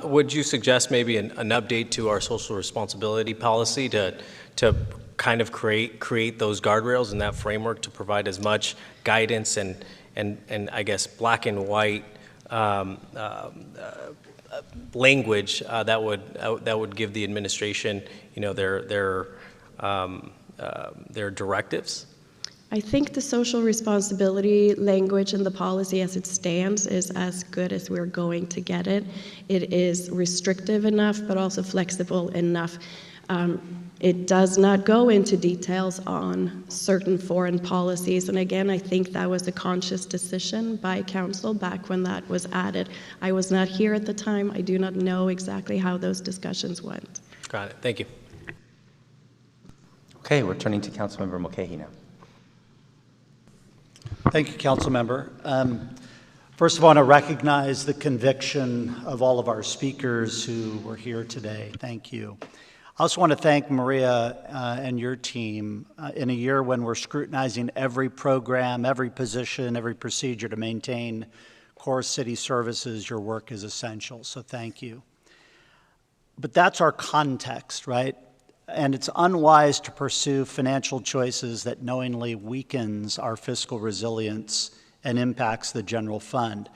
Would you suggest maybe an update to our social responsibility policy to kind of create those guardrails and that framework to provide as much guidance and I guess black and white language that would give the administration, their directives? I think the social responsibility language in the policy as it stands is as good as we're going to get it. It is restrictive enough, but also flexible enough. It does not go into details on certain foreign policies. And again, I think that was a conscious decision by council back when that was added. I was not here at the time. I do not know exactly how those discussions went. Got it. Thank you. Okay, we're turning to Councilmember Mulcahy now. Thank you, Councilmember. First of all, I want to recognize the conviction of all of our speakers who were here today. Thank you. I also want to thank Maria and your team in a year when we're scrutinizing every program, every position, every procedure to maintain core city services. Your work is essential, so thank you. But that's our context, right? And it's unwise to pursue financial choices that knowingly weakens our fiscal resilience and impacts the general fund.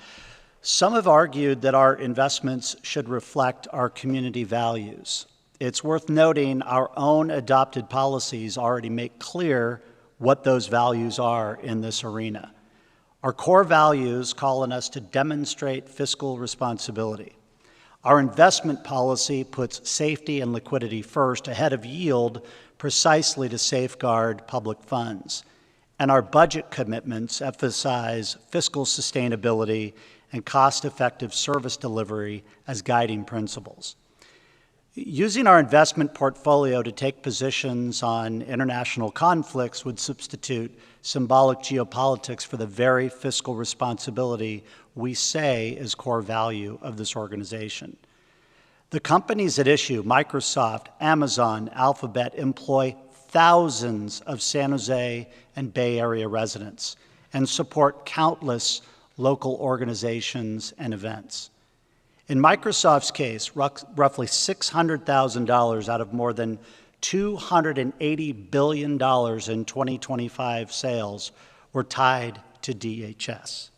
Some have argued that our investments should reflect our community values. It's worth noting our own adopted policies already make clear what those values are in this arena. Our core values call on us to demonstrate fiscal responsibility. Our investment policy puts safety and liquidity first ahead of yield precisely to safeguard public funds. And our budget commitments emphasize fiscal sustainability and cost-effective service delivery as guiding principles. Using our investment portfolio to take positions on international conflicts would substitute symbolic geopolitics for the very fiscal responsibility we say is core value of this organization. The companies at issue, Microsoft, Amazon, Alphabet, employ thousands of San Jose and Bay Area residents and support countless local organizations and events. In Microsoft's case, roughly $600,000 out of more than $280 billion in 2025 sales were tied to DHS.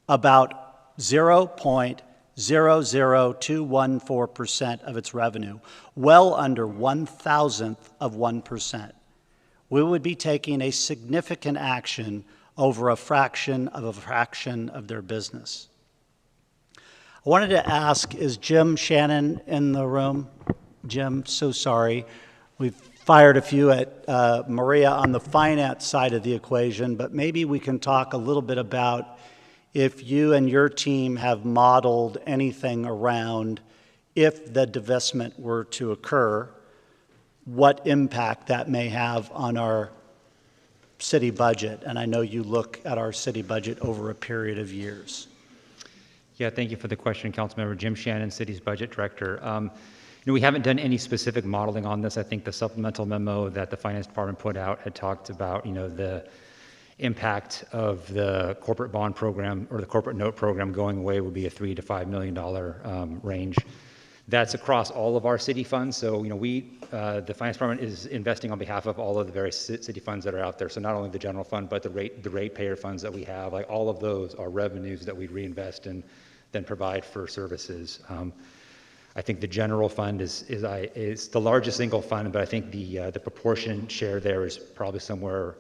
About 0.00214% of its revenue, well under 1,000th of 1%. We would be taking a significant action over a fraction of their business. I wanted to ask, is Jim Shannon in the room? Jim, so sorry. We've fired a few at Maria on the finance side of the equation, but maybe we can talk a little bit about if you and your team have modeled anything around if the divestment were to occur, what impact that may have on our city budget. And I know you look at our city budget over a period of years. Yeah, thank you for the question, Councilmember. Jim Shannon, City's Budget Director. We haven't done any specific modeling on this. I think the supplemental memo that the Finance Department put out had talked about, the impact of the corporate bond program or the corporate note program going away would be a $3 to $5 million range. That's across all of our city funds. So, the Finance Department is investing on behalf of all of the various city funds that are out there. So not only the general fund, but the ratepayer funds that we have, like all of those are revenues that we reinvest and then provide for services. I think the general fund is the largest single fund, but I think the proportion share there is probably somewhere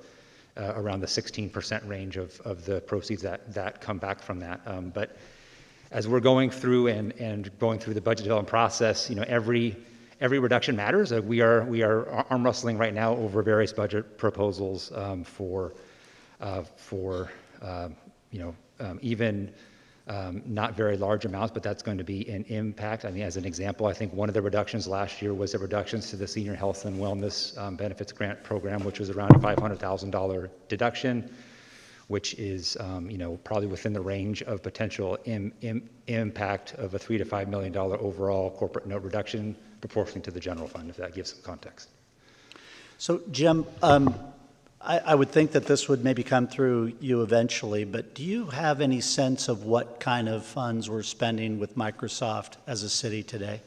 around the 16% range of the proceeds that come back from that. But as we're going through and going through the budget development process, every reduction matters. We are arm wrestling right now over various budget proposals for even not very large amounts, but that's going to be an impact. I mean, as an example, I think one of the reductions last year was the reductions to the Senior Health and Wellness Benefits Grant Program, which was around a $500,000 deduction, which is probably within the range of potential impact of a $3 to $5 million overall corporate note reduction proportionally to the general fund, if that gives some context. So, Jim, I would think that this would maybe come through you eventually, but do you have any sense of what kind of funds we're spending with Microsoft as a city today?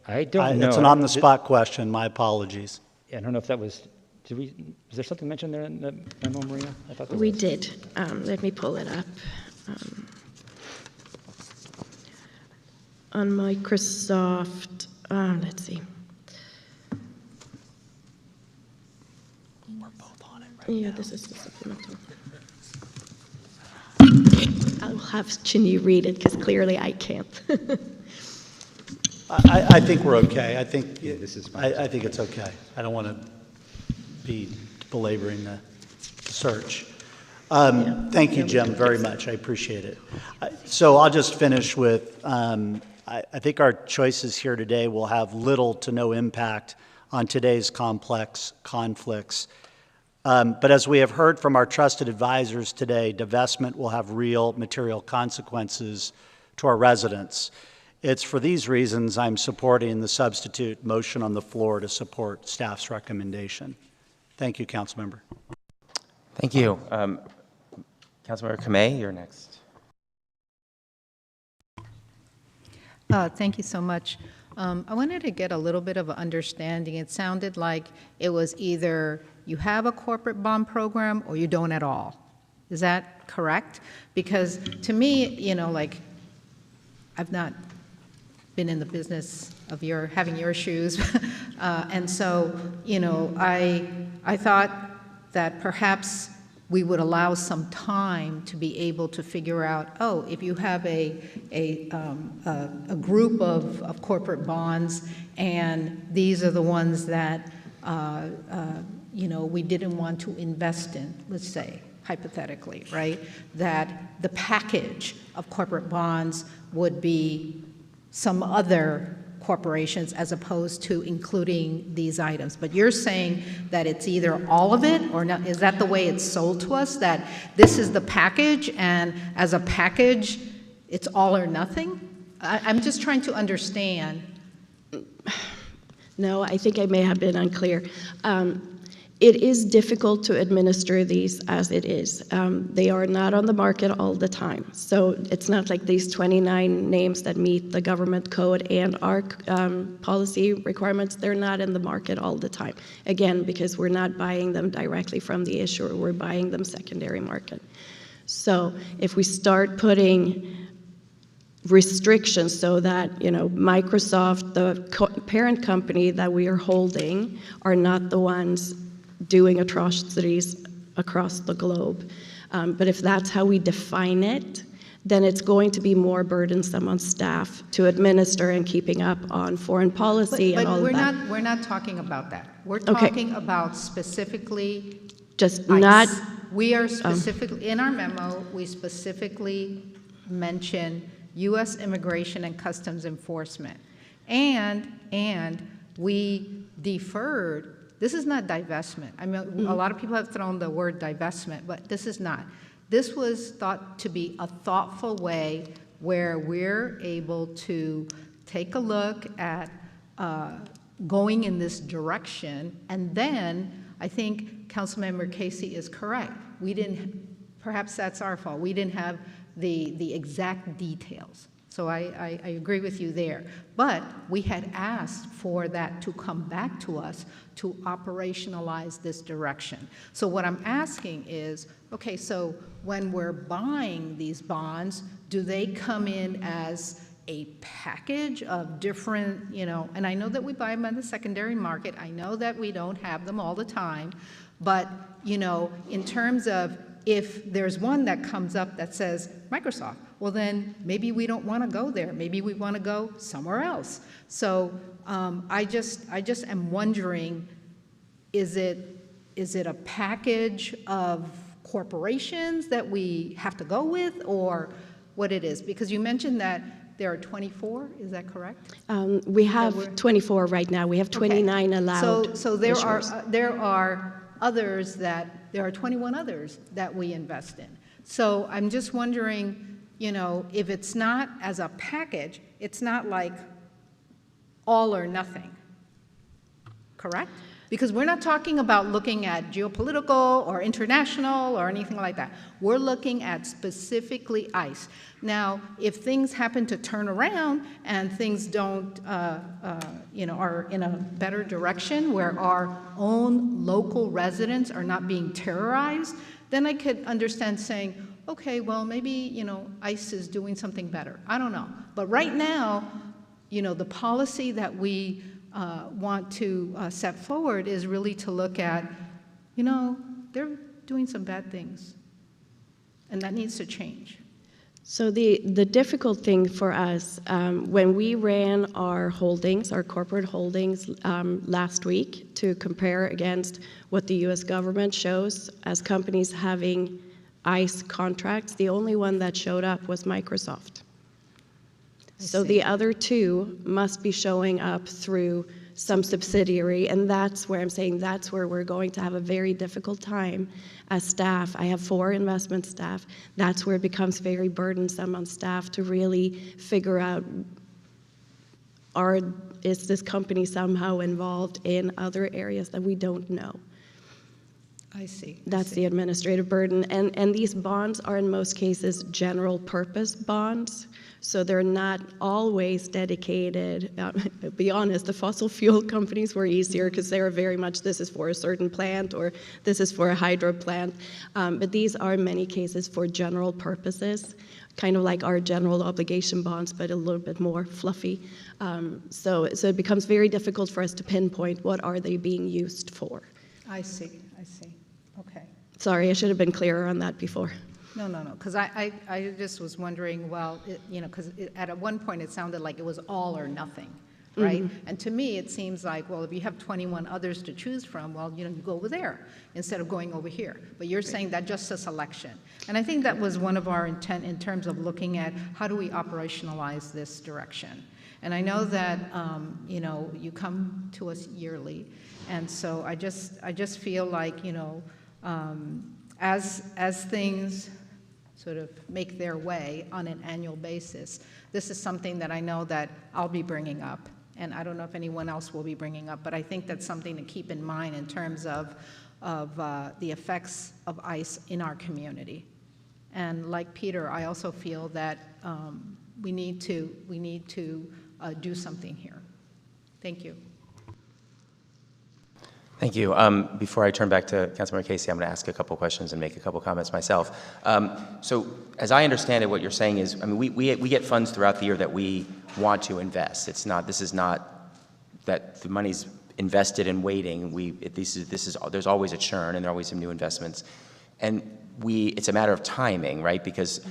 I don't know. It's an on-the-spot question. My apologies. Yeah, I don't know if that was. Was there something mentioned there in the memo, Maria? I thought there We was. did. Let me pull it up. On Microsoft, let's see. We're both on it right now. Yeah, this is the supplemental. I'll have Chinny read it because clearly I can't. I think we're okay. I think I think it's okay. I don't want to be belaboring the search. Thank you, Jim, very much. I appreciate it. So I'll just finish with, I think our choices here today will have little to no impact on today's complex conflicts. But as we have heard from our trusted advisors today, divestment will have real material consequences to our residents. It's for these reasons I'm supporting the substitute motion on the floor to support staff's recommendation. Thank you, Councilmember. Thank you. Councilmember Kamei, you're next. Thank you so much. I wanted to get a little bit of an understanding. It sounded like it was either you have a corporate bond program or you don't at all. Is that correct? Because to me, you know, like, I've not been in the business of having your shoes. And so, you know, I thought that perhaps we would allow some time to be able to figure out, oh, if you have a group of corporate bonds, and these are the ones that, you know, we didn't want to invest in, let's say, hypothetically, right? That the package of corporate bonds would be some other corporations as opposed to including these items. But you're saying that it's either all of it or not. Is that the way it's sold to us, that this is the package, and as a package, it's all or nothing? I'm just trying to understand. No, I think I may have been unclear. It is difficult to administer these as it is. They are not on the market all the time. So it's not like these 29 names that meet the government code and our policy requirements, they're not in the market all the time. Again, because we're not buying them directly from the issuer, we're buying them secondary market. So if we start putting restrictions so that, you know, Microsoft, the parent company that we are holding, are not the ones doing atrocities across the globe. But if that's how we define it, then it's going to be more burdensome on staff to administer and keeping up on foreign policy and all of that. But we're not talking about that. We're talking about specifically just ICE. not. We are specifically, in our memo, we specifically mention U.S. Immigration and Customs Enforcement. And we deferred. This is not divestment. I mean, a lot of people have thrown the word divestment, but this is not. This was thought to be a thoughtful way where we're able to take a look at going in this direction. And then I think Councilmember Casey is correct. We didn't, perhaps that's our fault. We didn't have the exact details. So I agree with you there. But we had asked for that to come back to us to operationalize this direction. So what I'm asking is, okay, so when we're buying these bonds, do they come in as a package of different, you know, and I know that we buy them on the secondary market. I know that we don't have them all the time. But, you know, in terms of if there's one that comes up that says Microsoft, well then maybe we don't want to go there. Maybe we want to go somewhere else. So I just am wondering, is it a package of corporations that we have to go with, or what it is? Because you mentioned that there are 24, is that correct? We have 24 right now. We have 29 allowed. So there are others there are 21 others that we invest in. So I'm just wondering, you know, if it's not as a package, it's not like all or nothing, correct? Because we're not talking about looking at geopolitical or international or anything like that. We're looking at specifically ICE. Now, if things happen to turn around and things don't, you know, are in a better direction where our own local residents are not being terrorized, then I could understand saying, okay, well, maybe, you know, ICE is doing something better. I don't know. But right now, you know, the policy that we want to set forward is really to look at, you know, they're doing some bad things, and that needs to change. So the difficult thing for us, when we ran our holdings, our corporate holdings last week to compare against what the U.S. government shows as companies having ICE contracts, the only one that showed up was Microsoft. So the other two must be showing up through some subsidiary, and that's where I'm saying that's where we're going to have a very difficult time as staff. I have 4 investment staff. That's where it becomes very burdensome on staff to really figure out, is this company somehow involved in other areas that we don't know? I see. That's the administrative burden. And these bonds are in most cases general purpose bonds. So they're not always dedicated. Be honest, the fossil fuel companies were easier because they were very much, this is for a certain plant or this is for a hydro plant. But these are in many cases for general purposes, kind of like our general obligation bonds, but a little bit more fluffy. So it becomes very difficult for us to pinpoint what are they being used for. I see. Okay. Sorry, I should have been clearer on that before. No, because I just was wondering, well, because at one point it sounded like it was all or nothing, right? Mm-hmm. And to me, it seems like, well, if you have 21 others to choose from, well, you go over there instead of going over here. But you're saying that just a selection. And I think that was one of our intent in terms of looking at how do we operationalize this direction. And I know that, you come to us yearly. And so I just feel like, as things sort of make their way on an annual basis, this is something that I know that I'll be bringing up, and I don't know if anyone else will be bringing up, but I think that's something to keep in mind in terms of the effects of ICE in our community. And like Peter, I also feel that we need to do something here. Thank you. Thank you. Before I turn back to Councilmember Casey, I'm going to ask a couple questions and make a couple comments myself. So as I understand it, what you're saying is, we get funds throughout the year that we want to invest. This is not that the money's invested and waiting. There's always a churn and there are always some new investments. And it's a matter of timing, right? Because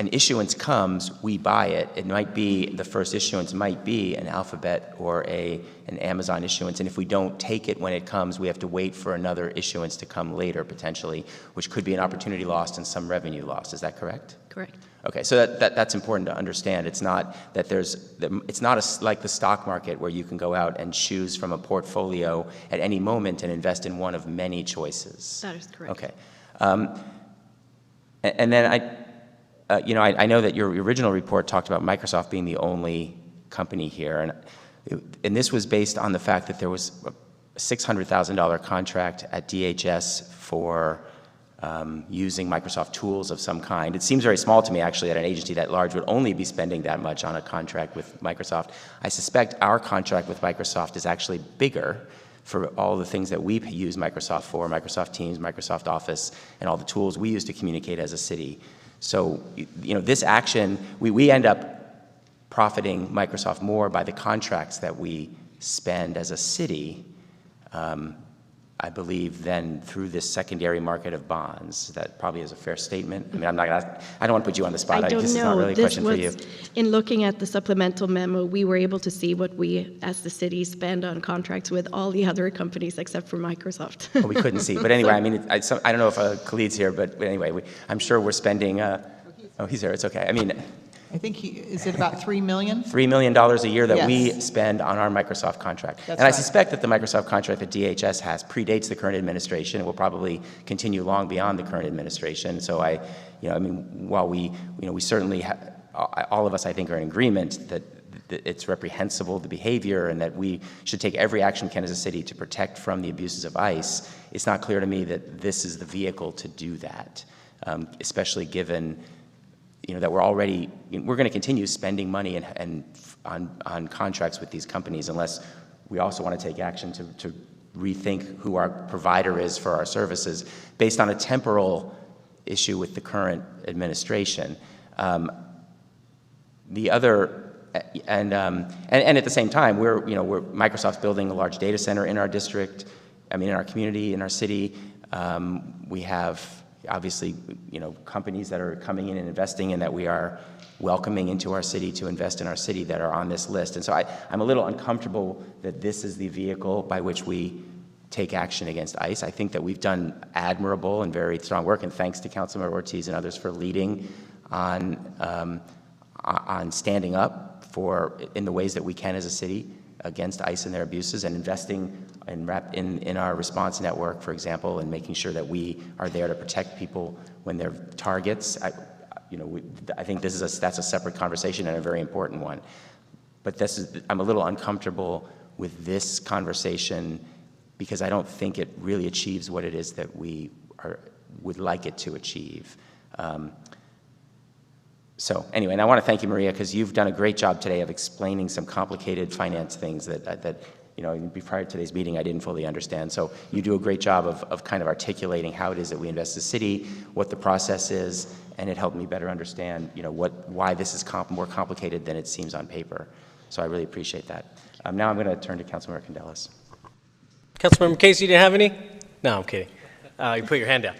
an issuance comes, we buy it. It might be, the first issuance might be an Alphabet or an Amazon issuance, and if we don't take it when it comes, we have to wait for another issuance to come later, potentially, which could be an opportunity lost and some revenue lost. Is that correct? Correct. Okay, so that's important to understand. It's not that it's not like the stock market where you can go out and choose from a portfolio at any moment and invest in one of many choices. That is correct. Okay. And then I know that your original report talked about Microsoft being the only company here, and this was based on the fact that there was a $600,000 contract at DHS for using Microsoft tools of some kind. It seems very small to me, actually, that an agency that large would only be spending that much on a contract with Microsoft. I suspect our contract with Microsoft is actually bigger for all the things that we use Microsoft for, Microsoft Teams, Microsoft Office, and all the tools we use to communicate as a city. So, this action, we end up profiting Microsoft more by the contracts that we spend as a city, I believe, than through this secondary market of bonds. That probably is a fair statement. I don't want to put you on the spot. I don't know. This is not really a question for you. In looking at the supplemental memo, we were able to see what we, as the city, spend on contracts with all the other companies except for Microsoft. Well, we couldn't see. But anyway, I don't know if Khalid's here, but anyway, I'm sure we're spending, oh, he's here, it's okay. I think is it about $3 million? $3 million a year that Yes. we spend on our Microsoft contract. That's I right. suspect that the Microsoft contract that DHS has predates the current administration and will probably continue long beyond the current administration. So while we certainly, all of us, I think, are in agreement that it's reprehensible, the behavior, and that we should take every action we can as a city to protect from the abuses of ICE, it's not clear to me that this is the vehicle to do that, especially given that we're going to continue spending money on contracts with these companies unless we also want to take action to rethink who our provider is for our services based on a temporal issue with the current administration. The other, and at the same time, Microsoft's building a large data center in our district, in our community, in our city. We have obviously, companies that are coming in and investing and that we are welcoming into our city to invest in our city that are on this list. And so I'm a little uncomfortable that this is the vehicle by which we take action against ICE. I think that we've done admirable and very strong work, and thanks to Councilmember Ortiz and others for leading on standing up in the ways that we can as a city against ICE and their abuses, and investing in our response network, for example, and making sure that we are there to protect people when they're targets. I think that's a separate conversation and a very important one. But I'm a little uncomfortable with this conversation because I don't think it really achieves what it is that we would like it to achieve. So anyway, and I want to thank you, Maria, because you've done a great job today of explaining some complicated finance things that prior to today's meeting, I didn't fully understand. So you do a great job of kind of articulating how it is that we invest the city, what the process is, and it helped me better understand, why this is more complicated than it seems on paper. So I really appreciate that. Now I'm going to turn to Councilmember Candelas. Councilmember Casey, you didn't have any? No, I'm kidding. You put your hand down.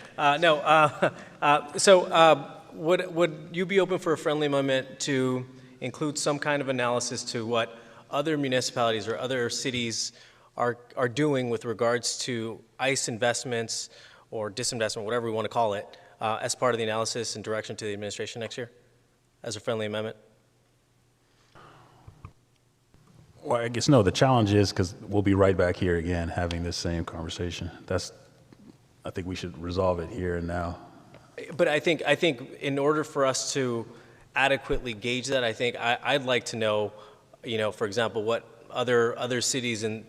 Would you be open for a friendly amendment to include some kind of analysis to what other municipalities or other cities are doing with regards to ICE investments or disinvestment, whatever we want to call it, as part of the analysis and direction to the administration next year as a friendly amendment? Well, I guess no, the challenge is because we'll be right back here again having this same conversation. I think we should resolve it here and now. But I think in order for us to adequately gauge that, I'd like to know, for example, what other cities in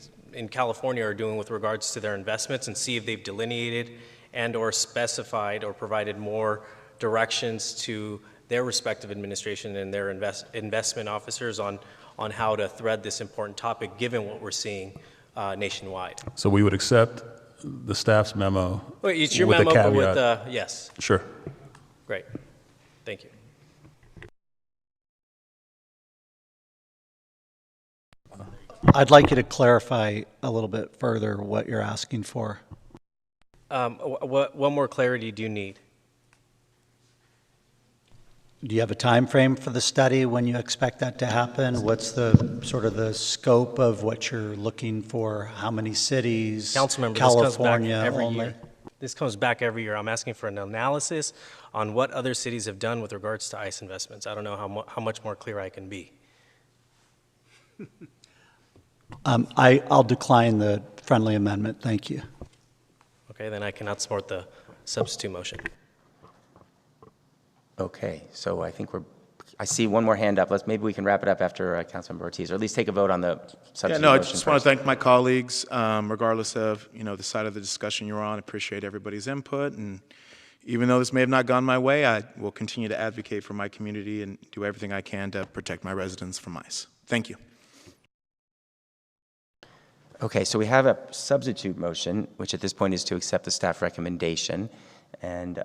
California are doing with regards to their investments, and see if they've delineated and or specified or provided more directions to their respective administration and their investment officers on how to thread this important topic, given what we're seeing nationwide. So we would accept the staff's memo. Well, it's your with memo, the but caveat. with yes. Sure. Great. Thank you. I'd like you to clarify a little bit further what you're asking for. What more clarity do you need? Do you have a time frame for the study, when you expect that to happen? What's the sort of the scope of what you're looking for? How many cities? Councilmember, California this comes back every only? year. This comes back every year. I'm asking for an analysis on what other cities have done with regards to ICE investments. I don't know how much more clear I can be. I'll decline the friendly amendment. Thank you. Okay, then I cannot support the substitute motion. Okay, so I think I see one more hand up. Maybe we can wrap it up after Councilmember Ortiz, or at least take a vote on the substitute motion I just want first. to thank my colleagues, regardless of, the side of the discussion you're on. I appreciate everybody's input, and even though this may have not gone my way, I will continue to advocate for my community and do everything I can to protect my residents from ICE. Thank you. Okay, so we have a substitute motion, which at this point is to accept the staff recommendation, and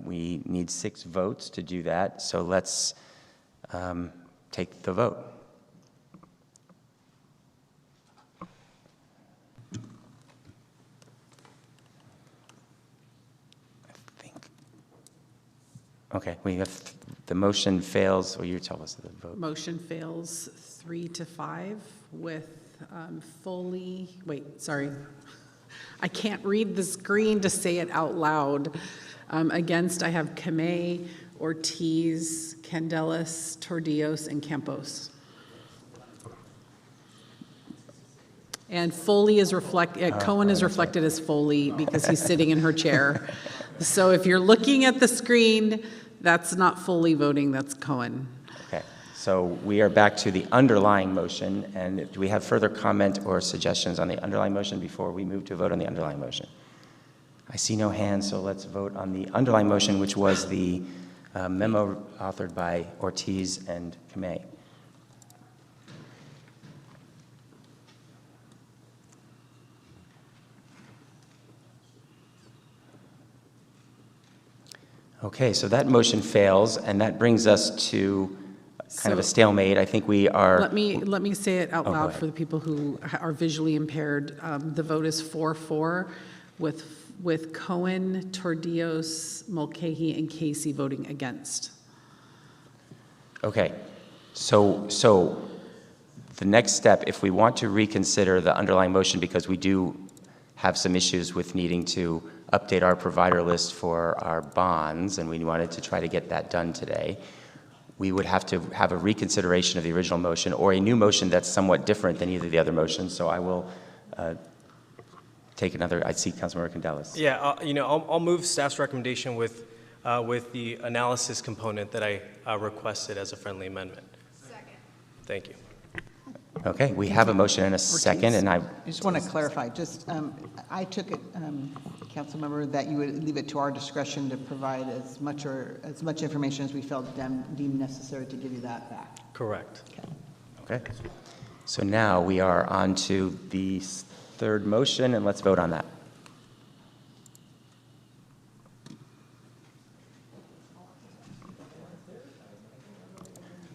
we need 6 votes to do that, so let's take the vote. Okay, we have the motion fails, or you tell us the vote. Motion fails 3-5 with I can't read the screen to say it out loud. Against, I have Kamei, Ortiz, Candelas, Tordillos, and Campos. And Foley is Cohen is reflected as Foley because he's sitting in her chair. So if you're looking at the screen, that's not Foley voting, that's Cohen. Okay, so we are back to the underlying motion, and do we have further comment or suggestions on the underlying motion before we move to vote on the underlying motion? I see no hands, so let's vote on the underlying motion, which was the memo authored by Ortiz and Kamei. Okay, so that motion fails, and that brings us to kind of a stalemate. I think we are... Let me say it out loud ahead. for the people who are visually impaired. The vote is 4-4 with Cohen, Tordillos, Mulcahy, and Casey voting against. Okay, so the next step, if we want to reconsider the underlying motion, because we do have some issues with needing to update our provider list for our bonds, and we wanted to try to get that done today, we would have to have a reconsideration of the original motion or a new motion that's somewhat different than either of the other motions. So I will take another. I see Councilmember Candelas. Yeah, I'll move staff's recommendation with the analysis component that I requested as a friendly amendment. Second. Thank you. Okay, we have a motion and a second, and I I just want to clarify, I took it, Councilmember, that you would leave it to our discretion to provide as much information as we felt deemed necessary to give you that back. Correct. Okay. So now we are on to the third motion, and let's vote on that.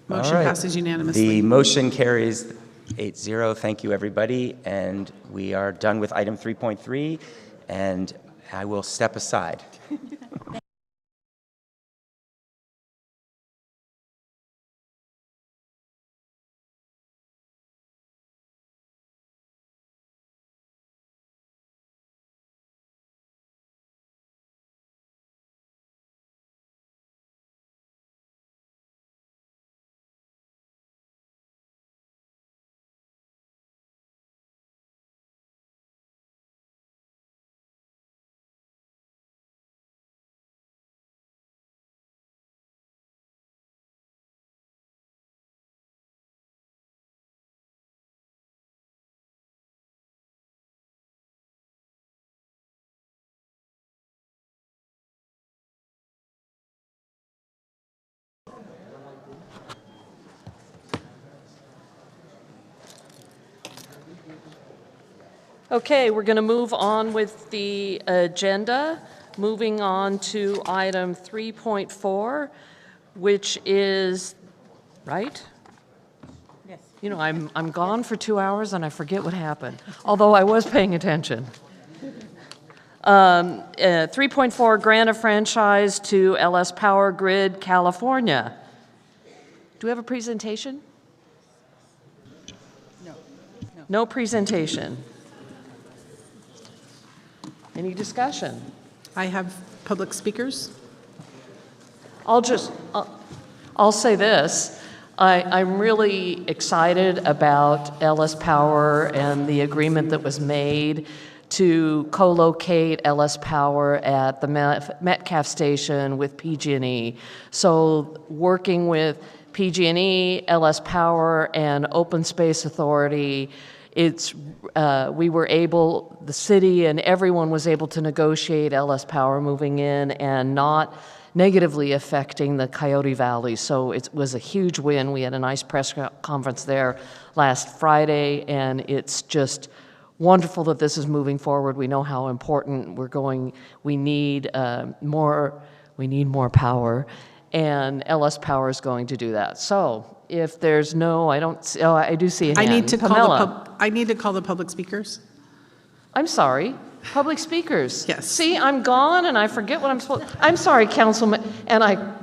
Motion All right. passes unanimously. The motion carries 8-0. Thank you, everybody. And we are done with item 3.3, and I will step aside. Okay, we're going to move on with the agenda. Moving on to item 3.4, which is, right? Yes. You know, I'm gone for 2 hours and I forget what happened, although I was paying attention. 3.4, grant a franchise to LS Power Grid, California. Do we have a presentation? No. No presentation. Any discussion? I have public speakers. I'll say this. I'm really excited about LS Power and the agreement that was made to co-locate LS Power at the Metcalf station with PG&E. So working with PG&E, LS Power, and Open Space Authority, we were able, the city and everyone was able to negotiate LS Power moving in and not negatively affecting the Coyote Valley. So it was a huge win. We had a nice press conference there last Friday, and it's just wonderful that this is moving forward. We know how important we need more power, and LS Power is going to do that. So if there's I do see a hand. I need to call the public speakers. I'm sorry. Public speakers. Yes. See, I'm gone and I forget what I'm sorry, Councilman, and I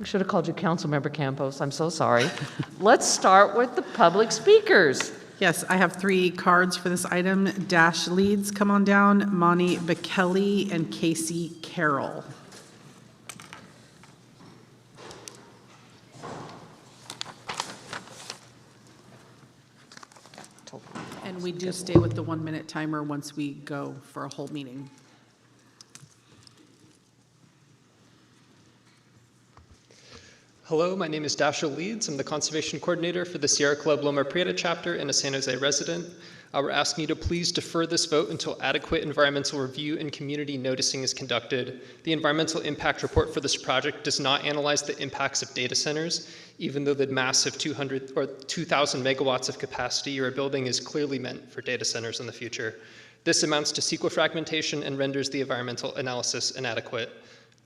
should have called you Councilmember Campos. I'm so sorry. Let's start with the public speakers. Yes, I have 3 cards for this item. Dash Leeds, come on down. Monty Bekele and Casey Carroll. And we do stay with the 1-minute timer once we go for a whole meeting. Hello, my name is Dashiell Leeds. I'm the Conservation Coordinator for the Sierra Club Loma Prieta chapter and a San Jose resident. We're asking you to please defer this vote until adequate environmental review and community noticing is conducted. The environmental impact report for this project does not analyze the impacts of data centers, even though the massive 2,000 megawatts of capacity you're building is clearly meant for data centers in the future. This amounts to CEQA fragmentation and renders the environmental analysis inadequate.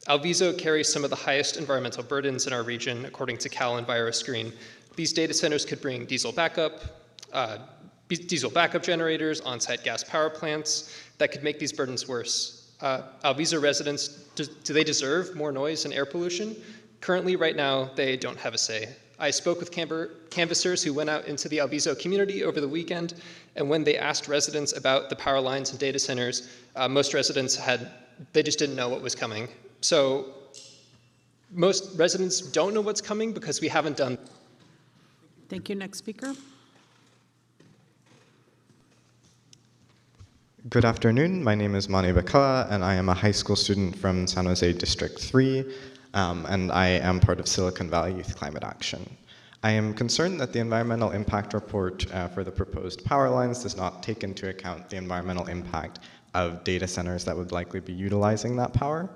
Alviso carries some of the highest environmental burdens in our region, according to Cal EnviroScreen. These data centers could bring diesel backup generators, on-site gas power plants that could make these burdens worse. Alviso residents, do they deserve more noise and air pollution? Currently, right now, they don't have a say. I spoke with canvassers who went out into the Alviso community over the weekend, and when they asked residents about the power lines and data centers, most residents they just didn't know what was coming. So most residents don't know what's coming because we haven't done. Thank you. Next speaker. Good afternoon. My name is Mani Bekele, and I am a high school student from San Jose District 3, and I am part of Silicon Valley Youth Climate Action. I am concerned that the environmental impact report for the proposed power lines does not take into account the environmental impact of data centers that would likely be utilizing that power.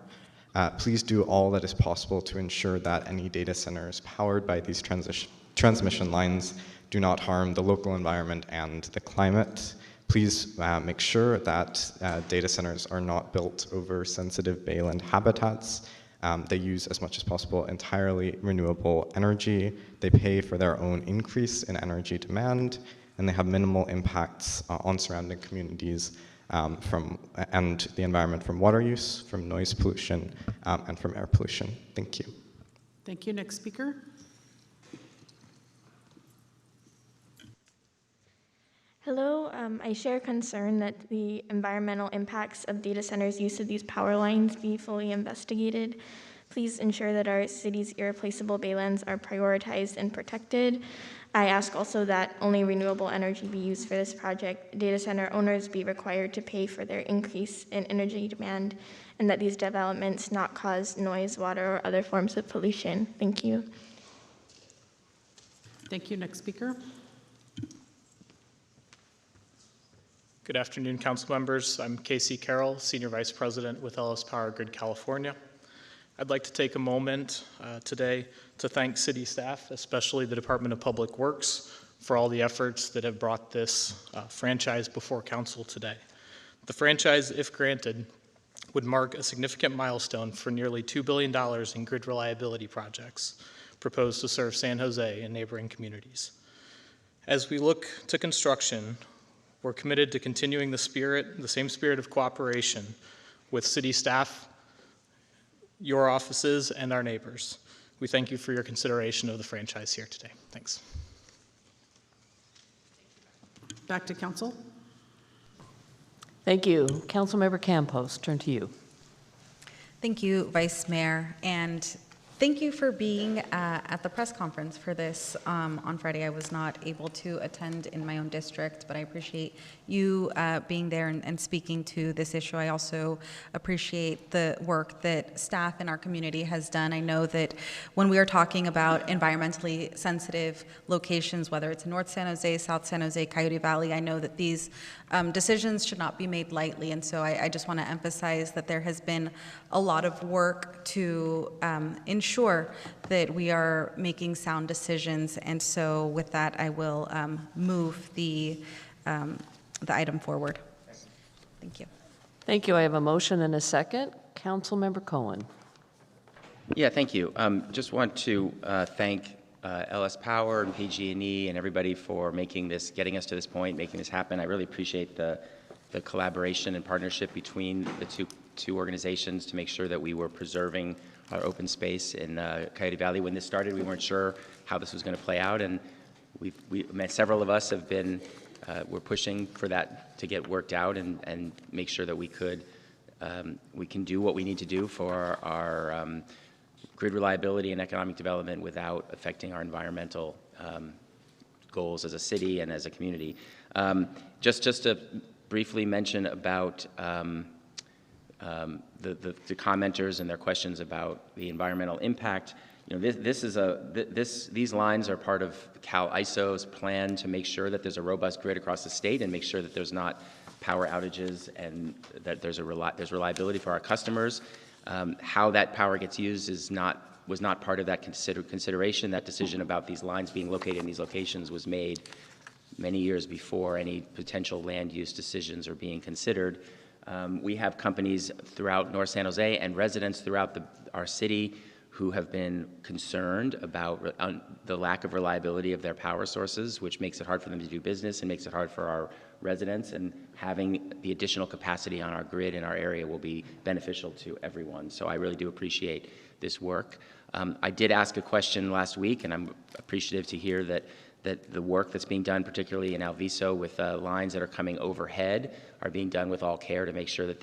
Please do all that is possible to ensure that any data centers powered by these transmission lines do not harm the local environment and the climate. Please make sure that data centers are not built over sensitive bayland habitats. They use as much as possible entirely renewable energy. They pay for their own increase in energy demand, and they have minimal impacts on surrounding communities and the environment from water use, from noise pollution, and from air pollution. Thank you. Thank you. Next speaker. Hello, I share concern that the environmental impacts of data centers' use of these power lines be fully investigated. Please ensure that our city's irreplaceable baylands are prioritized and protected. I ask also that only renewable energy be used for this project. Data center owners be required to pay for their increase in energy demand, and that these developments not cause noise, water, or other forms of pollution. Thank you. Thank you. Next speaker. Good afternoon, council members. I'm Casey Carroll, Senior Vice President with LS Power Grid California. I'd like to take a moment today to thank city staff, especially the Department of Public Works, for all the efforts that have brought this franchise before council today. The franchise, if granted, would mark a significant milestone for nearly $2 billion in grid reliability projects proposed to serve San Jose and neighboring communities. As we look to construction, we're committed to continuing the same spirit of cooperation with city staff, your offices, and our neighbors. We thank you for your consideration of the franchise here today. Thanks. Back to council. Thank you. Councilmember Campos, turn to you. Thank you, Vice Mayor, and thank you for being at the press conference for this on Friday. I was not able to attend in my own district, but I appreciate you being there and speaking to this issue. I also appreciate the work that staff in our community has done. I know that when we are talking about environmentally sensitive locations, whether it's North San Jose, South San Jose, Coyote Valley, I know that these decisions should not be made lightly, and so I just want to emphasize that there has been a lot of work to ensure that we are making sound decisions, and so with that, I will move the item forward. Thank you. Thank you. I have a motion and a second. Councilmember Cohen. Yeah, thank you. Just want to thank LS Power and PG&E and everybody for getting us to this point, making this happen. I really appreciate the collaboration and partnership between the two organizations to make sure that we were preserving our open space in Coyote Valley. When this started, we weren't sure how this was going to play out, and several of us have been we're pushing for that to get worked out and make sure that we can do what we need to do for our grid reliability and economic development without affecting our environmental goals as a city and as a community. Just to briefly mention about the commenters and their questions about the environmental impact. You know, these lines are part of Cal ISO's plan to make sure that there's a robust grid across the state and make sure that there's not power outages and that there's reliability for our customers. How that power gets used was not part of that consideration. That decision about these lines being located in these locations was made many years before any potential land use decisions are being considered. We have companies throughout North San Jose and residents throughout our city who have been concerned about the lack of reliability of their power sources, which makes it hard for them to do business and makes it hard for our residents, and having the additional capacity on our grid in our area will be beneficial to everyone. So I really do appreciate this work. I did ask a question last week, and I'm appreciative to hear that the work that's being done, particularly in Alviso with lines that are coming overhead, are being done with all care to make sure that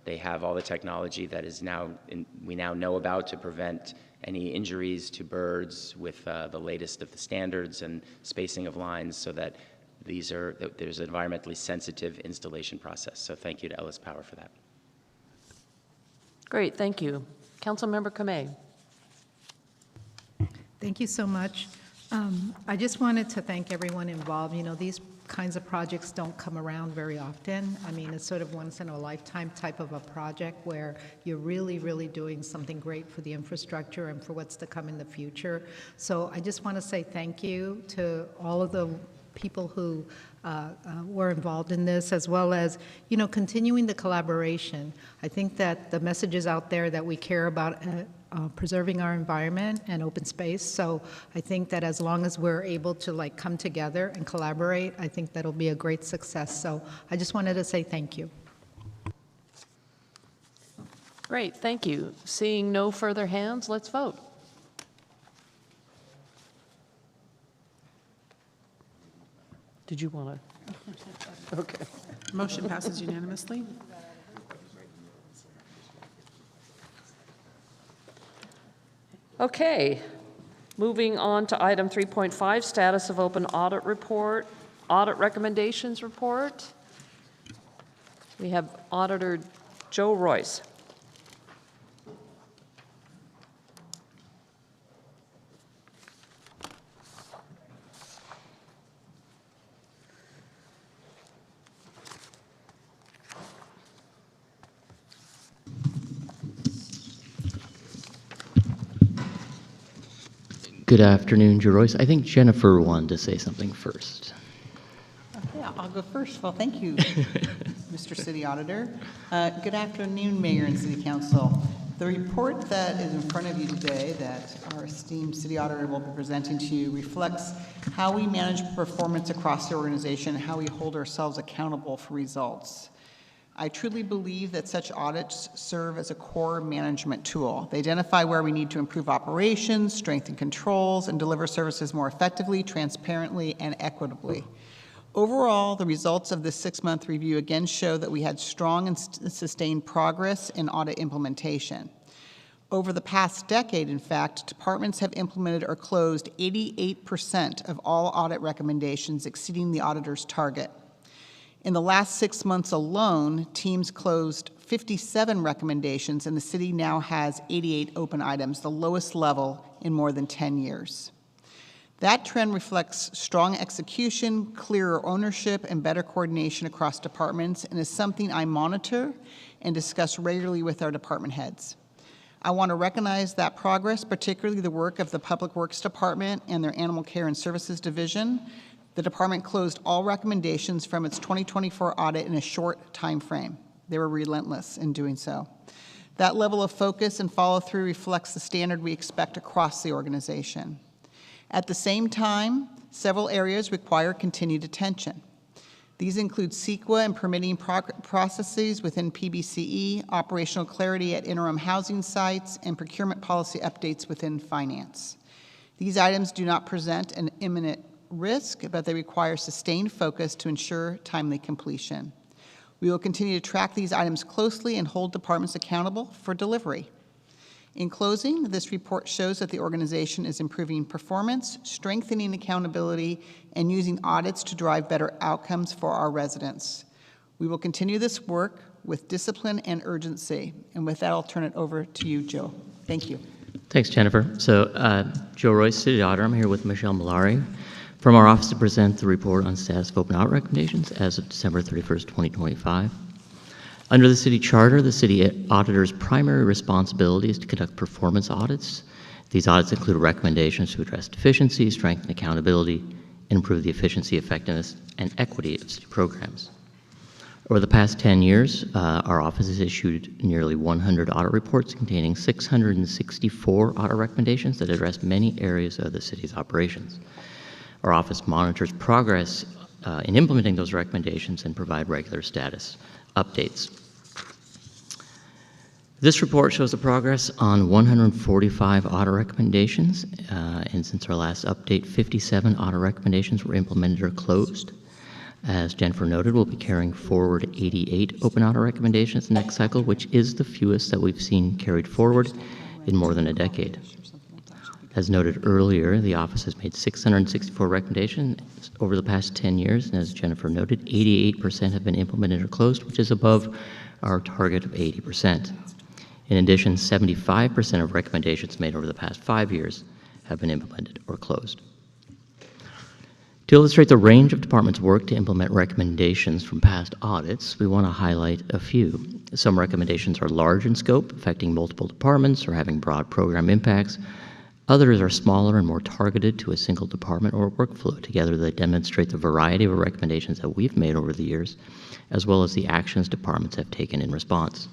they have all the technology that is we now know about to prevent any injuries to birds with the latest of the standards and spacing of lines, so that there's an environmentally sensitive installation process. So thank you to LS Power for that. Great, thank you. Councilmember Kamei. Thank you so much. I just wanted to thank everyone involved. You know, these kinds of projects don't come around very often. I mean, it's sort of once in a lifetime type of a project where you're really, really doing something great for the infrastructure and for what's to come in the future. So I just want to say thank you to all of the people who were involved in this, as well as, you know, continuing the collaboration. I think that the message is out there that we care about preserving our environment and open space. So I think that as long as we're able to like come together and collaborate, I think that'll be a great success. So I just wanted to say thank you. Great, thank you. Seeing no further hands, let's vote. Did you want to? Okay. Motion passes unanimously. Okay, moving on to item 3.5, status of open audit report, audit recommendations report. We have Auditor Joe Royce. Good afternoon, Joe Royce. I think Jennifer wanted to say something first. Okay, I'll go first. Well, thank you, Mr. City Auditor. Good afternoon, Mayor and City Council. The report that is in front of you today that our esteemed City Auditor will be presenting to you reflects how we manage performance across the organization and how we hold ourselves accountable for results. I truly believe that such audits serve as a core management tool. They identify where we need to improve operations, strengthen controls, and deliver services more effectively, transparently, and equitably. Overall, the results of this 6-month review again show that we had strong and sustained progress in audit implementation. Over the past decade, in fact, departments have implemented or closed 88% of all audit recommendations, exceeding the auditor's target. In the last 6 months alone, teams closed 57 recommendations, and the city now has 88 open items, the lowest level in more than 10 years. That trend reflects strong execution, clearer ownership, and better coordination across departments, and is something I monitor and discuss regularly with our department heads. I want to recognize that progress, particularly the work of the Public Works Department and their Animal Care and Services Division. The department closed all recommendations from its 2024 audit in a short time frame. They were relentless in doing so. That level of focus and follow-through reflects the standard we expect across the organization. At the same time, several areas require continued attention. These include CEQA and permitting processes within PBCE, operational clarity at interim housing sites, and procurement policy updates within finance. These items do not present an imminent risk, but they require sustained focus to ensure timely completion. We will continue to track these items closely and hold departments accountable for delivery. In closing, this report shows that the organization is improving performance, strengthening accountability, and using audits to drive better outcomes for our residents. We will continue this work with discipline and urgency. And with that, I'll turn it over to you, Joe. Thank you. Thanks, Jennifer. So, Joe Royce, City Auditor. I'm here with Michelle Malari from our office to present the report on status of open audit recommendations as of December 31st, 2025. Under the city charter, the city auditor's primary responsibility is to conduct performance audits. These audits include recommendations to address deficiencies, strengthen accountability, and improve the efficiency, effectiveness, and equity of city programs. Over the past 10 years, our office has issued nearly 100 audit reports containing 664 audit recommendations that address many areas of the city's operations. Our office monitors progress in implementing those recommendations and provide regular status updates. This report shows the progress on 145 audit recommendations, and since our last update, 57 audit recommendations were implemented or closed. As Jennifer noted, we'll be carrying forward 88 open audit recommendations next cycle, which is the fewest that we've seen carried forward in more than a decade. As noted earlier, the office has made 664 recommendations over the past 10 years, and as Jennifer noted, 88% have been implemented or closed, which is above our target of 80%. In addition, 75% of recommendations made over the past 5 years have been implemented or closed. To illustrate the range of departments' work to implement recommendations from past audits, we want to highlight a few. Some recommendations are large in scope, affecting multiple departments or having broad program impacts. Others are smaller and more targeted to a single department or workflow. Together, they demonstrate the variety of recommendations that we've made over the years, as well as the actions departments have taken in response.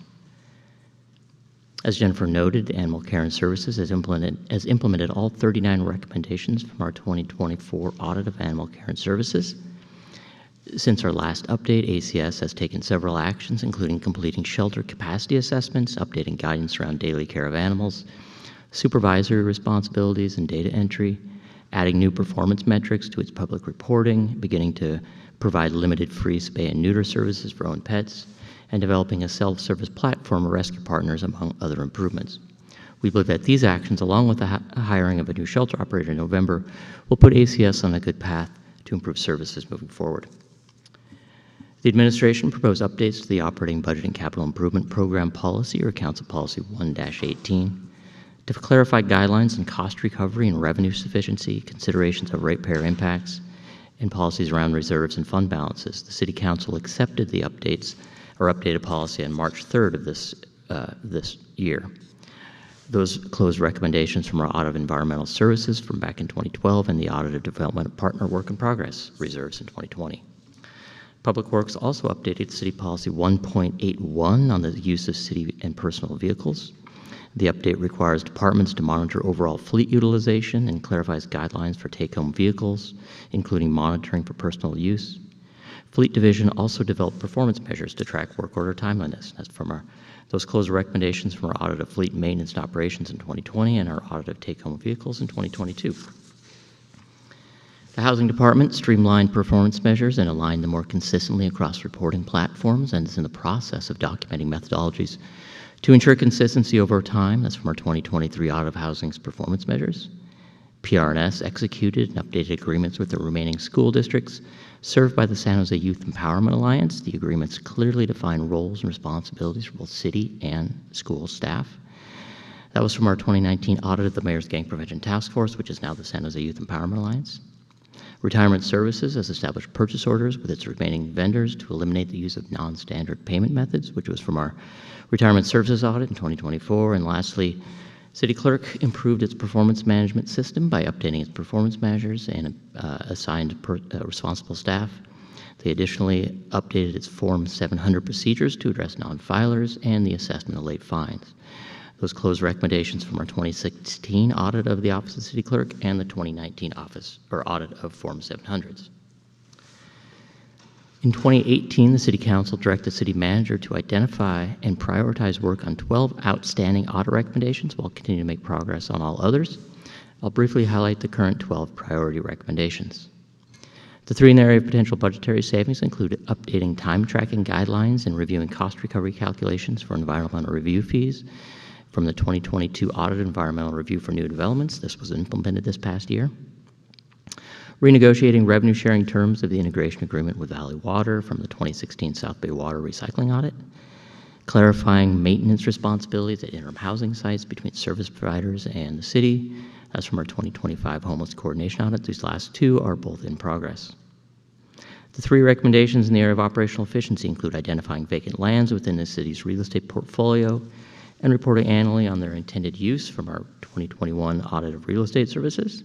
As Jennifer noted, Animal Care and Services has implemented all 39 recommendations from our 2024 audit of Animal Care and Services. Since our last update, ACS has taken several actions, including completing shelter capacity assessments, updating guidance around daily care of animals, supervisory responsibilities and data entry, adding new performance metrics to its public reporting, beginning to provide limited free spay and neuter services for owned pets, and developing a self-service platform of rescue partners, among other improvements. We believe that these actions, along with the hiring of a new shelter operator in November, will put ACS on a good path to improve services moving forward. The administration proposed updates to the Operating Budget and Capital Improvement Program Policy, or Council Policy 1-18, to clarify guidelines on cost recovery and revenue sufficiency, considerations of ratepayer impacts, and policies around reserves and fund balances. The City Council accepted the updated policy on March 3rd of this year. Those closed recommendations from our Audit of Environmental Services from back in 2012 and the Audit of Development Partner Work in Progress reserves in 2020. Public Works also updated City Policy 1.81 on the use of city and personal vehicles. The update requires departments to monitor overall fleet utilization and clarifies guidelines for take-home vehicles, including monitoring for personal use. Fleet Division also developed performance measures to track work order timeliness. That's from those closed recommendations from our audit of fleet maintenance and operations in 2020 and our audit of take-home vehicles in 2022. The Housing Department streamlined performance measures and aligned them more consistently across reporting platforms and is in the process of documenting methodologies to ensure consistency over time. That's from our 2023 audit of housing's performance measures. PRNS executed and updated agreements with the remaining school districts served by the San Jose Youth Empowerment Alliance. The agreements clearly define roles and responsibilities for both city and school staff. That was from our 2019 audit of the Mayor's Gang Prevention Task Force, which is now the San Jose Youth Empowerment Alliance. Retirement Services has established purchase orders with its remaining vendors to eliminate the use of non-standard payment methods, which was from our Retirement Services audit in 2024. And lastly, City Clerk improved its performance management system by updating its performance measures and assigned responsible staff. They additionally updated its Form 700 procedures to address non-filers and the assessment of late fines. Those closed recommendations from our 2016 audit of the Office of City Clerk and the 2019 audit of Form 700s. In 2018, the City Council directed the City Manager to identify and prioritize work on 12 outstanding audit recommendations while continuing to make progress on all others. I'll briefly highlight the current 12 priority recommendations. The three in the area of potential budgetary savings include updating time tracking guidelines and reviewing cost recovery calculations for environmental review fees from the 2022 Audit Environmental Review for New Developments. This was implemented this past year. Renegotiating revenue sharing terms of the integration agreement with Valley Water from the 2016 South Bay Water Recycling Audit. Clarifying maintenance responsibilities at interim housing sites between service providers and the city. That's from our 2025 Homeless Coordination Audit. These last two are both in progress. The three recommendations in the area of operational efficiency include identifying vacant lands within the city's real estate portfolio and reporting annually on their intended use from our 2021 Audit of Real Estate Services.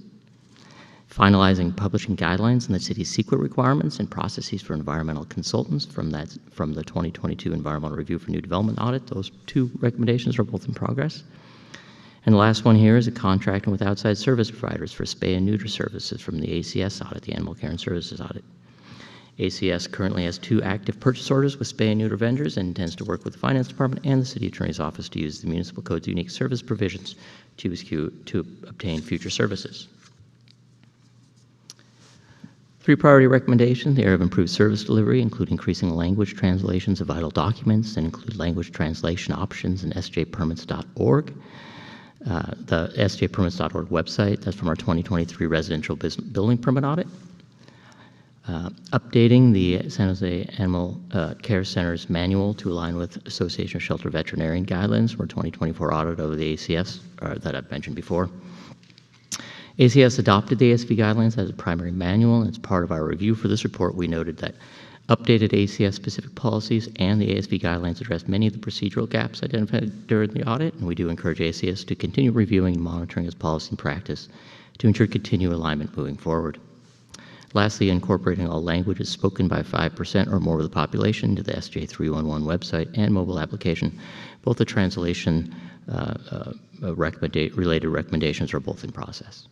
Finalizing publishing guidelines in the city's secret requirements and processes for environmental consultants from the 2022 Environmental Review for New Development Audit. Those two recommendations are both in progress. And the last one here is a contracting with outside service providers for spay and neuter services from the ACS audit, the Animal Care and Services audit. ACS currently has 2 active purchase orders with spay and neuter vendors and intends to work with the Finance Department and the City Attorney's Office to use the Municipal Code's unique service provisions to obtain future services. 3 priority recommendations in the area of improved service delivery include increasing language translations of vital documents and include language translation options in sjpermits.org. The sjpermits.org website, that's from our 2023 residential building permit audit. Updating the San Jose Animal Care Center's manual to align with Association of Shelter Veterinarian guidelines for 2024 audit of the ACS that I've mentioned before. ACS adopted the ASV guidelines as a primary manual, and as part of our review for this report, we noted that updated ACS-specific policies and the ASV guidelines address many of the procedural gaps identified during the audit, and we do encourage ACS to continue reviewing and monitoring its policy and practice to ensure continued alignment moving forward. Lastly, incorporating all languages spoken by 5% or more of the population to the SJ 311 website and mobile application. Both the translation related recommendations are both in process.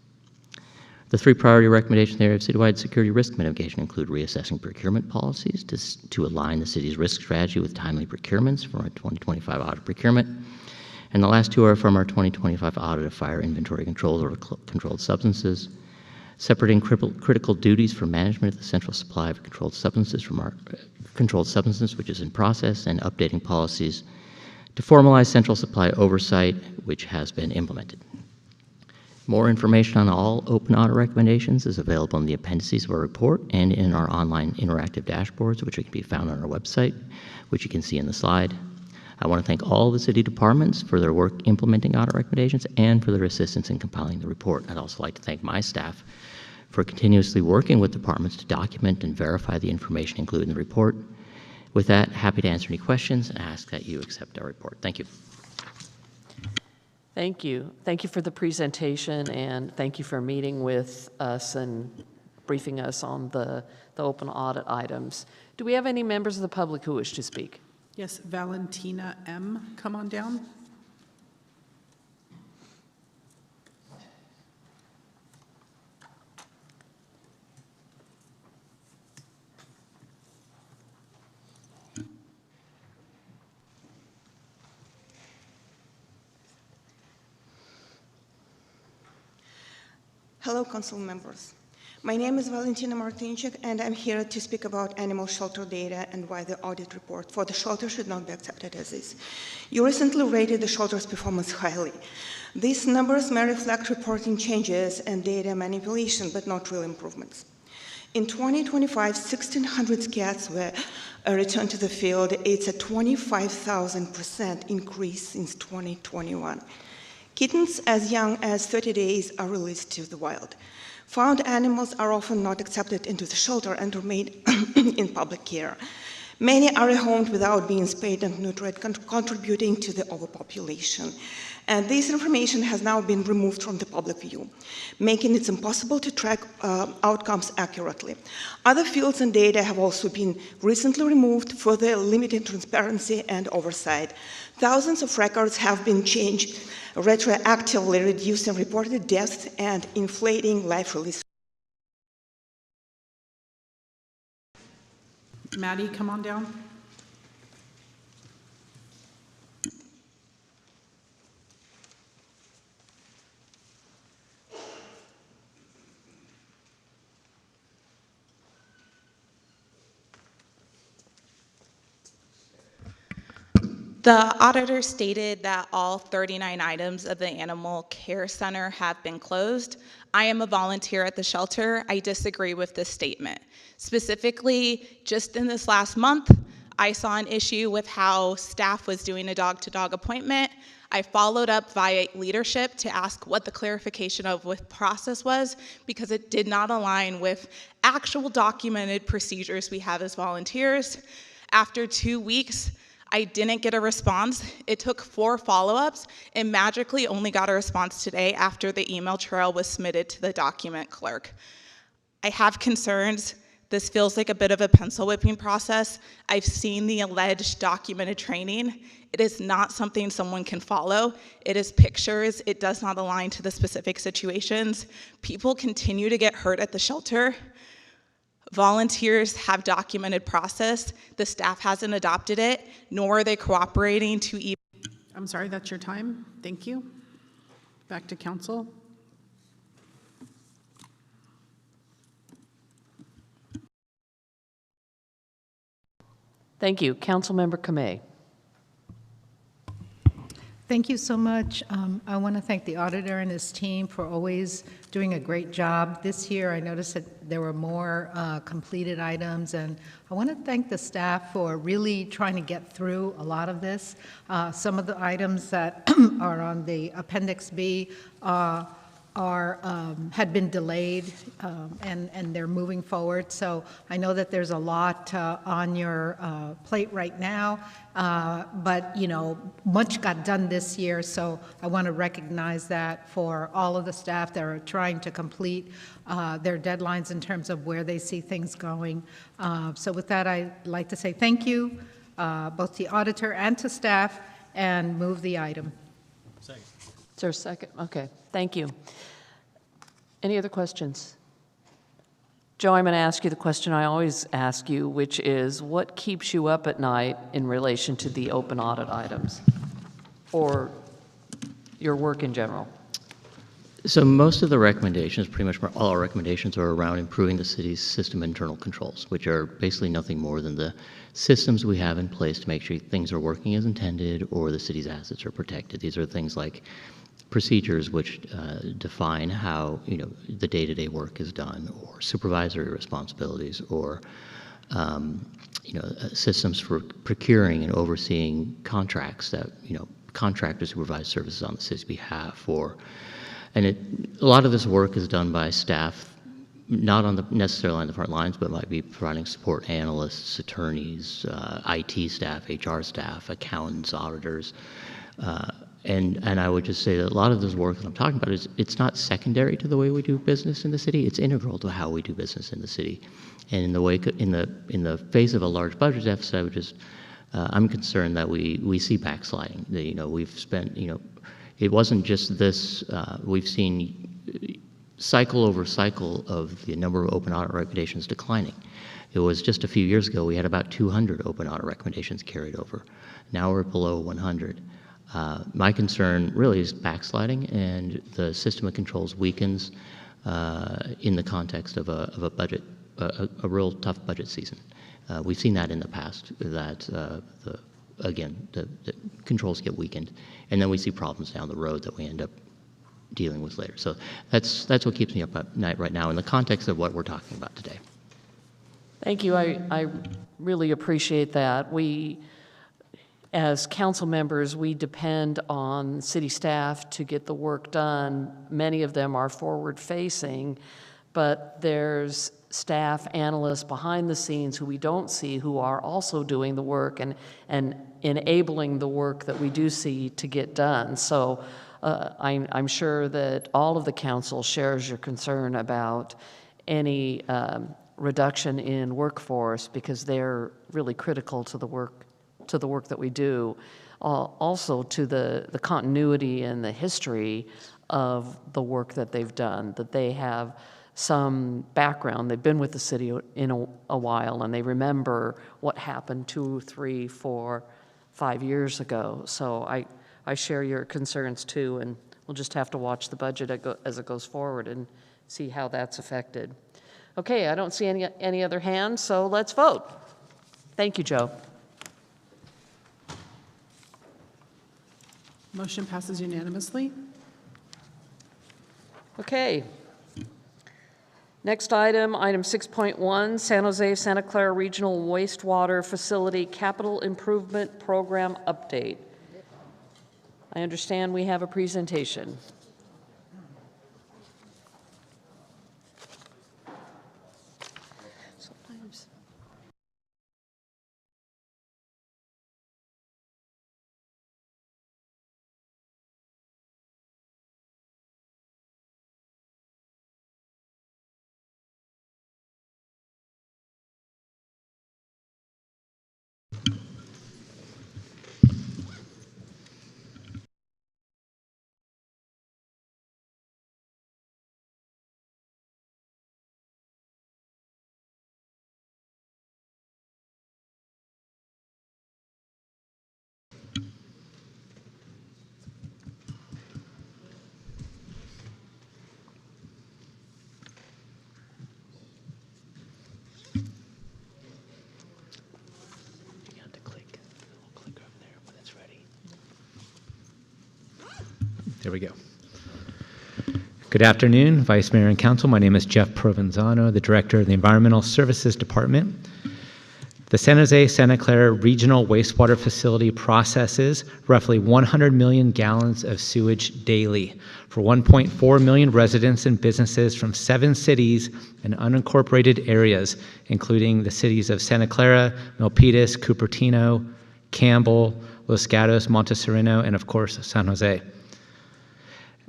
The 3 priority recommendations in the area of citywide security risk mitigation include reassessing procurement policies to align the city's risk strategy with timely procurements for our 2025 audit procurement. And the last 2 are from our 2025 audit of fire inventory controls over controlled substances, separating critical duties for management of the central supply of controlled substances from our controlled substances, which is in process, and updating policies to formalize central supply oversight, which has been implemented. More information on all open audit recommendations is available in the appendices of our report and in our online interactive dashboards, which can be found on our website, which you can see in the slide. I want to thank all the city departments for their work implementing audit recommendations and for their assistance in compiling the report. I'd also like to thank my staff for continuously working with departments to document and verify the information included in the report. With that, happy to answer any questions and ask that you accept our report. Thank you. Thank you. Thank you for the presentation, and thank you for meeting with us and briefing us on the open audit items. Do we have any members of the public who wish to speak? Yes, Valentina M., come on down. Hello, council members. My name is Valentina Martinchik, and I'm here to speak about animal shelter data and why the audit report for the shelter should not be accepted as is. You recently rated the shelter's performance highly. These numbers may reflect reporting changes and data manipulation, but not real improvements. In 2025, 1,600 cats were returned to the field. It's a 25,000% increase since 2021. Kittens as young as 30 days are released to the wild. Found animals are often not accepted into the shelter and remain in public care. Many are rehomed without being spayed and neutered, contributing to the overpopulation. And this information has now been removed from the public view, making it impossible to track outcomes accurately. Other fields and data have also been recently removed, further limiting transparency and oversight. Thousands of records have been changed, retroactively reducing reported deaths and inflating life release. Maddie, come on down. The auditor stated that all 39 items of the Animal Care Center have been closed. I am a volunteer at the shelter. I disagree with this statement. Specifically, just in this last month, I saw an issue with how staff was doing a dog-to-dog appointment. I followed up via leadership to ask what the clarification of what process was, because it did not align with actual documented procedures we have as volunteers. After 2 weeks, I didn't get a response. It took 4 follow-ups and magically only got a response today after the email trail was submitted to the document clerk. I have concerns. This feels like a bit of a pencil whipping process. I've seen the alleged documented training. It is not something someone can follow. It is pictures. It does not align to the specific situations. People continue to get hurt at the shelter. Volunteers have documented process. The staff hasn't adopted it, nor are they cooperating to even. I'm sorry, that's your time. Thank you. Back to council. Thank you. Councilmember Kamei. Thank you so much. I want to thank the auditor and his team for always doing a great job. This year, I noticed that there were more completed items, and I want to thank the staff for really trying to get through a lot of this. Some of the items that are on the Appendix B had been delayed, and they're moving forward. So I know that there's a lot on your plate right now, but much got done this year. So I want to recognize that for all of the staff that are trying to complete their deadlines in terms of where they see things going. So with that, I'd like to say thank you, both to the auditor and to staff, and move the item. Is there a second? Okay, thank you. Any other questions? Joe, I'm going to ask you the question I always ask you, which is, what keeps you up at night in relation to the open audit items, or your work in general? So most of the recommendations, pretty much all our recommendations, are around improving the city's system internal controls, which are basically nothing more than the systems we have in place to make sure things are working as intended or the city's assets are protected. These are things like procedures which define how the day-to-day work is done, or supervisory responsibilities, or systems for procuring and overseeing contracts that contractors who provide services on the city's behalf, and a lot of this work is done by staff, not necessarily on the front lines, but might be providing support, analysts, attorneys, IT staff, HR staff, accountants, auditors. And I would just say that a lot of this work that I'm talking about it's not secondary to the way we do business in the city. It's integral to how we do business in the city. And in the face of a large budget deficit, I would just I'm concerned that we see backsliding. We've spent it wasn't just this. We've seen cycle over cycle of the number of open audit recommendations declining. It was just a few years ago we had about 200 open audit recommendations carried over. Now we're below 100. My concern really is backsliding, and the system of controls weakens in the context of a budget, a real tough budget season. We've seen that in the past, that the controls get weakened, and then we see problems down the road that we end up dealing with later. So that's what keeps me up at night right now in the context of what we're talking about today. Thank you. I really appreciate that. We, as council members, we depend on city staff to get the work done. Many of them are forward-facing, but there's staff analysts behind the scenes who we don't see, who are also doing the work and enabling the work that we do see to get done. So I'm sure that all of the council shares your concern about any reduction in workforce, because they're really critical to the work that we do, also to the continuity and the history of the work that they've done, that they have some background. They've been with the city in a while, and they remember what happened 2, 3, 4, 5 years ago. So I share your concerns too, and we'll just have to watch the budget as it goes forward and see how that's affected. Okay, I don't see any other hands, so let's vote. Thank you, Joe. Motion passes unanimously. Okay. Next item, item 6.1, San Jose Santa Clara Regional Wastewater Facility Capital Improvement Program Update. I understand we have a presentation. There we go. Good afternoon, Vice Mayor and Council. My name is Jeff Provenzano, the Director of the Environmental Services Department. The San Jose Santa Clara Regional Wastewater Facility processes roughly 100 million gallons of sewage daily for 1.4 million residents and businesses from 7 cities and unincorporated areas, including the cities of Santa Clara, Milpitas, Cupertino, Campbell, Los Gatos, Montserrano, and of course, San Jose.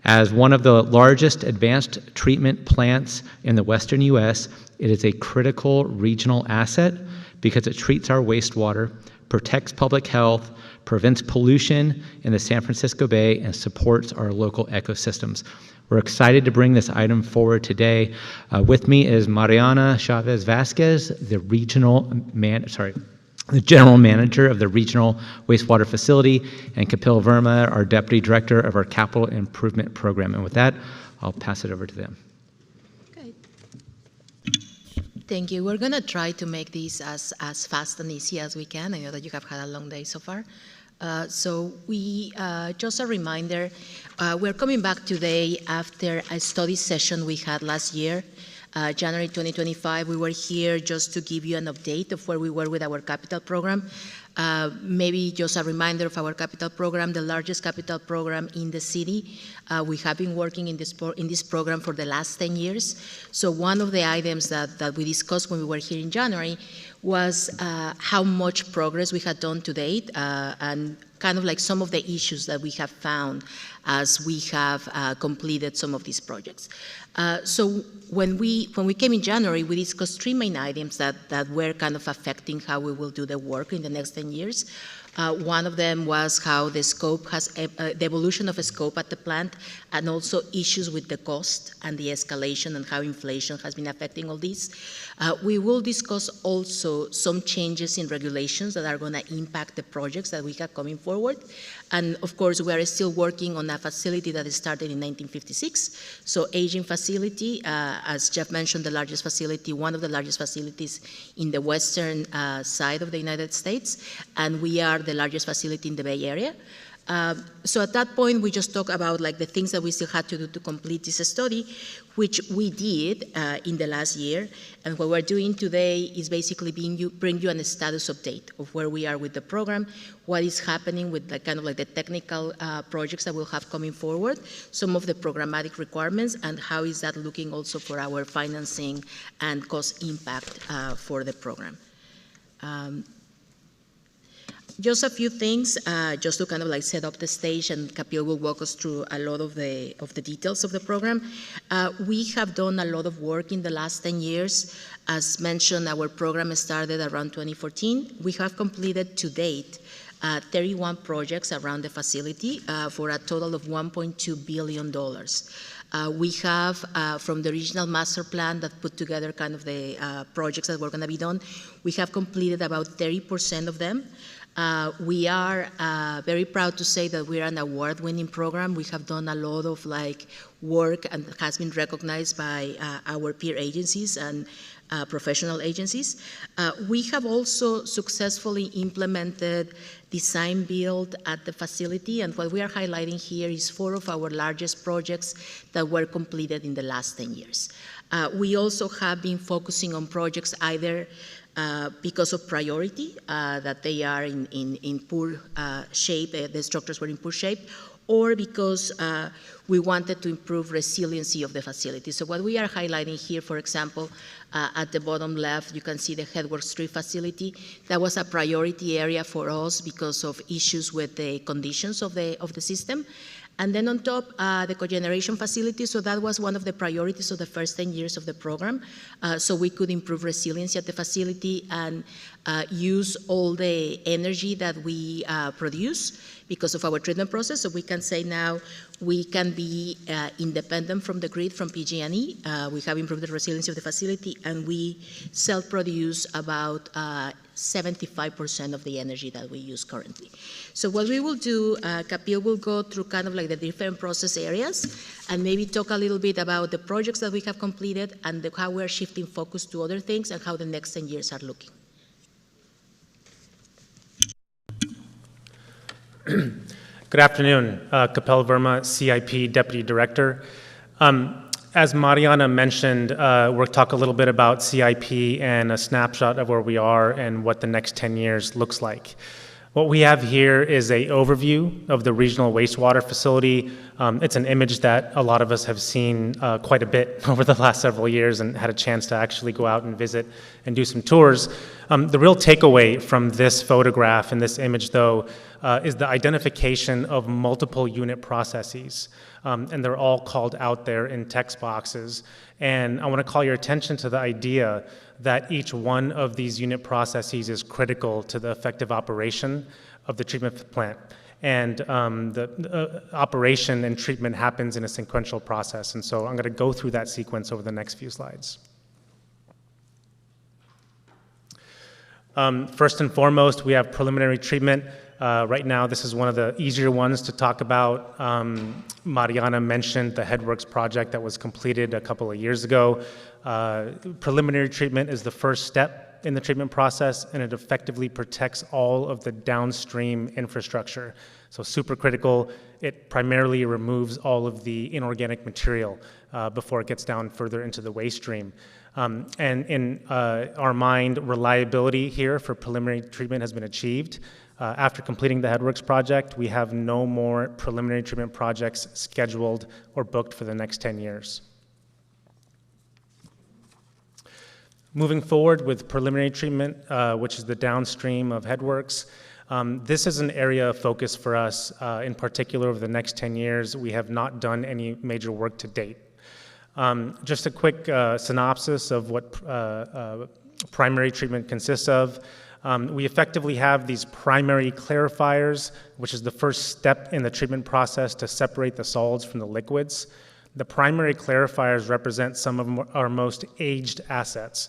As one of the largest advanced treatment plants in the Western U.S., it is a critical regional asset because it treats our wastewater, protects public health, prevents pollution in the San Francisco Bay, and supports our local ecosystems. We're excited to bring this item forward today. With me is Mariana Chavez Vasquez, the General Manager of the Regional Wastewater Facility, and Kapil Verma, our Deputy Director of our Capital Improvement Program. And with that, I'll pass it over to them. Okay. Thank you. We're going to try to make this as fast and easy as we can. I know that you have had a long day so far. So just a reminder, we're coming back today after a study session we had last year. January 2025, we were here just to give you an update of where we were with our capital program. Maybe just a reminder of our capital program, the largest capital program in the city. We have been working in this program for the last 10 years. So one of the items that we discussed when we were here in January was how much progress we had done to date and kind of like some of the issues that we have found as we have completed some of these projects. So when we came in January, we discussed 3 main items that were kind of affecting how we will do the work in the next 10 years. One of them was how the scope has, the evolution of a scope at the plant, and also issues with the cost and the escalation and how inflation has been affecting all these. We will discuss also some changes in regulations that are going to impact the projects that we have coming forward. And of course, we are still working on a facility that started in 1956. So aging facility, as Jeff mentioned, the largest facility, one of the largest facilities in the western side of the United States. And we are the largest facility in the Bay Area. So at that point, we just talked about like the things that we still had to do to complete this study, which we did in the last year. And what we're doing today is basically bring you a status update of where we are with the program, what is happening with the kind of like the technical projects that we'll have coming forward, some of the programmatic requirements, and how is that looking also for our financing and cost impact for the program. Just a few things, just to kind of like set up the stage, and Kapil will walk us through a lot of the details of the program. We have done a lot of work in the last 10 years. As mentioned, our program started around 2014. We have completed to date 31 projects around the facility for a total of $1.2 billion. We have, from the regional master plan that put together kind of the projects that were going to be done, we have completed about 30% of them. We are very proud to say that we are an award-winning program. We have done a lot of like work and has been recognized by our peer agencies and professional agencies. We have also successfully implemented design build at the facility, and what we are highlighting here is 4 of our largest projects that were completed in the last 10 years. We also have been focusing on projects either because of priority, that they are in poor shape, the structures were in poor shape, or because we wanted to improve resiliency of the facility. So what we are highlighting here, for example, at the bottom left, you can see the Headworks 3 facility. That was a priority area for us because of issues with the conditions of the system. And then on top, the cogeneration facility, so that was one of the priorities of the first 10 years of the program, so we could improve resiliency at the facility and use all the energy that we produce because of our treatment process. So we can say now we can be independent from the grid, from PG&E. We have improved the resiliency of the facility, and we self-produce about 75% of the energy that we use currently. So what we will do, Kapil will go through kind of like the different process areas and maybe talk a little bit about the projects that we have completed and how we're shifting focus to other things and how the next 10 years are looking. Good afternoon, Kapil Verma, CIP Deputy Director. As Mariana mentioned, we'll talk a little bit about CIP and a snapshot of where we are and what the next 10 years looks like. What we have here is an overview of the regional wastewater facility. It's an image that a lot of us have seen quite a bit over the last several years and had a chance to actually go out and visit and do some tours. The real takeaway from this photograph and this image, though, is the identification of multiple unit processes. And they're all called out there in text boxes. And I want to call your attention to the idea that each one of these unit processes is critical to the effective operation of the treatment plant. And the operation and treatment happens in a sequential process. And so I'm going to go through that sequence over the next few slides. First and foremost, we have preliminary treatment. Right now, this is one of the easier ones to talk about. Mariana mentioned the Headworks project that was completed a couple of years ago. Preliminary treatment is the first step in the treatment process, and it effectively protects all of the downstream infrastructure. So super critical. It primarily removes all of the inorganic material before it gets down further into the waste stream. And in our mind, reliability here for preliminary treatment has been achieved. After completing the Headworks project, we have no more preliminary treatment projects scheduled or booked for the next 10 years. Moving forward with preliminary treatment, which is the downstream of Headworks, this is an area of focus for us. In particular, over the next 10 years, we have not done any major work to date. Just a quick synopsis of what primary treatment consists of. We effectively have these primary clarifiers, which is the first step in the treatment process to separate the solids from the liquids. The primary clarifiers represent some of our most aged assets,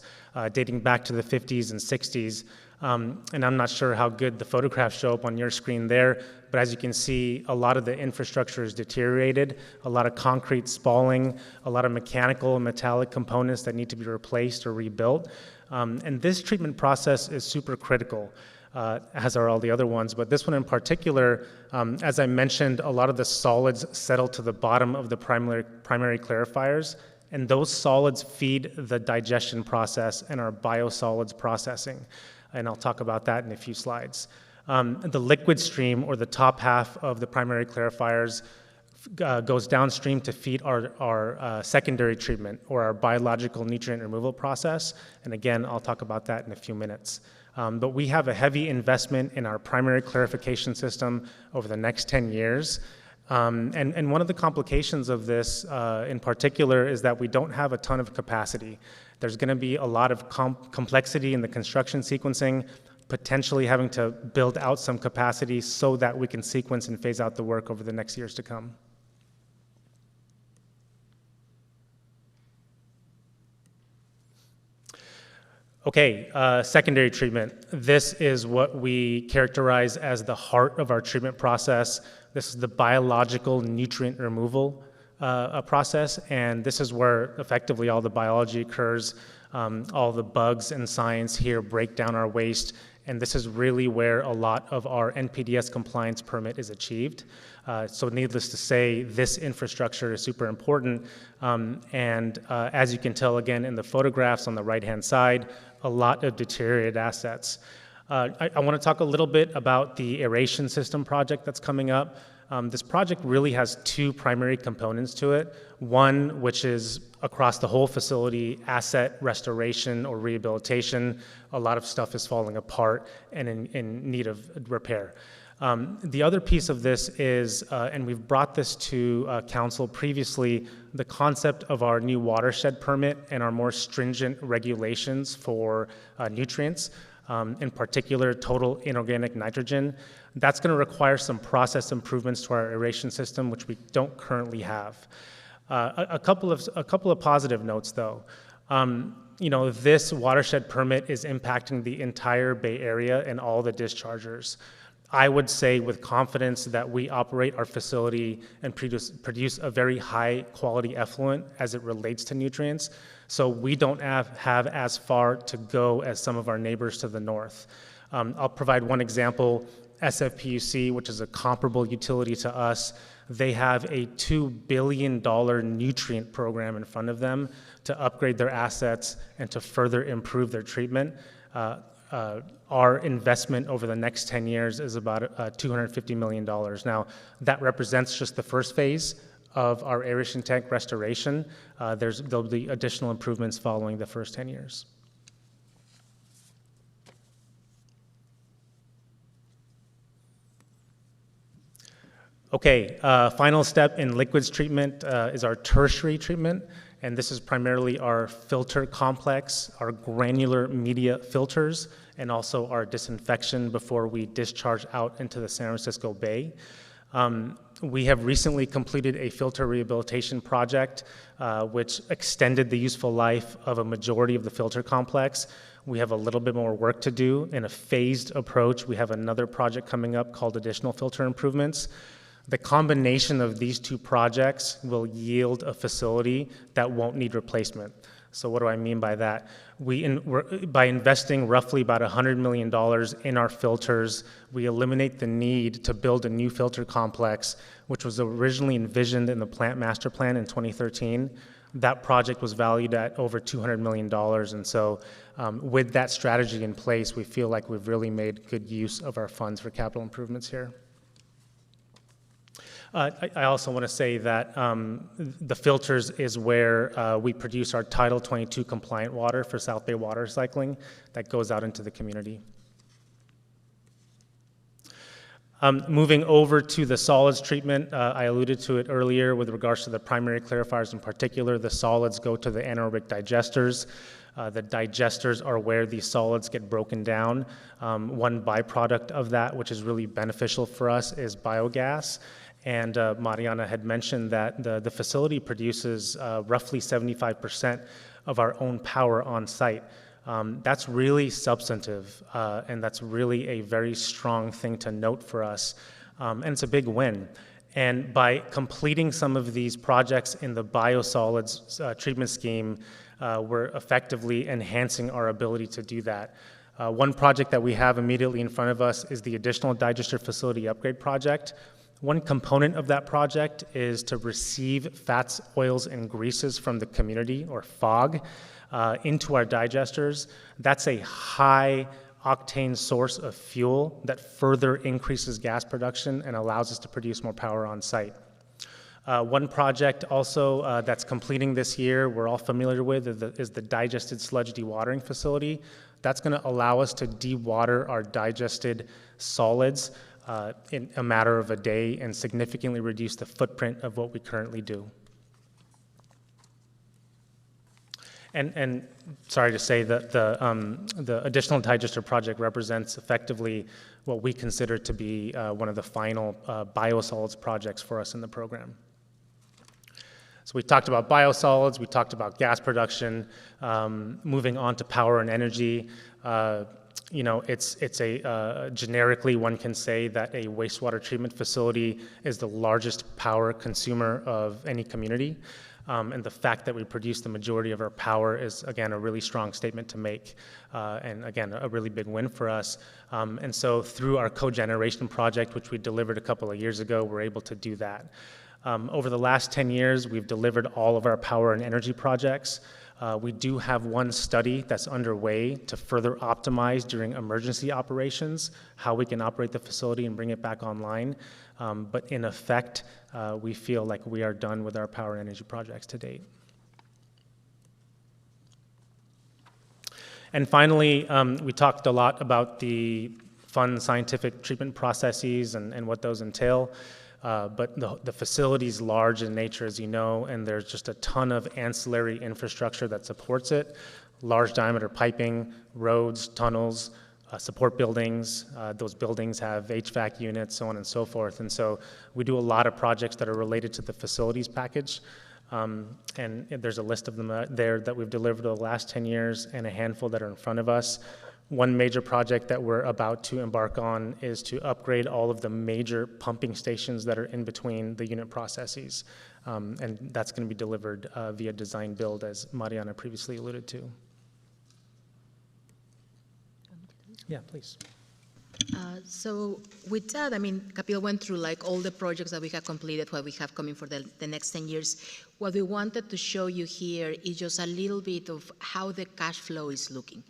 dating back to the 50s and 60s. And I'm not sure how good the photographs show up on your screen there, but as you can see, a lot of the infrastructure is deteriorated, a lot of concrete spalling, a lot of mechanical and metallic components that need to be replaced or rebuilt. And this treatment process is super critical, as are all the other ones. But this one in particular, as I mentioned, a lot of the solids settle to the bottom of the primary clarifiers, and those solids feed the digestion process and our biosolids processing. And I'll talk about that in a few slides. The liquid stream, or the top half of the primary clarifiers, goes downstream to feed our secondary treatment, or our biological nutrient removal process. And again, I'll talk about that in a few minutes. But we have a heavy investment in our primary clarification system over the next 10 years. And one of the complications of this in particular is that we don't have a ton of capacity. There's going to be a lot of complexity in the construction sequencing, potentially having to build out some capacity so that we can sequence and phase out the work over the next years to come. Okay, secondary treatment. This is what we characterize as the heart of our treatment process. This is the biological nutrient removal process, and this is where effectively all the biology occurs. All the bugs and science here break down our waste, and this is really where a lot of our NPDES compliance permit is achieved. So needless to say, this infrastructure is super important, and as you can tell again in the photographs on the right-hand side, a lot of deteriorated assets. I want to talk a little bit about the aeration system project that's coming up. This project really has two primary components to it. One, which is across the whole facility, asset restoration or rehabilitation. A lot of stuff is falling apart and in need of repair. The other piece of this is, and we've brought this to council previously, the concept of our new watershed permit and our more stringent regulations for nutrients, in particular total inorganic nitrogen. That's going to require some process improvements to our aeration system, which we don't currently have. A couple of positive notes, though. You know, this watershed permit is impacting the entire Bay Area and all the dischargers. I would say with confidence that we operate our facility and produce a very high quality effluent as it relates to nutrients. So we don't have as far to go as some of our neighbors to the north. I'll provide one example. SFPUC, which is a comparable utility to us, they have a $2 billion nutrient program in front of them to upgrade their assets and to further improve their treatment. Our investment over the next 10 years is about $250 million. Now, that represents just the first phase of our aeration tank restoration. There'll be additional improvements following the first 10 years. Okay, final step in liquids treatment is our tertiary treatment, and this is primarily our filter complex, our granular media filters, and also our disinfection before we discharge out into the San Francisco Bay. We have recently completed a filter rehabilitation project, which extended the useful life of a majority of the filter complex. We have a little bit more work to do in a phased approach. We have another project coming up called additional filter improvements. The combination of these two projects will yield a facility that won't need replacement. So what do I mean by that? By investing roughly about $100 million in our filters, we eliminate the need to build a new filter complex, which was originally envisioned in the plant master plan in 2013. That project was valued at over $200 million. And so with that strategy in place, we feel like we've really made good use of our funds for capital improvements here. I also want to say that the filters is where we produce our Title 22 compliant water for South Bay water recycling that goes out into the community. Moving over to the solids treatment, I alluded to it earlier with regards to the primary clarifiers in particular. The solids go to the anaerobic digesters. The digesters are where these solids get broken down. One byproduct of that, which is really beneficial for us, is biogas. And Mariana had mentioned that the facility produces roughly 75% of our own power on site. That's really substantive, and that's really a very strong thing to note for us, and it's a big win. And by completing some of these projects in the biosolids treatment scheme, we're effectively enhancing our ability to do that. One project that we have immediately in front of us is the additional digester facility upgrade project. One component of that project is to receive fats, oils, and greases from the community, or FOG, into our digesters. That's a high octane source of fuel that further increases gas production and allows us to produce more power on site. One project also that's completing this year, we're all familiar with, is the digested sludge dewatering facility. That's going to allow us to dewater our digested solids in a matter of a day and significantly reduce the footprint of what we currently do. And sorry to say that the additional digester project represents effectively what we consider to be one of the final biosolids projects for us in the program. So we talked about biosolids, we talked about gas production, moving on to power and energy. You know, generically one can say that a wastewater treatment facility is the largest power consumer of any community. And the fact that we produce the majority of our power is, again, a really strong statement to make, and again, a really big win for us. And so through our cogeneration project, which we delivered a couple of years ago, we're able to do that. Over the last 10 years, we've delivered all of our power and energy projects. We do have one study that's underway to further optimize during emergency operations, how we can operate the facility and bring it back online. But in effect, we feel like we are done with our power and energy projects to date. And finally, we talked a lot about the fun scientific treatment processes and what those entail. But the facility is large in nature, as you know, and there's just a ton of ancillary infrastructure that supports it. Large diameter piping, roads, tunnels, support buildings. Those buildings have HVAC units, so on and so forth. And so we do a lot of projects that are related to the facilities package. And there's a list of them there that we've delivered over the last 10 years and a handful that are in front of us. One major project that we're about to embark on is to upgrade all of the major pumping stations that are in between the unit processes. And that's going to be delivered via design build, as Mariana previously alluded to. Yeah, please. So with that, I mean, Capil went through like all the projects that we have completed, what we have coming for the next 10 years. What we wanted to show you here is just a little bit of how the cash flow is looking.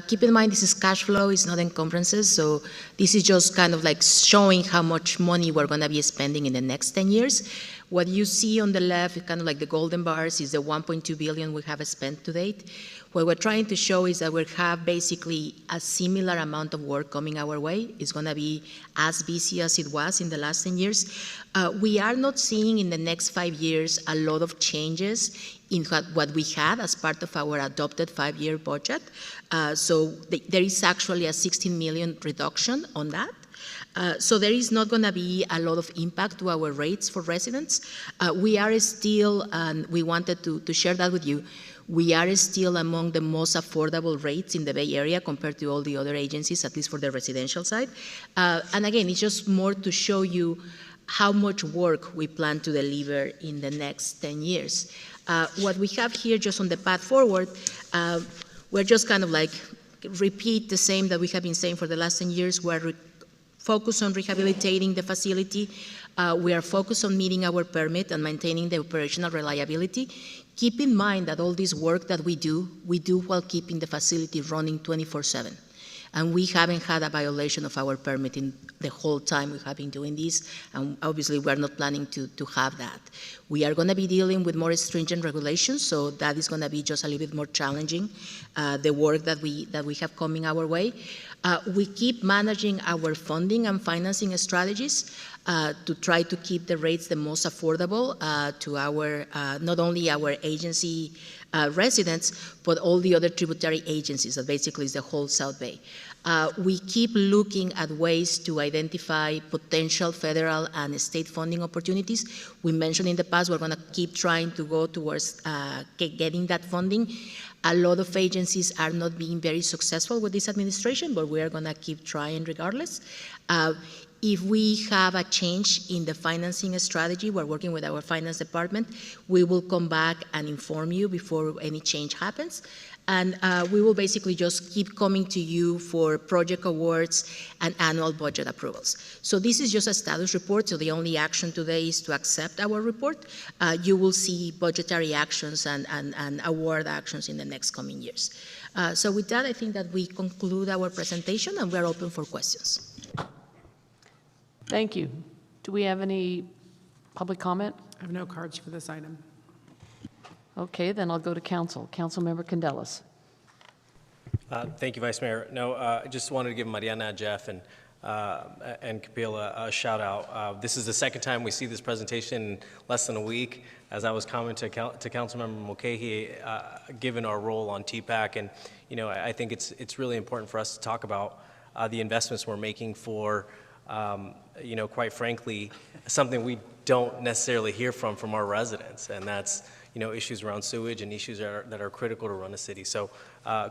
Keep in mind, this is cash flow, it's not encumbrances, so this is just kind of like showing how much money we're gonna be spending in the next 10 years. What you see on the left, kind of like the golden bars, is the 1.2 billion we have spent to date. What we're trying to show is that we have basically a similar amount of work coming our way. It's going to be as busy as it was in the last 10 years. We are not seeing in the next 5 years a lot of changes in what we had as part of our adopted 5-year budget. So there is actually a 16 million reduction on that. So there is not going to be a lot of impact to our rates for residents. We are still, and we wanted to share that with you, we are still among the most affordable rates in the Bay Area compared to all the other agencies, at least for the residential side. And again, it's just more to show you how much work we plan to deliver in the next 10 years. What we have here just on the path forward, we're just kind of like repeat the same that we have been saying for the last 10 years. We're focused on rehabilitating the facility. We are focused on meeting our permit and maintaining the operational reliability. Keep in mind that all this work that we do while keeping the facility running 24/7. And we haven't had a violation of our permit in the whole time we have been doing this, and obviously we're not planning to have that. We are going to be dealing with more stringent regulations, so that is going to be just a little bit more challenging, the work that we have coming our way. We keep managing our funding and financing strategies to try to keep the rates the most affordable to our, not only our agency residents, but all the other tributary agencies, that basically is the whole South Bay. We keep looking at ways to identify potential federal and state funding opportunities. We mentioned in the past we're going to keep trying to go towards getting that funding. A lot of agencies are not being very successful with this administration, but we are going to keep trying regardless. If we have a change in the financing strategy, we're working with our finance department, we will come back and inform you before any change happens. And we will basically just keep coming to you for project awards and annual budget approvals. So this is just a status report, so the only action today is to accept our report. You will see budgetary actions and award actions in the next coming years. So with that, I think that we conclude our presentation and we're open for questions. Thank you. Do we have any public comment? I have no cards for this item. Okay, then I'll go to council. Councilmember Candelas. Thank you, Vice Mayor. No, I just wanted to give Mariana, Jeff, and Capil a shout out. This is the second time we see this presentation in less than a week. As I was commenting to Councilmember Mulcahy, given our role on TPAC, and I think it's really important for us to talk about the investments we're making for. Quite frankly, something we don't necessarily hear from our residents, and that's issues around sewage and issues that are critical to run a city. So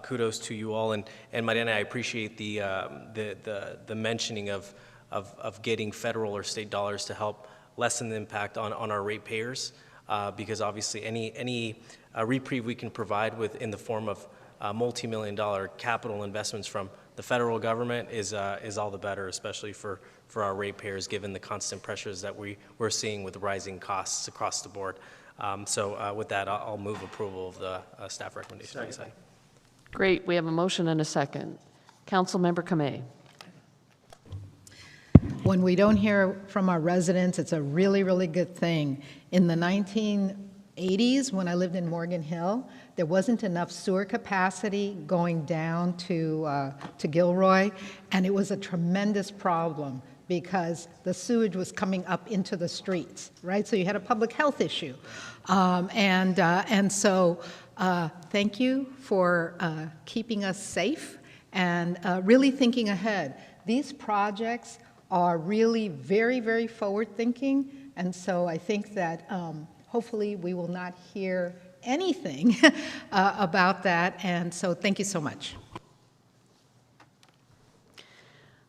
kudos to you all, and Mariana, I appreciate the mentioning of getting federal or state dollars to help lessen the impact on our ratepayers, because obviously any reprieve we can provide in the form of multi-million-dollar capital investments from the federal government is all the better, especially for our ratepayers, given the constant pressures that we're seeing with rising costs across the board. So with that, I'll move approval of the staff recommendation. Great. We have a motion and a second. Councilmember Kamei. When we don't hear from our residents, it's a really, really good thing. In the 1980s, when I lived in Morgan Hill, there wasn't enough sewer capacity going down to Gilroy, and it was a tremendous problem because the sewage was coming up into the streets, right? So you had a public health issue. And so thank you for keeping us safe and really thinking ahead. These projects are really very, very forward-thinking, and so I think that hopefully we will not hear anything about that, and so thank you so much.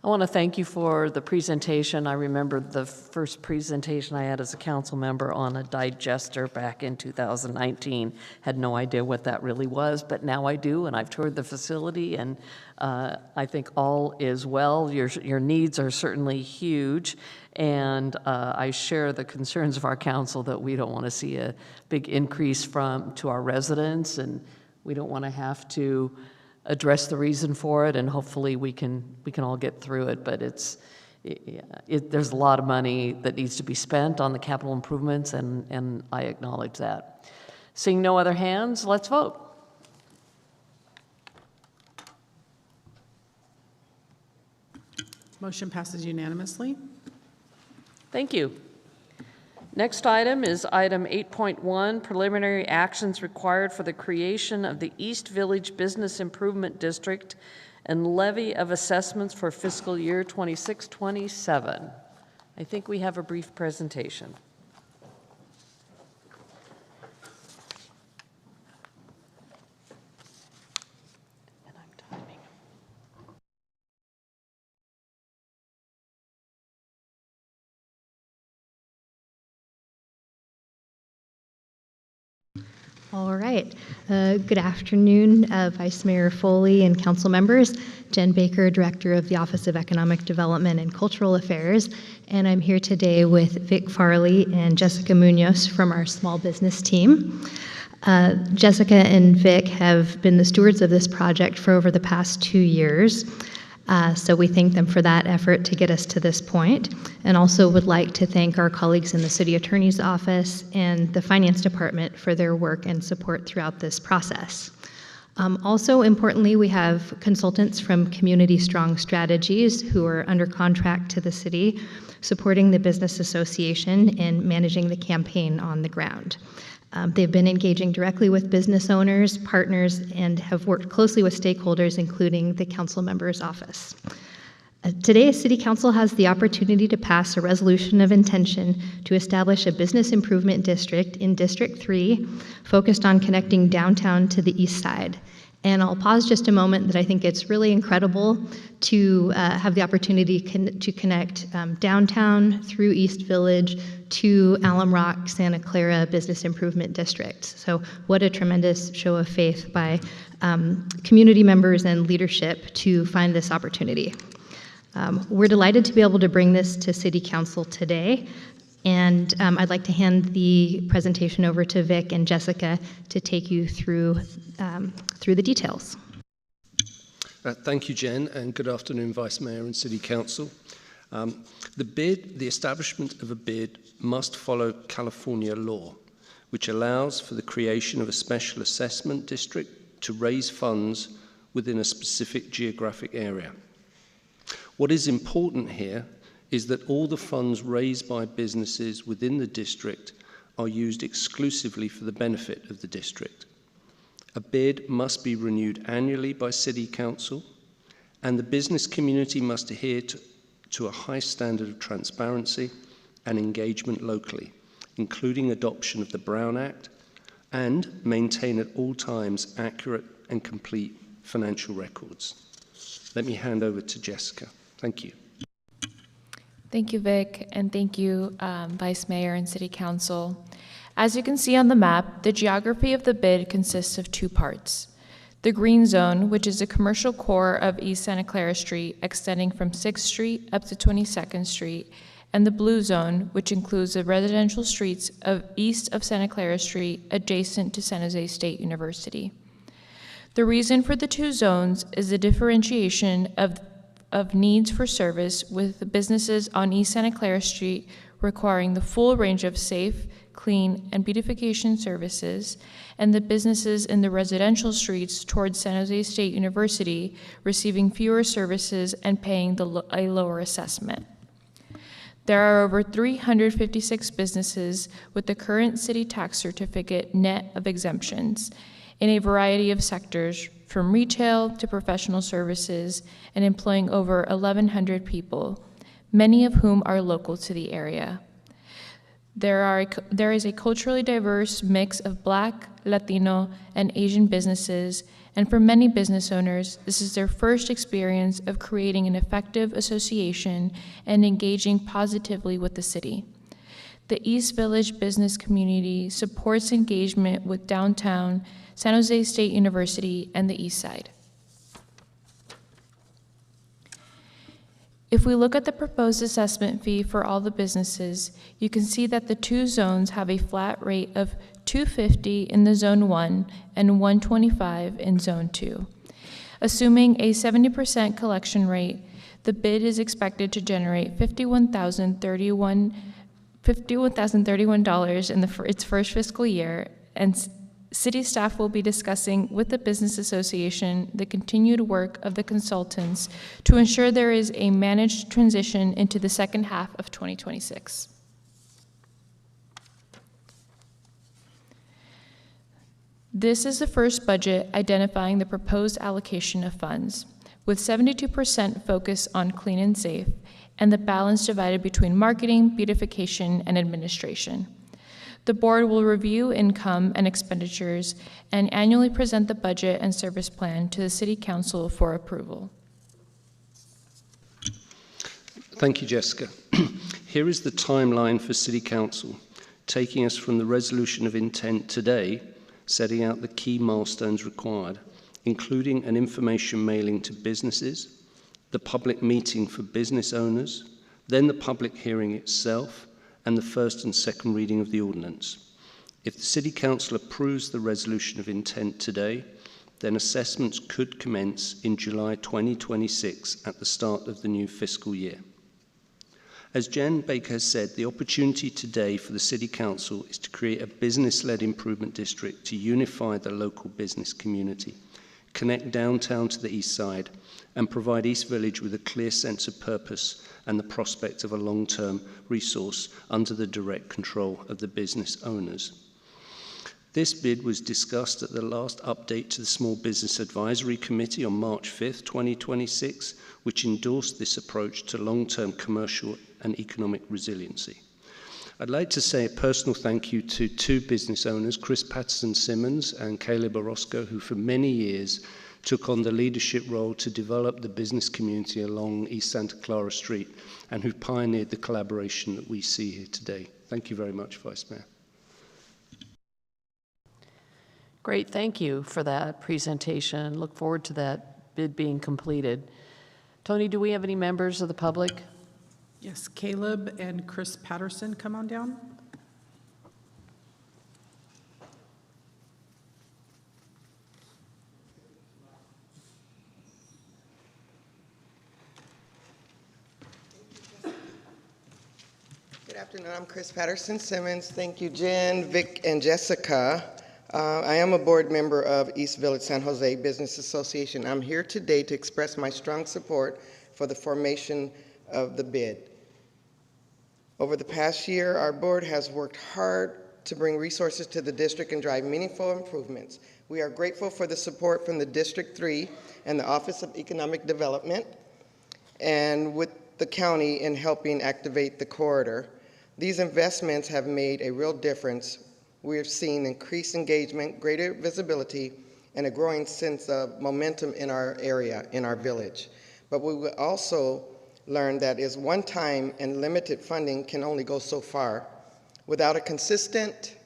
I want to thank you for the presentation. I remember the first presentation I had as a council member on a digester back in 2019. Had no idea what that really was, but now I do, and I've toured the facility, and I think all is well. Your needs are certainly huge, and I share the concerns of our council that we don't want to see a big increase to our residents, and we don't want to have to address the reason for it, and hopefully we can all get through it. But there's a lot of money that needs to be spent on the capital improvements, and I acknowledge that. Seeing no other hands, let's vote. Motion passes unanimously. Thank you. Next item is item 8.1, preliminary actions required for the creation of the East Village Business Improvement District and levy of assessments for fiscal year 26-27. I think we have a brief presentation. All right. Good afternoon, Vice Mayor Foley and council members. Jen Baker, Director of the Office of Economic Development and Cultural Affairs, and I'm here today with Vic Farley and Jessica Munoz from our small business team. Jessica and Vic have been the stewards of this project for over the past 2 years. So we thank them for that effort to get us to this point, and also would like to thank our colleagues in the City Attorney's Office and the Finance Department for their work and support throughout this process. Also importantly, we have consultants from Community Strong Strategies who are under contract to the city, supporting the Business Association and managing the campaign on the ground. They've been engaging directly with business owners, partners, and have worked closely with stakeholders, including the council member's office. Today, City Council has the opportunity to pass a resolution of intention to establish a business improvement district in District 3, focused on connecting downtown to the east side. And I'll pause just a moment that I think it's really incredible to have the opportunity to connect downtown through East Village to Alum Rock, Santa Clara Business Improvement District. So what a tremendous show of faith by community members and leadership to find this opportunity. We're delighted to be able to bring this to City Council today. And I'd like to hand the presentation over to Vic and Jessica to take you through the details. Thank you, Jen, and good afternoon, Vice Mayor and City Council. The establishment of a bid must follow California law, which allows for the creation of a special assessment district to raise funds within a specific geographic area. What is important here is that all the funds raised by businesses within the district are used exclusively for the benefit of the district. A bid must be renewed annually by City Council, and the business community must adhere to a high standard of transparency and engagement locally, including adoption of the Brown Act, and maintain at all times accurate and complete financial records. Let me hand over to Jessica. Thank you. Thank you, Vic, and thank you, Vice Mayor and City Council. As you can see on the map, the geography of the bid consists of 2 parts. The green zone, which is a commercial core of East Santa Clara Street, extending from 6th Street up to 22nd Street, and the blue zone, which includes the residential streets east of Santa Clara Street, adjacent to San Jose State University. The reason for the 2 zones is the differentiation of needs for service, with the businesses on East Santa Clara Street requiring the full range of safe, clean, and beautification services, and the businesses in the residential streets towards San Jose State University receiving fewer services and paying a lower assessment. There are over 356 businesses with the current city tax certificate net of exemptions in a variety of sectors, from retail to professional services, and employing over 1,100 people, many of whom are local to the area. There is a culturally diverse mix of Black, Latino, and Asian businesses, And for many business owners, this is their first experience of creating an effective association and engaging positively with the city. The East Village business community supports engagement with downtown, San Jose State University, and the East Side. If we look at the proposed assessment fee for all the businesses, you can see that the two zones have a flat rate of $250 in the Zone 1 and $125 in Zone 2. Assuming a 70% collection rate, the bid is expected to generate $51,031 in its first fiscal year, and city staff will be discussing with the Business Association the continued work of the consultants to ensure there is a managed transition into the second half of 2026. This is the first budget identifying the proposed allocation of funds, with 72% focus on clean and safe, and the balance divided between marketing, beautification, and administration. The board will review income and expenditures and annually present the budget and service plan to the City Council for approval. Thank you, Jessica. Here is the timeline for City Council, taking us from the resolution of intent today, setting out the key milestones required, including an information mailing to businesses, the public meeting for business owners, then the public hearing itself, and the first and second reading of the ordinance. If the City Council approves the resolution of intent today, then assessments could commence in July 2026 at the start of the new fiscal year. As Jen Baker has said, the opportunity today for the City Council is to create a business-led improvement district to unify the local business community, connect downtown to the east side, and provide East Village with a clear sense of purpose and the prospect of a long-term resource under the direct control of the business owners. This bid was discussed at the last update to the Small Business Advisory Committee on March 5th, 2026, which endorsed this approach to long-term commercial and economic resiliency. I'd like to say a personal thank you to two business owners, Chris Patterson-Simmons and Caleb Orozco, who for many years took on the leadership role to develop the business community along East Santa Clara Street and who pioneered the collaboration that we see here today. Thank you very much, Vice Mayor. Great, thank you for that presentation. Look forward to that bid being completed. Tony, do we have any members of the public? Yes, Caleb and Chris Patterson, come on down. Good afternoon, I'm Chris Patterson-Simmons. Thank you, Jen, Vic, and Jessica. I am a board member of East Village San Jose Business Association. I'm here today to express my strong support for the formation of the bid. Over the past year, our board has worked hard to bring resources to the district and drive meaningful improvements. We are grateful for the support from the District 3 and the Office of Economic Development and with the county in helping activate the corridor. These investments have made a real difference. We have seen increased engagement, greater visibility, and a growing sense of momentum in our area, in our village. But we will also learn that is one-time and limited funding can only go so far. Without a consistent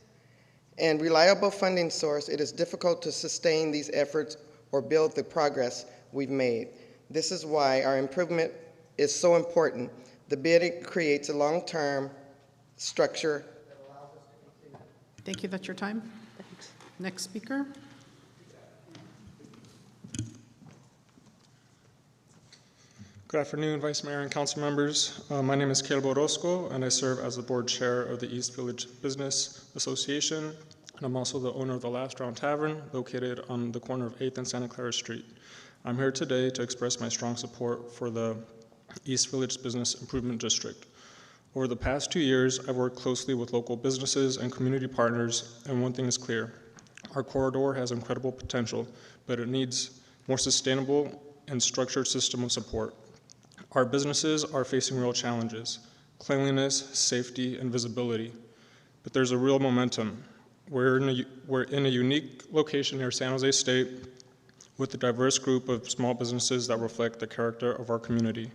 and reliable funding source, it is difficult to sustain these efforts or build the progress we've made. This is why our improvement is so important. The bid creates a long-term structure. Thank you, that's your time. Thanks. Next speaker. Good afternoon, Vice Mayor and council members. My name is Caleb Orozco, and I serve as the board chair of the East Village Business Association, and I'm also the owner of the Last Round Tavern, located on the corner of 8th and Santa Clara Street. I'm here today to express my strong support for the East Village Business Improvement District. Over the past 2 years, I've worked closely with local businesses and community partners, and one thing is clear. Our corridor has incredible potential, but it needs more sustainable and structured system of support. Our businesses are facing real challenges: cleanliness, safety, and visibility. But there's a real momentum. We're in a unique location near San Jose State, with a diverse group of small businesses that reflect the character of our community.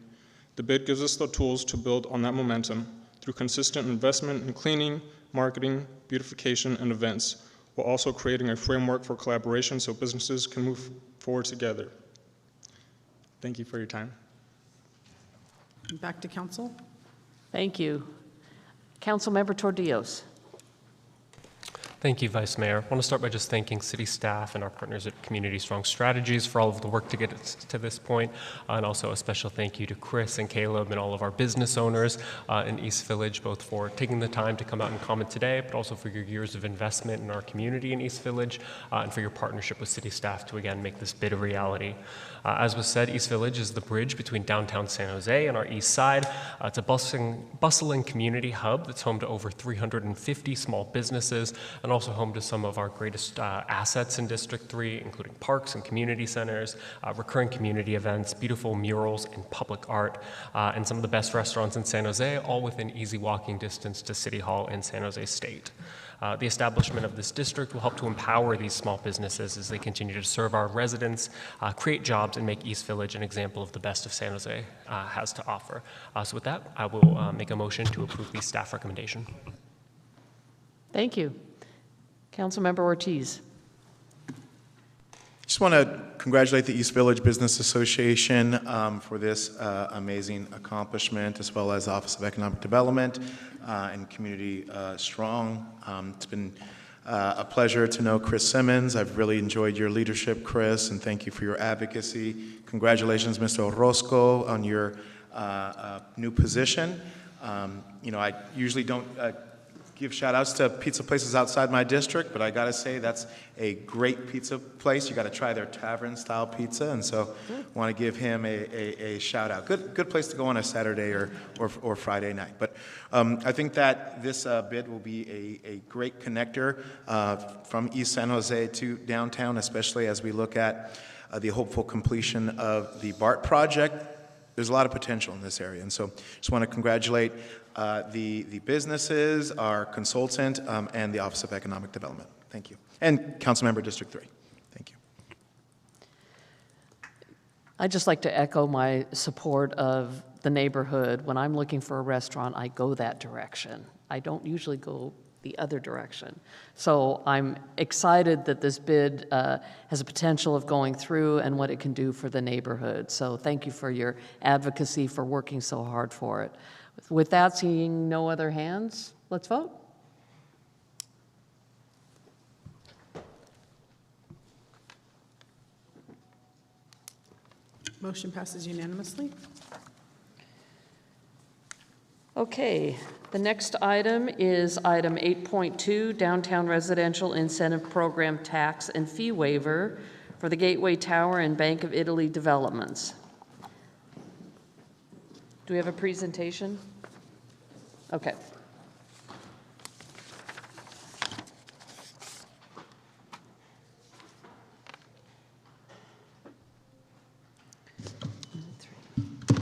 The bid gives us the tools to build on that momentum through consistent investment in cleaning, marketing, beautification, and events, while also creating a framework for collaboration so businesses can move forward together. Thank you for your time. Back to council. Thank you. Councilmember Tordillos. Thank you, Vice Mayor. I want to start by just thanking city staff and our partners at Community Strong Strategies for all of the work to get us to this point. And also a special thank you to Chris and Caleb and all of our business owners in East Village, both for taking the time to come out and comment today, but also for your years of investment in our community in East Village and for your partnership with city staff to, again, make this bid a reality. As was said, East Village is the bridge between downtown San Jose and our east side. It's a bustling community hub that's home to over 350 small businesses and also home to some of our greatest assets in District 3, including parks and community centers, recurring community events, beautiful murals and public art, and some of the best restaurants in San Jose, all within easy walking distance to City Hall in San Jose State. The establishment of this district will help to empower these small businesses as they continue to serve our residents, create jobs, and make East Village an example of the best of San Jose has to offer. So with that, I will make a motion to approve the staff recommendation. Thank you. Councilmember Ortiz. Just want to congratulate the East Village Business Association for this amazing accomplishment, as well as the Office of Economic Development and Community Strong. It's been a pleasure to know Chris Simmons. I've really enjoyed your leadership, Chris, and thank you for your advocacy. Congratulations, Mr. Orozco, on your new position. You know, I usually don't give shout outs to pizza places outside my district, but I gotta say that's a great pizza place. You gotta try their tavern style pizza, and so I want to give him a shout out. Good place to go on a Saturday or Friday night. But I think that this bid will be a great connector from East San Jose to downtown, especially as we look at the hopeful completion of the BART project. There's a lot of potential in this area, and so just want to congratulate the businesses, our consultant, and the Office of Economic Development. Thank you. And Councilmember District 3. Thank you. I'd just like to echo my support of the neighborhood. When I'm looking for a restaurant, I go that direction. I don't usually go the other direction. So I'm excited that this bid has a potential of going through and what it can do for the neighborhood. So thank you for your advocacy, for working so hard for it. With that, seeing no other hands, let's vote. Motion passes unanimously. Okay, the next item is item 8.2, Downtown Residential Incentive Program Tax and Fee Waiver for the Gateway Tower and Bank of Italy developments. Do we have a presentation? Okay.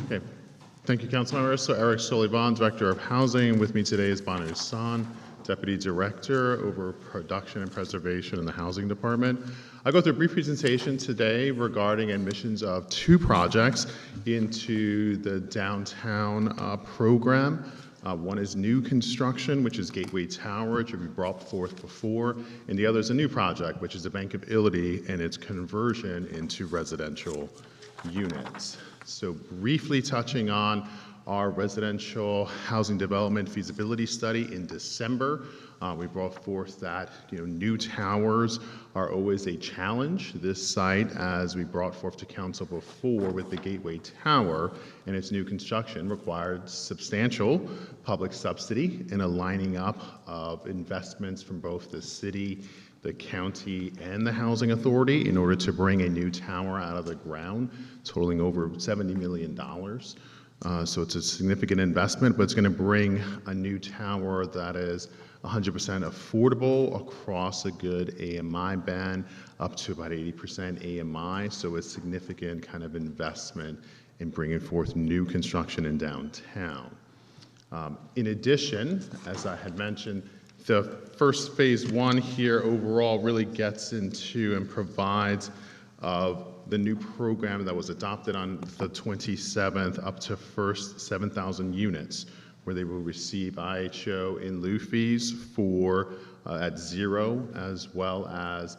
Okay. Thank you, council members. So Eric Solivan, Director of Housing. With me today is Banu San, Deputy Director over Production and Preservation in the Housing Department. I'll go through a brief presentation today regarding admissions of two projects into the downtown program. One is new construction, which is Gateway Tower, which will be brought forth before, and the other is a new project, which is the Bank of Italy and its conversion into residential units. So briefly touching on our residential housing development feasibility study in December. We brought forth that new towers are always a challenge. This site, as we brought forth to council before with the Gateway Tower and its new construction, required substantial public subsidy and a lining up of investments from both the city, the county, and the housing authority in order to bring a new tower out of the ground, totaling over $70 million. So it's a significant investment, but it's going to bring a new tower that is 100% affordable across a good AMI band, up to about 80% AMI. So a significant kind of investment in bringing forth new construction in downtown. In addition, as I had mentioned, the first phase one here overall really gets into and provides the new program that was adopted on the 27th up to first 7,000 units, where they will receive IHO in lieu fees for at zero, as well as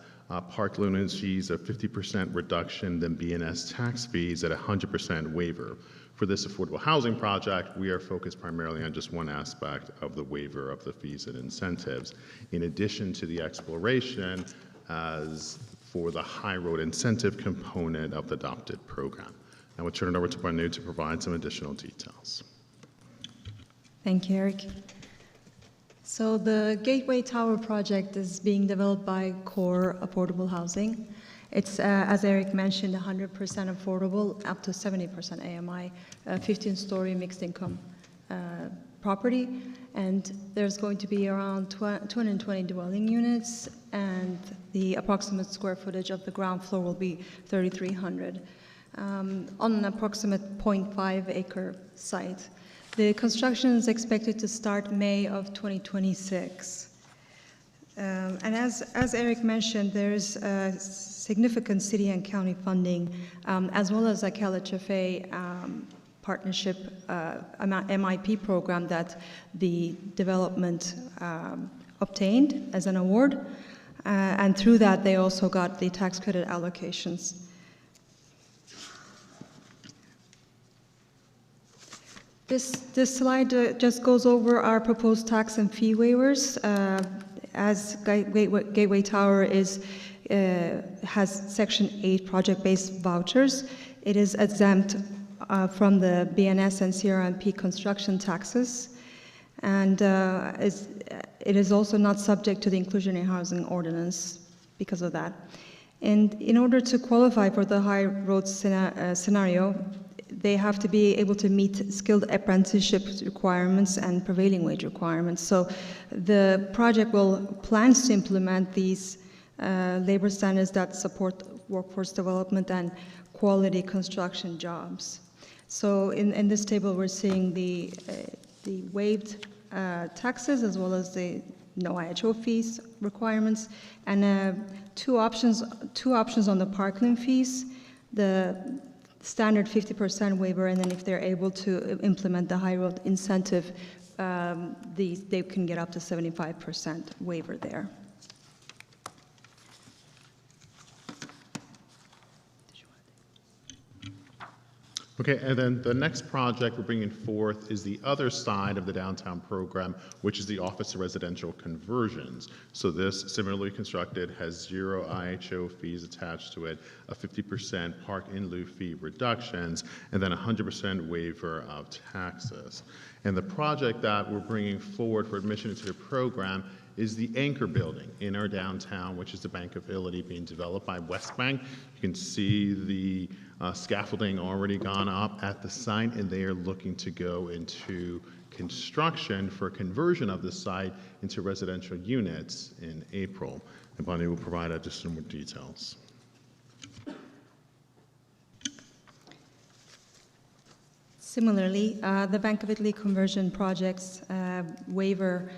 park loan fees of 50% reduction, then BNS tax fees at 100% waiver. For this affordable housing project, we are focused primarily on just one aspect of the waiver of the fees and incentives, in addition to the exploration as for the high road incentive component of the adopted program. Now we'll turn it over to Banu to provide some additional details. Thank you, Eric. So the Gateway Tower project is being developed by Core Affordable Housing. It's, as Eric mentioned, 100% affordable, up to 70% AMI, 15-story mixed income property. And there's going to be around 220 dwelling units, and the approximate square footage of the ground floor will be 3,300 on an approximate 0.5 acre site. The construction is expected to start May of 2026. And as Eric mentioned, there's significant city and county funding, as well as a CalHFA partnership MIP program that the development obtained as an award. And through that, they also got the tax credit allocations. This slide just goes over our proposed tax and fee waivers. As Gateway Tower has Section 8 project-based vouchers, it is exempt from the BNS and CRMP construction taxes, and it is also not subject to the inclusionary housing ordinance because of that. And in order to qualify for the high road scenario, they have to be able to meet skilled apprenticeship requirements and prevailing wage requirements. So the project plans to implement these labor standards that support workforce development and quality construction jobs. So in this table, we're seeing the waived taxes as well as the no IHO fees requirements, and two options on the parkland fees. The standard 50% waiver, and then if they're able to implement the high road incentive, they can get up to 75% waiver there. Okay, and then the next project we're bringing forth is the other side of the downtown program, which is the office to residential conversions. So this, similarly constructed, has zero IHO fees attached to it, a 50% park in lieu fee reductions, and then 100% waiver of taxes. And the project that we're bringing forward for admission into the program is the anchor building in our downtown, which is the bankability being developed by West Bank. You can see the scaffolding already gone up at the site, and they are looking to go into construction for conversion of the site into residential units in April. And Bonnie will provide additional details. Similarly, the Bank of Italy conversion projects waiver,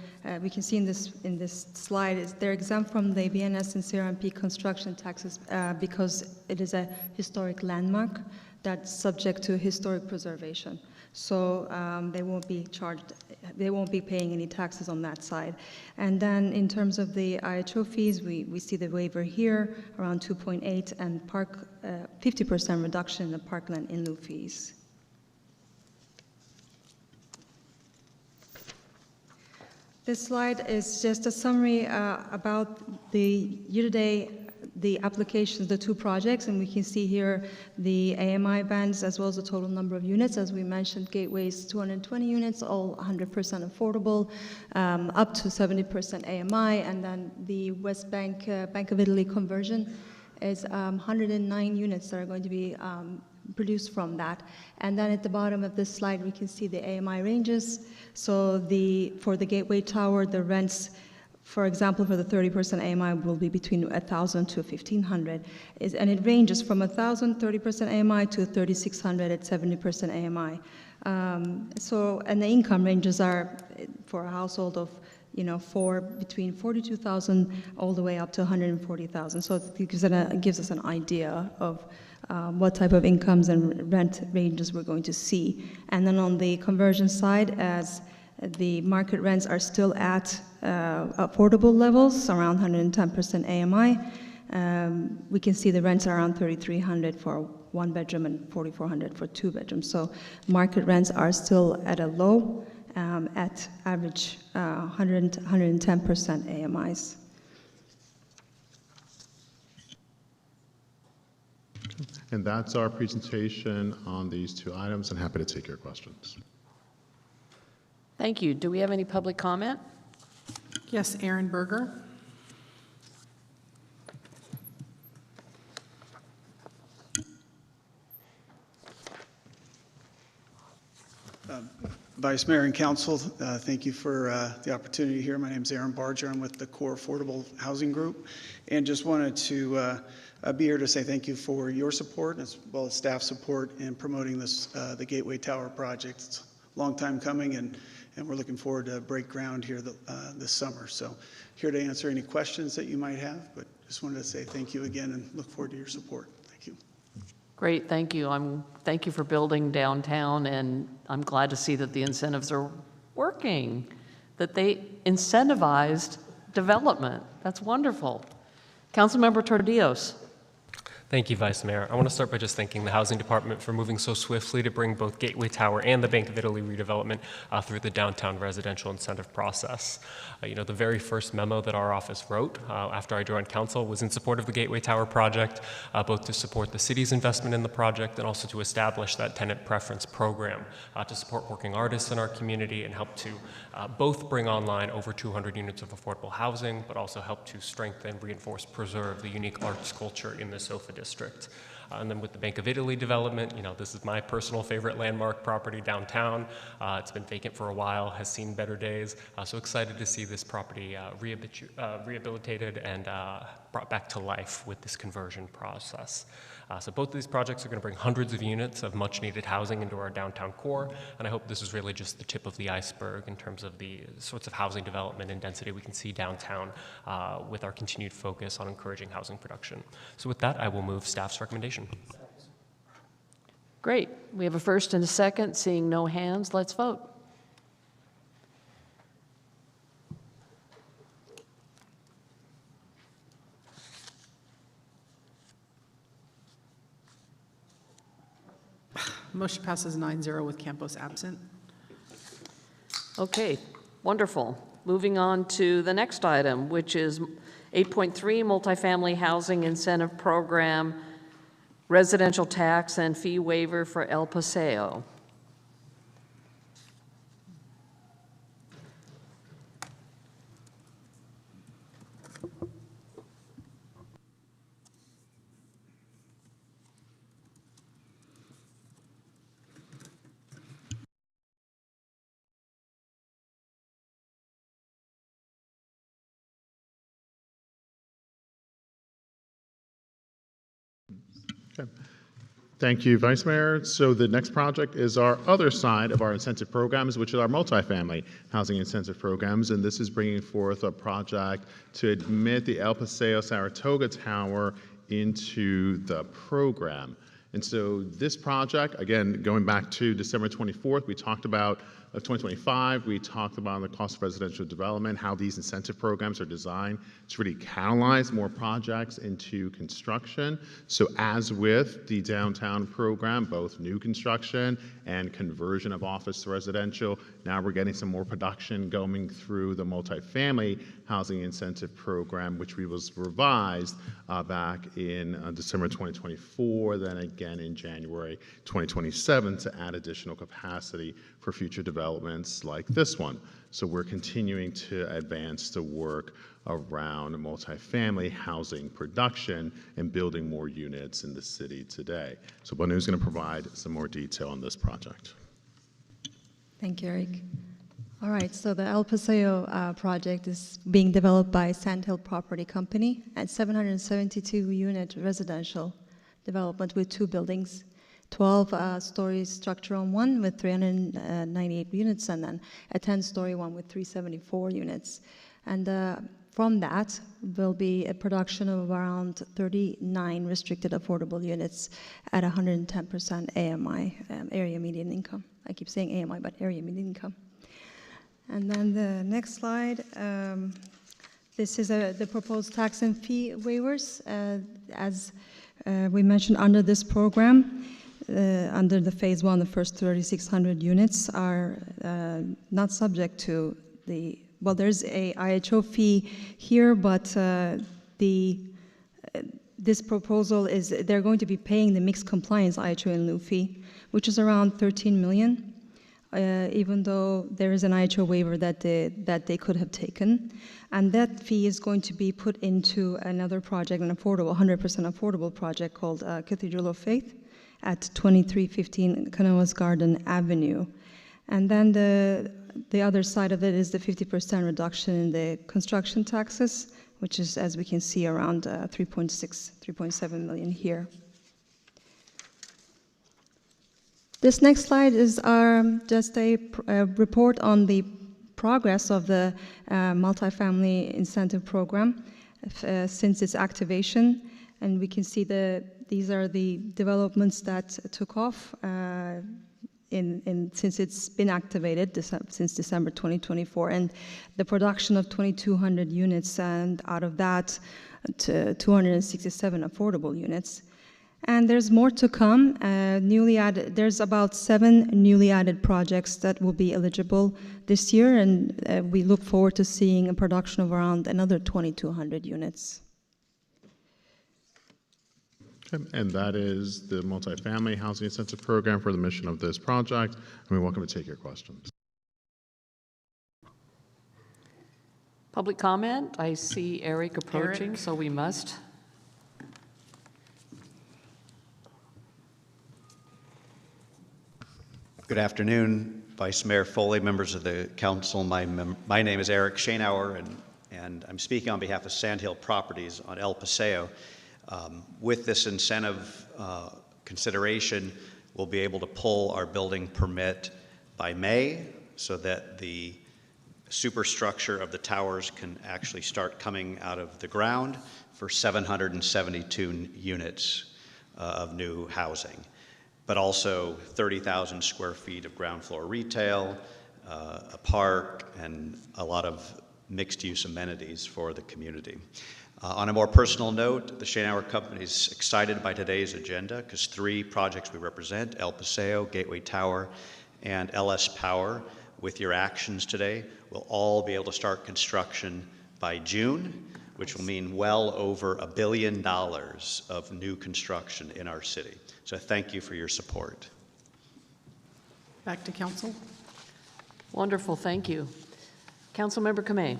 we can see in this slide, is they're exempt from the BNS and CRMP construction taxes because it is a historic landmark that's subject to historic preservation. So they won't be charged, they won't be paying any taxes on that side. And then in terms of the IHO fees, we see the waiver here around 2.8 and 50% reduction in the parkland in lieu fees. This slide is just a summary about the year-to-date, the applications, the two projects, and we can see here the AMI bands as well as the total number of units. As we mentioned, Gateway's 220 units, all 100% affordable, up to 70% AMI, and then the West Bank, Bank of Italy conversion is 109 units that are going to be produced from that. And then at the bottom of this slide, we can see the AMI ranges. So for the Gateway Tower, the rents, for example, for the 30% AMI will be between 1,000 to 1,500. And it ranges from 1,000, 30% AMI to 3,600 at 70% AMI. And the income ranges are for a household of between 42,000 all the way up to 140,000. So it gives us an idea of what type of incomes and rent ranges we're going to see. And then on the conversion side, as the market rents are still at affordable levels, around 110% AMI, we can see the rents are around $3,300 for one bedroom and $4,400 for two bedrooms. So market rents are still at a low, at average 110% AMIs. And that's our presentation on these two items, and happy to take your questions. Thank you. Do we have any public comment? Yes, Aaron Berger. Vice Mayor and Council, thank you for the opportunity here. My name is Aaron Barger. I'm with the Core Affordable Housing Group, and just wanted to be here to say thank you for your support as well as staff support in promoting this, the Gateway Tower project. It's a long time coming, and we're looking forward to break ground here this summer. So here to answer any questions that you might have, but just wanted to say thank you again and look forward to your support. Thank you. Great, thank you. Thank you for building downtown, and I'm glad to see that the incentives are working, that they incentivized development. That's wonderful. Councilmember Tordillos. Thank you, Vice Mayor. I want to start by just thanking the Housing Department for moving so swiftly to bring both Gateway Tower and the Bank of Italy redevelopment through the downtown residential incentive process. The very first memo that our office wrote after I joined council was in support of the Gateway Tower project, both to support the city's investment in the project and also to establish that tenant preference program to support working artists in our community and help to both bring online over 200 units of affordable housing, but also help to strengthen, reinforce, preserve the unique arts culture in the SoFA district. And then with the Bank of Italy development, this is my personal favorite landmark property downtown. It's been vacant for a while, has seen better days. So excited to see this property rehabilitated and brought back to life with this conversion process. So both of these projects are going to bring hundreds of units of much needed housing into our downtown core, and I hope this is really just the tip of the iceberg in terms of the sorts of housing development and density we can see downtown with our continued focus on encouraging housing production. So with that, I will move staff's recommendation. Great. We have a first and a second. Seeing no hands, let's vote. Motion passes 9-0 with Campos absent. Okay, wonderful. Moving on to the next item, which is 8.3 Multifamily Housing Incentive Program, Residential Tax and Fee Waiver for El Paseo. Okay. Thank you, Vice Mayor. So the next project is our other side of our incentive programs, which is our multifamily housing incentive programs. And this is bringing forth a project to admit the El Paseo Saratoga Tower into the program. And so this project, again, going back to December 24th, we talked about 2025, we talked about the cost of residential development, how these incentive programs are designed to really catalyze more projects into construction. So as with the downtown program, both new construction and conversion of office to residential, now we're getting some more production going through the multifamily housing incentive program, which was revised back in December 2024, then again in January 2027 to add additional capacity for future developments like this one. So we're continuing to advance the work around multifamily housing production and building more units in the city today. So Bonu is going to provide some more detail on this project. Thank you, Eric. All right, so the El Paseo project is being developed by Sand Hill Property Company at 772-unit residential development with two buildings, 12-story structure on one with 398 units, and then a 10-story one with 374 units. And from that will be a production of around 39 restricted affordable units at 110% AMI, area median income. I keep saying AMI, but area median income. And then the next slide, this is the proposed tax and fee waivers. As we mentioned, under this program, under the phase one, the first 3,600 units are not subject to the, well, there's a IHO fee here, but this proposal is they're going to be paying the mixed compliance IHO in lieu fee, which is around 13 million, even though there is an IHO waiver that they could have taken. And that fee is going to be put into another project, an affordable, 100% affordable project called Cathedral of Faith at 2315 Canoas Garden Avenue. And then the other side of it is the 50% reduction in the construction taxes, which is, as we can see, around 3.7 million here. This next slide is just a report on the progress of the multifamily incentive program since its activation. And we can see these are the developments that took off since it's been activated since December 2024, and the production of 2,200 units, and out of that, 267 affordable units. And there's more to come. There's about 7 newly added projects that will be eligible this year, and we look forward to seeing a production of around another 2,200 units. Okay, and that is the Multifamily Housing Incentive Program for the mission of this project. And we're welcome to take your questions. Public comment. I see Eric approaching, so we must. Good afternoon, Vice Mayor Foley, members of the council. My name is Eric Schoenauer, and I'm speaking on behalf of Sandhill Properties on El Paseo. With this incentive consideration, we'll be able to pull our building permit by May so that the superstructure of the towers can actually start coming out of the ground for 772 units of new housing, but also 30,000 square feet of ground floor retail, a park, and a lot of mixed-use amenities for the community. On a more personal note, the Schoenauer Company is excited by today's agenda because 3 projects we represent, El Paseo, Gateway Tower, and LS Power, with your actions today, will all be able to start construction by June, which will mean well over $1 billion of new construction in our city. So thank you for your support. Back to council. Wonderful, thank you. Councilmember Kamei.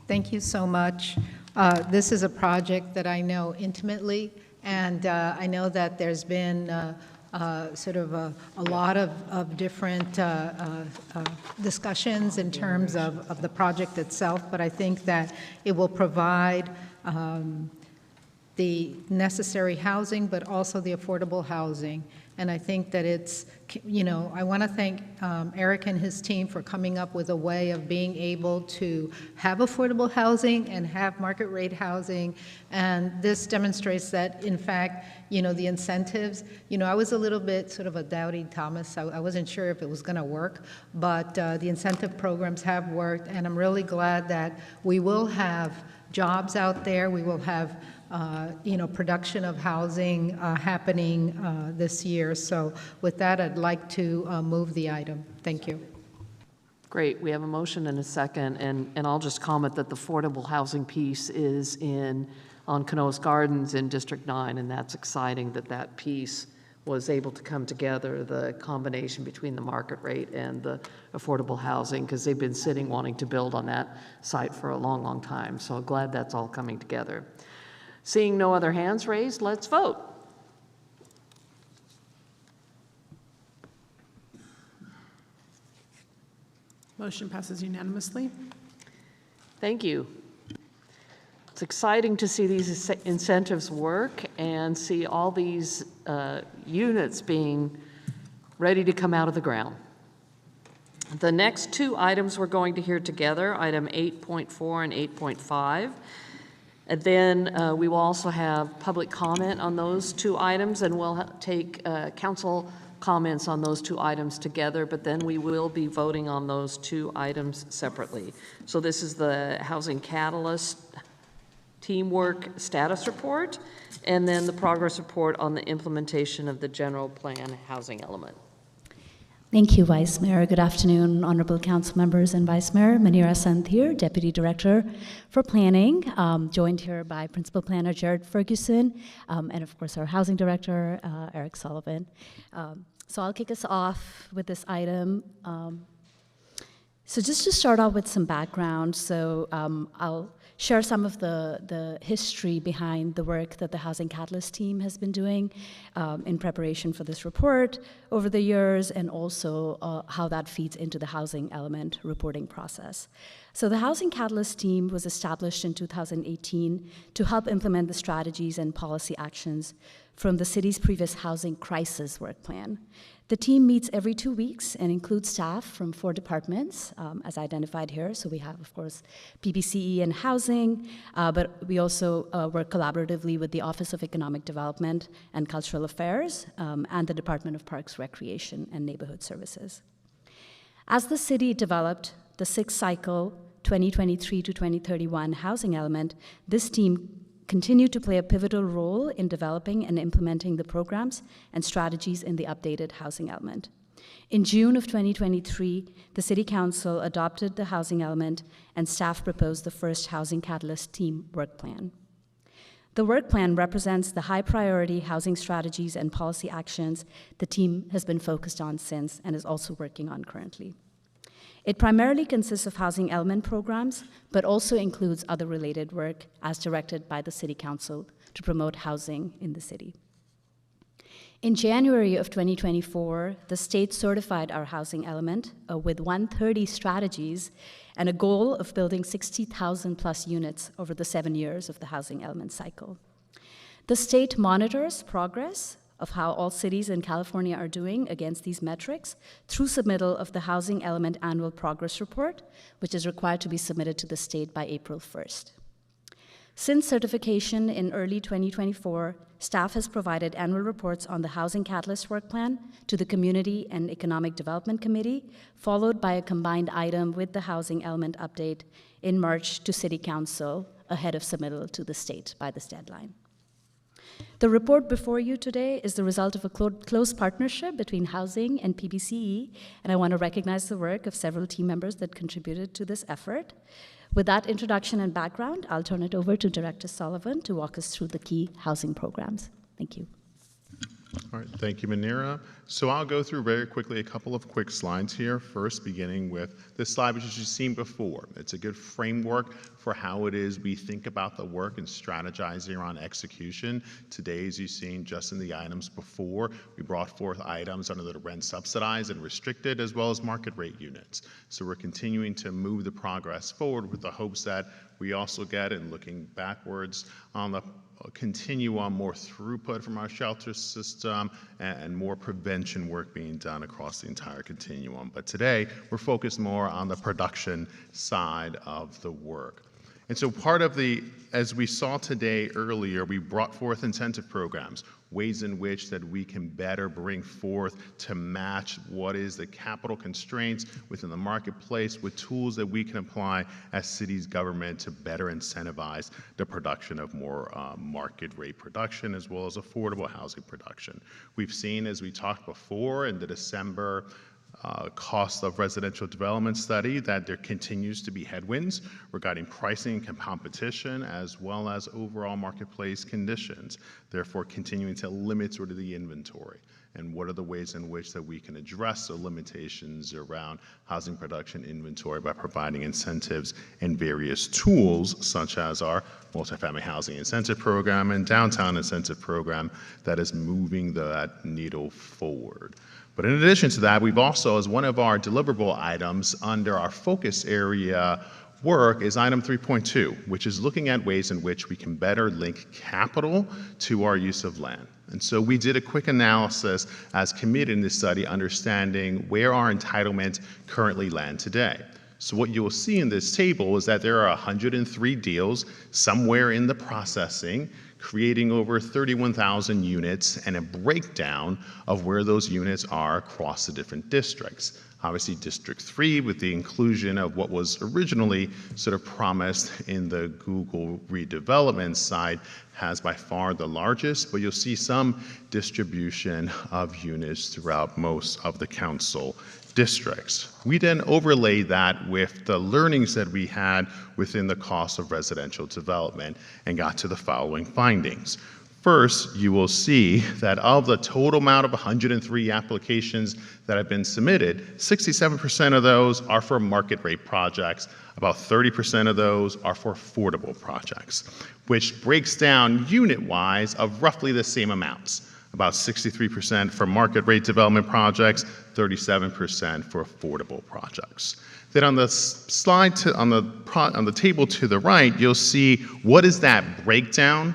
Thank you so much. This is a project that I know intimately, and I know that there's been sort of a lot of different discussions in terms of the project itself, but I think that it will provide the necessary housing, but also the affordable housing. And I think that it's, I want to thank Eric and his team for coming up with a way of being able to have affordable housing and have market rate housing. And this demonstrates that, in fact, the incentives, I was a little bit sort of a doubting Thomas. I wasn't sure if it was going to work, but the incentive programs have worked. And I'm really glad that we will have jobs out there. We will have production of housing happening this year. So with that, I'd like to move the item. Thank you. Great. We have a motion and a second, and I'll just comment that the affordable housing piece is on Canoas Gardens in District 9, and that's exciting that that piece was able to come together, the combination between the market rate and the affordable housing, because they've been sitting wanting to build on that site for a long, long time. So glad that's all coming together. Seeing no other hands raised, let's vote. Motion passes unanimously. Thank you. It's exciting to see these incentives work and see all these units being ready to come out of the ground. The next two items we're going to hear together, item 8.4 and 8.5. And then we will also have public comment on those two items, and we'll take council comments on those two items together, but then we will be voting on those two items separately. So this is the Housing Catalyst Teamwork Status Report, and then the progress report on the implementation of the general plan housing element. Thank you, Vice Mayor. Good afternoon, honorable council members and Vice Mayor. Manira Santhir, Deputy Director for Planning, joined here by Principal Planner Jared Ferguson, and of course our Housing Director, Eric Sullivan. So I'll kick us off with this item. So just to start off with some background, so I'll share some of the history behind the work that the Housing Catalyst team has been doing in preparation for this report over the years, and also how that feeds into the housing element reporting process. So the Housing Catalyst team was established in 2018 to help implement the strategies and policy actions from the city's previous housing crisis work plan. The team meets every 2 weeks and includes staff from 4 departments, as identified here. So we have, of course, PBCE and housing, but we also work collaboratively with the Office of Economic Development and Cultural Affairs and the Department of Parks, Recreation, and Neighborhood Services. As the city developed the 6th cycle 2023 to 2031 housing element, this team continue to play a pivotal role in developing and implementing the programs and strategies in the updated housing element. In June of 2023, the City Council adopted the housing element, and staff proposed the first Housing Catalyst team work plan. The work plan represents the high priority housing strategies and policy actions the team has been focused on since and is also working on currently. It primarily consists of housing element programs, but also includes other related work as directed by the City Council to promote housing in the city. In January of 2024, the state certified our housing element with 130 strategies and a goal of building 60,000 plus units over the 7 years of the housing element cycle. The state monitors progress of how all cities in California are doing against these metrics through submittal of the Housing Element Annual Progress Report, which is required to be submitted to the state by April 1st. Since certification in early 2024, staff has provided annual reports on the Housing Catalyst Work Plan to the Community and Economic Development Committee, followed by a combined item with the Housing Element Update in March to City Council ahead of submittal to the state by this deadline. The report before you today is the result of a close partnership between Housing and PBCE, and I want to recognize the work of several team members that contributed to this effort. With that introduction and background, I'll turn it over to Director Sullivan to walk us through the key housing programs. Thank you. All right, thank you, Manira. So I'll go through very quickly a couple of quick slides here. First, beginning with this slide, which you've seen before. It's a good framework for how it is we think about the work and strategizing around execution. Today, as you've seen just in the items before, we brought forth items under the rent subsidized and restricted, as well as market rate units. So we're continuing to move the progress forward with the hopes that we also get, and looking backwards on the continue on more throughput from our shelter system and more prevention work being done across the entire continuum. But today, we're focused more on the production side of the work. And so part of as we saw today earlier, we brought forth incentive programs, ways in which that we can better bring forth to match what is the capital constraints within the marketplace with tools that we can apply as cities government to better incentivize the production of more market rate production as well as affordable housing production. We've seen, as we talked before, in the December cost of residential development study, that there continues to be headwinds regarding pricing and competition as well as overall marketplace conditions, therefore continuing to limit sort of the inventory. And what are the ways in which that we can address the limitations around housing production inventory by providing incentives and various tools such as our multifamily housing incentive program and downtown incentive program that is moving that needle forward. But in addition to that, we've also, as one of our deliverable items under our focus area, work is item 3.2, which is looking at ways in which we can better link capital to our use of land. And so we did a quick analysis as committed in this study, understanding where our entitlements currently land today. So what you'll see in this table is that there are 103 deals somewhere in the processing, creating over 31,000 units, and a breakdown of where those units are across the different districts. Obviously, District 3, with the inclusion of what was originally sort of promised in the Google redevelopment side, has by far the largest, but you'll see some distribution of units throughout most of the council districts. We then overlay that with the learnings that we had within the cost of residential development and got to the following findings. First, you will see that of the total amount of 103 applications that have been submitted, 67% of those are for market rate projects. About 30% of those are for affordable projects, which breaks down unit-wise of roughly the same amounts. About 63% for market rate development projects, 37% for affordable projects. Then on the slide on the table to the right, you'll see what is that breakdown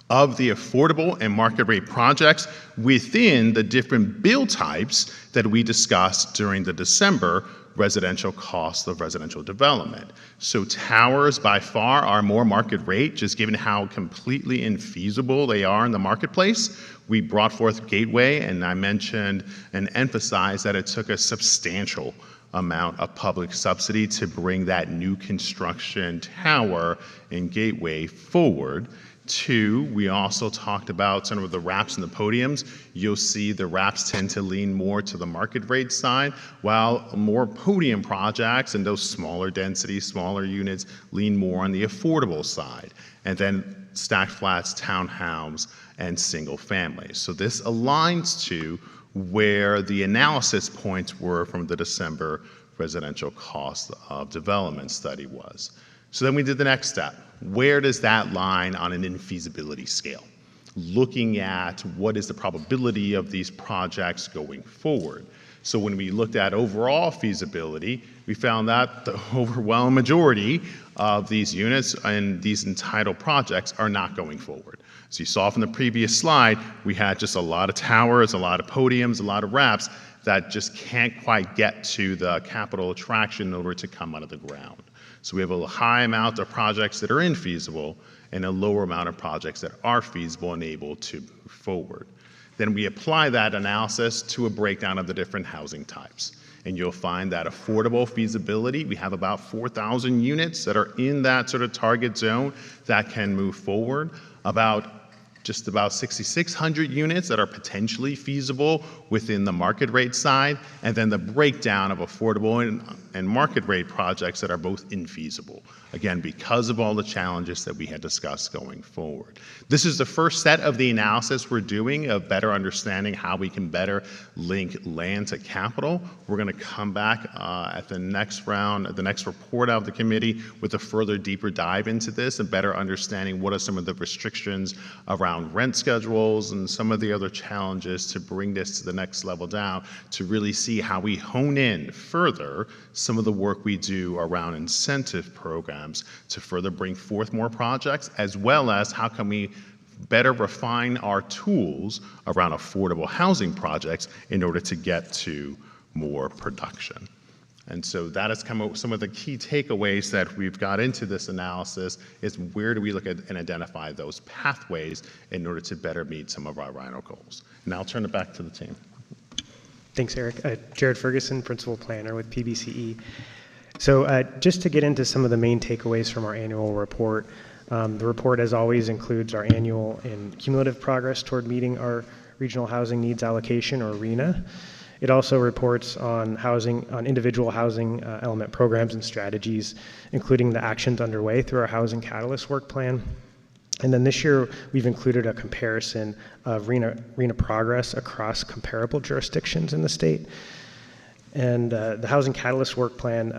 of the affordable and market rate projects within the different bill types that we discussed during the December residential cost of residential development. So towers by far are more market rate, just given how completely infeasible they are in the marketplace. We brought forth Gateway, and I mentioned and emphasized that it took a substantial amount of public subsidy to bring that new construction tower in Gateway forward. Two, we also talked about some of the wraps and the podiums. You'll see the wraps tend to lean more to the market rate side, while more podium projects and those smaller densities, smaller units lean more on the affordable side. And then stacked flats, townhomes, and single families. So this aligns to where the analysis points were from the December residential cost of development study was. So then we did the next step. Where does that line on an infeasibility scale? Looking at what is the probability of these projects going forward. So when we looked at overall feasibility, we found that the overwhelming majority of these units and these entitled projects are not going forward. So you saw from the previous slide, we had just a lot of towers, a lot of podiums, a lot of wraps that just can't quite get to the capital attraction in order to come out of the ground. So we have a high amount of projects that are infeasible and a lower amount of projects that are feasible and able to move forward. Then we apply that analysis to a breakdown of the different housing types. And you'll find that affordable feasibility, we have about 4,000 units that are in that sort of target zone that can move forward. Just about 6,600 units that are potentially feasible within the market rate side, and then the breakdown of affordable and market rate projects that are both infeasible. Again, because of all the challenges that we had discussed going forward. This is the first set of the analysis we're doing of better understanding how we can better link land to capital. We're going to come back at the next round, the next report out of the committee with a further deeper dive into this and better understanding what are some of the restrictions around rent schedules and some of the other challenges to bring this to the next level down to really see how we hone in further some of the work we do around incentive programs to further bring forth more projects, as well as how can we better refine our tools around affordable housing projects in order to get to more production. And so that has come up with some of the key takeaways that we've got into this analysis is where do we look at and identify those pathways in order to better meet some of our RINO goals. And I'll turn it back to the team. Thanks, Eric. Jared Ferguson, Principal Planner with PBCE. So just to get into some of the main takeaways from our annual report, the report, as always, includes our annual and cumulative progress toward meeting our Regional Housing Needs Allocation, or RHNA. It also reports on individual housing element programs and strategies, including the actions underway through our Housing Catalyst work plan. And then this year, we've included a comparison of RHNA progress across comparable jurisdictions in the state. And the Housing Catalyst work plan,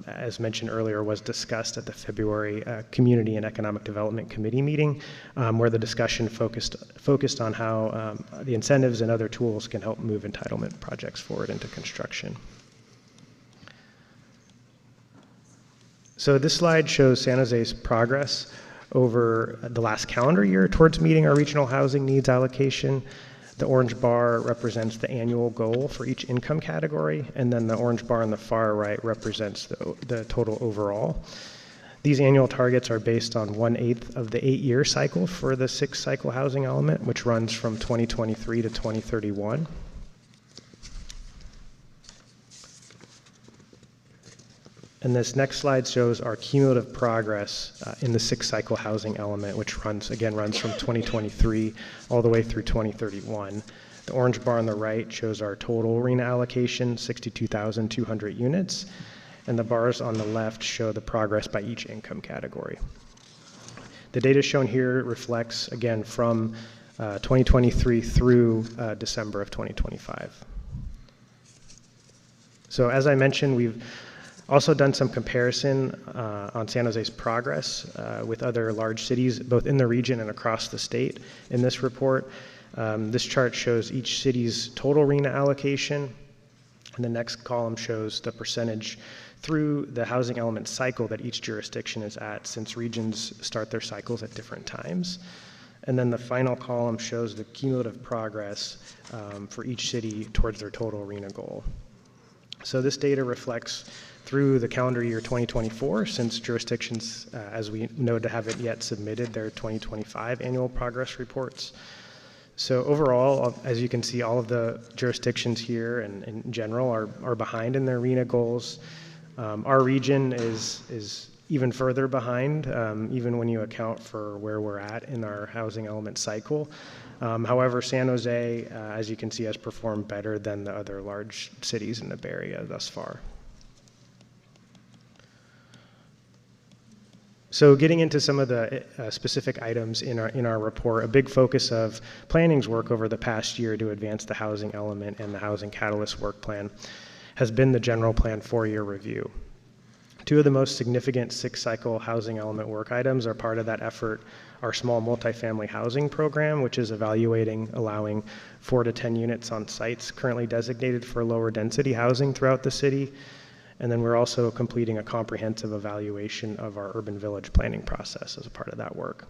as mentioned earlier, was discussed at the February Community and Economic Development Committee meeting, where the discussion focused on how the incentives and other tools can help move entitlement projects forward into construction. So this slide shows San Jose's progress over the last calendar year towards meeting our regional housing needs allocation. The orange bar represents the annual goal for each income category, and then the orange bar on the far right represents the total overall. These annual targets are based on 1/8 of the 8-year cycle for the 6-cycle housing element, which runs from 2023 to 2031. And this next slide shows our cumulative progress in the 6-cycle housing element, which runs from 2023 all the way through 2031. The orange bar on the right shows our total RHNA allocation, 62,200 units, and the bars on the left show the progress by each income category. The data shown here reflects, again, from 2023 through December of 2025. So as I mentioned, we've also done some comparison on San Jose's progress with other large cities, both in the region and across the state in this report. This chart shows each city's total RHNA allocation, and the next column shows the percentage through the housing element cycle that each jurisdiction is at, since regions start their cycles at different times. And then the final column shows the cumulative progress for each city towards their total RHNA goal. So this data reflects through the calendar year 2024, since jurisdictions, as we noted, haven't yet submitted their 2025 annual progress reports. So overall, as you can see, all of the jurisdictions here and in general are behind in their RHNA goals. Our region is even further behind, even when you account for where we're at in our housing element cycle. However, San Jose, as you can see, has performed better than the other large cities in the Bay Area thus far. So getting into some of the specific items in our report, a big focus of planning's work over the past year to advance the housing element and the housing catalyst work plan has been the general plan 4-year review. Two of the most significant 6-cycle housing element work items are part of that effort. Our small multifamily housing program, which is evaluating allowing 4 to 10 units on sites currently designated for lower density housing throughout the city. And then we're also completing a comprehensive evaluation of our urban village planning process as a part of that work.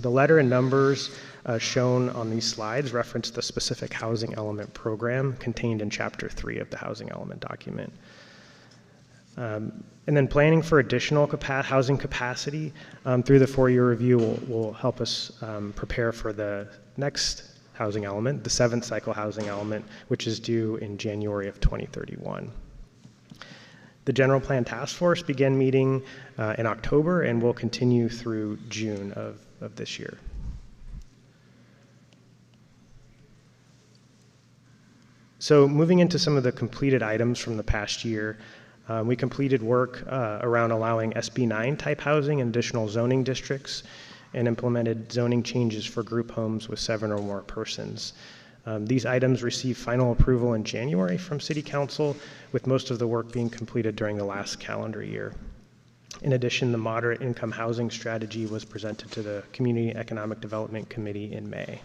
The letter and numbers shown on these slides reference the specific housing element program contained in Chapter 3 of the housing element document. And then planning for additional housing capacity through the 4-year review will help us prepare for the next housing element, the 7th cycle housing element, which is due in January of 2031. The General Plan Task Force began meeting in October and will continue through June of this year. So moving into some of the completed items from the past year, we completed work around allowing SB 9 type housing in additional zoning districts and implemented zoning changes for group homes with 7 or more persons. These items received final approval in January from City Council, with most of the work being completed during the last calendar year. In addition, the moderate income housing strategy was presented to the Community Economic Development Committee in May.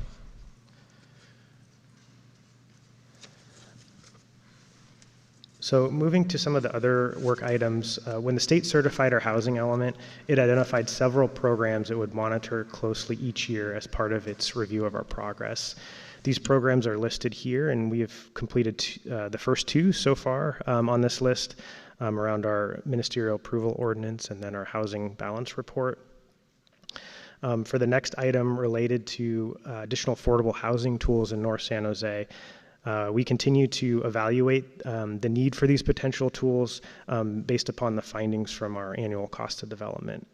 So moving to some of the other work items, when the state certified our housing element, it identified several programs it would monitor closely each year as part of its review of our progress. These programs are listed here, and we have completed the first 2 so far on this list around our ministerial approval ordinance and then our housing balance report. For the next item related to additional affordable housing tools in North San Jose, we continue to evaluate the need for these potential tools based upon the findings from our annual cost of development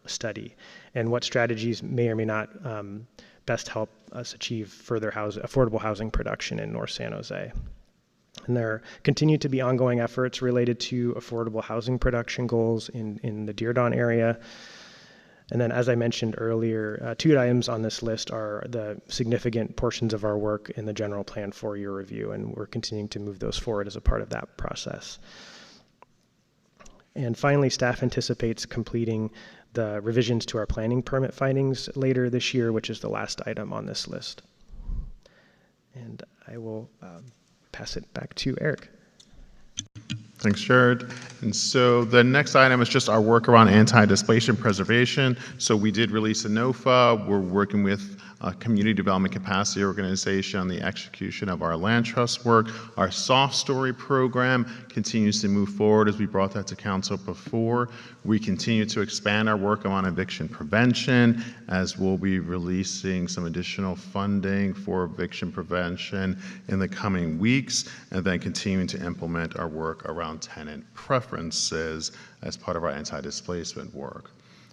study and what strategies may or may not best help us achieve further affordable housing production in North San Jose. And there continue to be ongoing efforts related to affordable housing production goals in the Dearborn area. And then, as I mentioned earlier, 2 items on this list are the significant portions of our work in the General Plan 4-year review, and we're continuing to move those forward as a part of that process. And finally, staff anticipates completing the revisions to our planning permit findings later this year, which is the last item on this list. And I will pass it back to Eric. Thanks, Jared. And so the next item is just our work around anti-displacement preservation. So we did release a NOFA. We're working with Community Development Capacity Organization on the execution of our land trust work. Our soft story program continues to move forward as we brought that to council before. We continue to expand our work on eviction prevention, as we'll be releasing some additional funding for eviction prevention in the coming weeks, and then continuing to implement our work around tenant preferences as part of our anti-displacement work.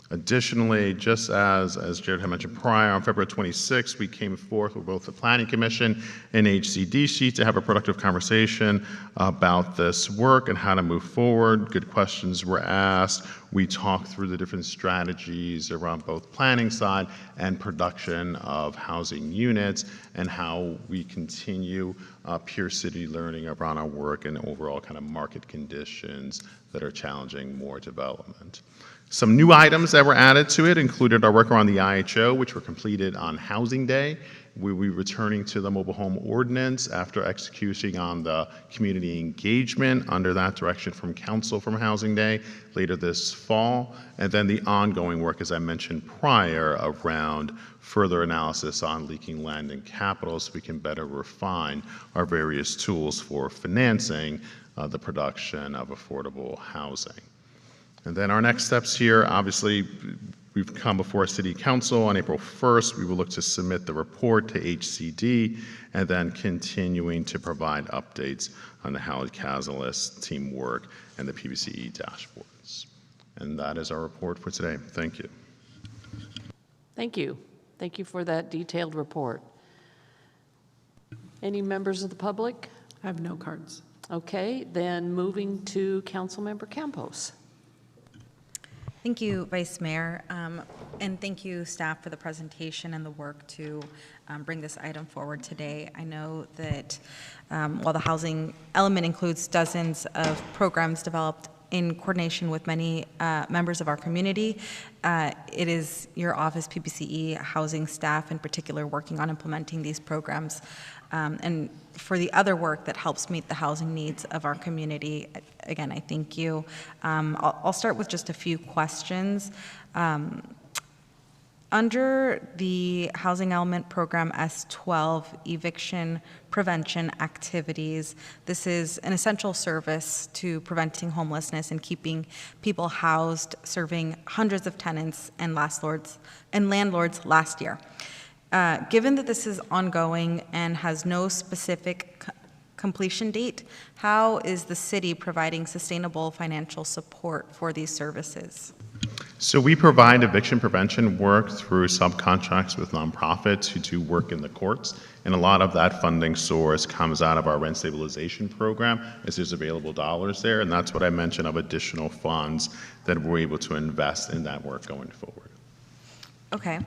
Additionally, just as Jared had mentioned prior, on February 26th, we came forth with both the Planning Commission and HCDC to have a productive conversation about this work and how to move forward. Good questions were asked. We talked through the different strategies around both planning side and production of housing units, and how we continue peer city learning around our work and overall kind of market conditions that are challenging more development. Some new items that were added to it included our work around the IHO, which were completed on Housing Day. We will be returning to the mobile home ordinance after executing on the community engagement under that direction from council from Housing Day later this fall. And then the ongoing work, as I mentioned prior, around further analysis on leaking land and capital so we can better refine our various tools for financing the production of affordable housing. And then our next steps here, obviously, we've come before City Council on April 1st. We will look to submit the report to HCD, and then continuing to provide updates on the Howard Catalyst teamwork and the PBCE dashboards. And that is our report for today. Thank you. Thank you. Thank you for that detailed report. Any members of the public? I have no cards. Okay, then moving to Councilmember Campos. Thank you, Vice Mayor, and thank you, staff, for the presentation and the work to bring this item forward today. I know that while the housing element includes dozens of programs developed in coordination with many members of our community, it is your office, PBCE, housing staff in particular, working on implementing these programs. And for the other work that helps meet the housing needs of our community, again, I thank you. I'll start with just a few questions. Under the Housing Element Program S12, eviction prevention activities, this is an essential service to preventing homelessness and keeping people housed, serving hundreds of tenants and landlords last year. Given that this is ongoing and has no specific completion date, how is the city providing sustainable financial support for these services? So we provide eviction prevention work through subcontracts with nonprofits who do work in the courts, and a lot of that funding source comes out of our rent stabilization program as there's available dollars there, and that's what I mentioned of additional funds that we're able to invest in that work going forward. Okay.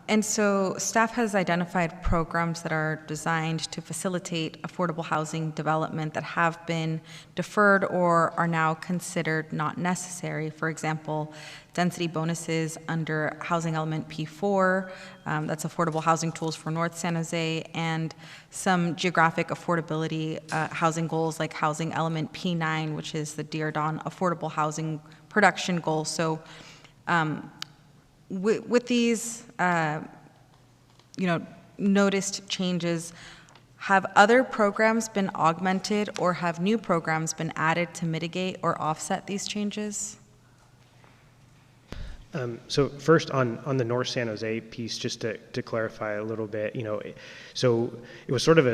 And so staff has identified programs that are designed to facilitate affordable housing development that have been deferred or are now considered not necessary. For example, density bonuses under Housing Element P4, that's affordable housing tools for North San Jose, and some geographic affordability housing goals like Housing Element P9, which is the Dear Dawn affordable housing production goal. So with these, noticed changes, have other programs been augmented or have new programs been added to mitigate or offset these changes? So first on the North San Jose piece, just to clarify a little bit, so it was sort of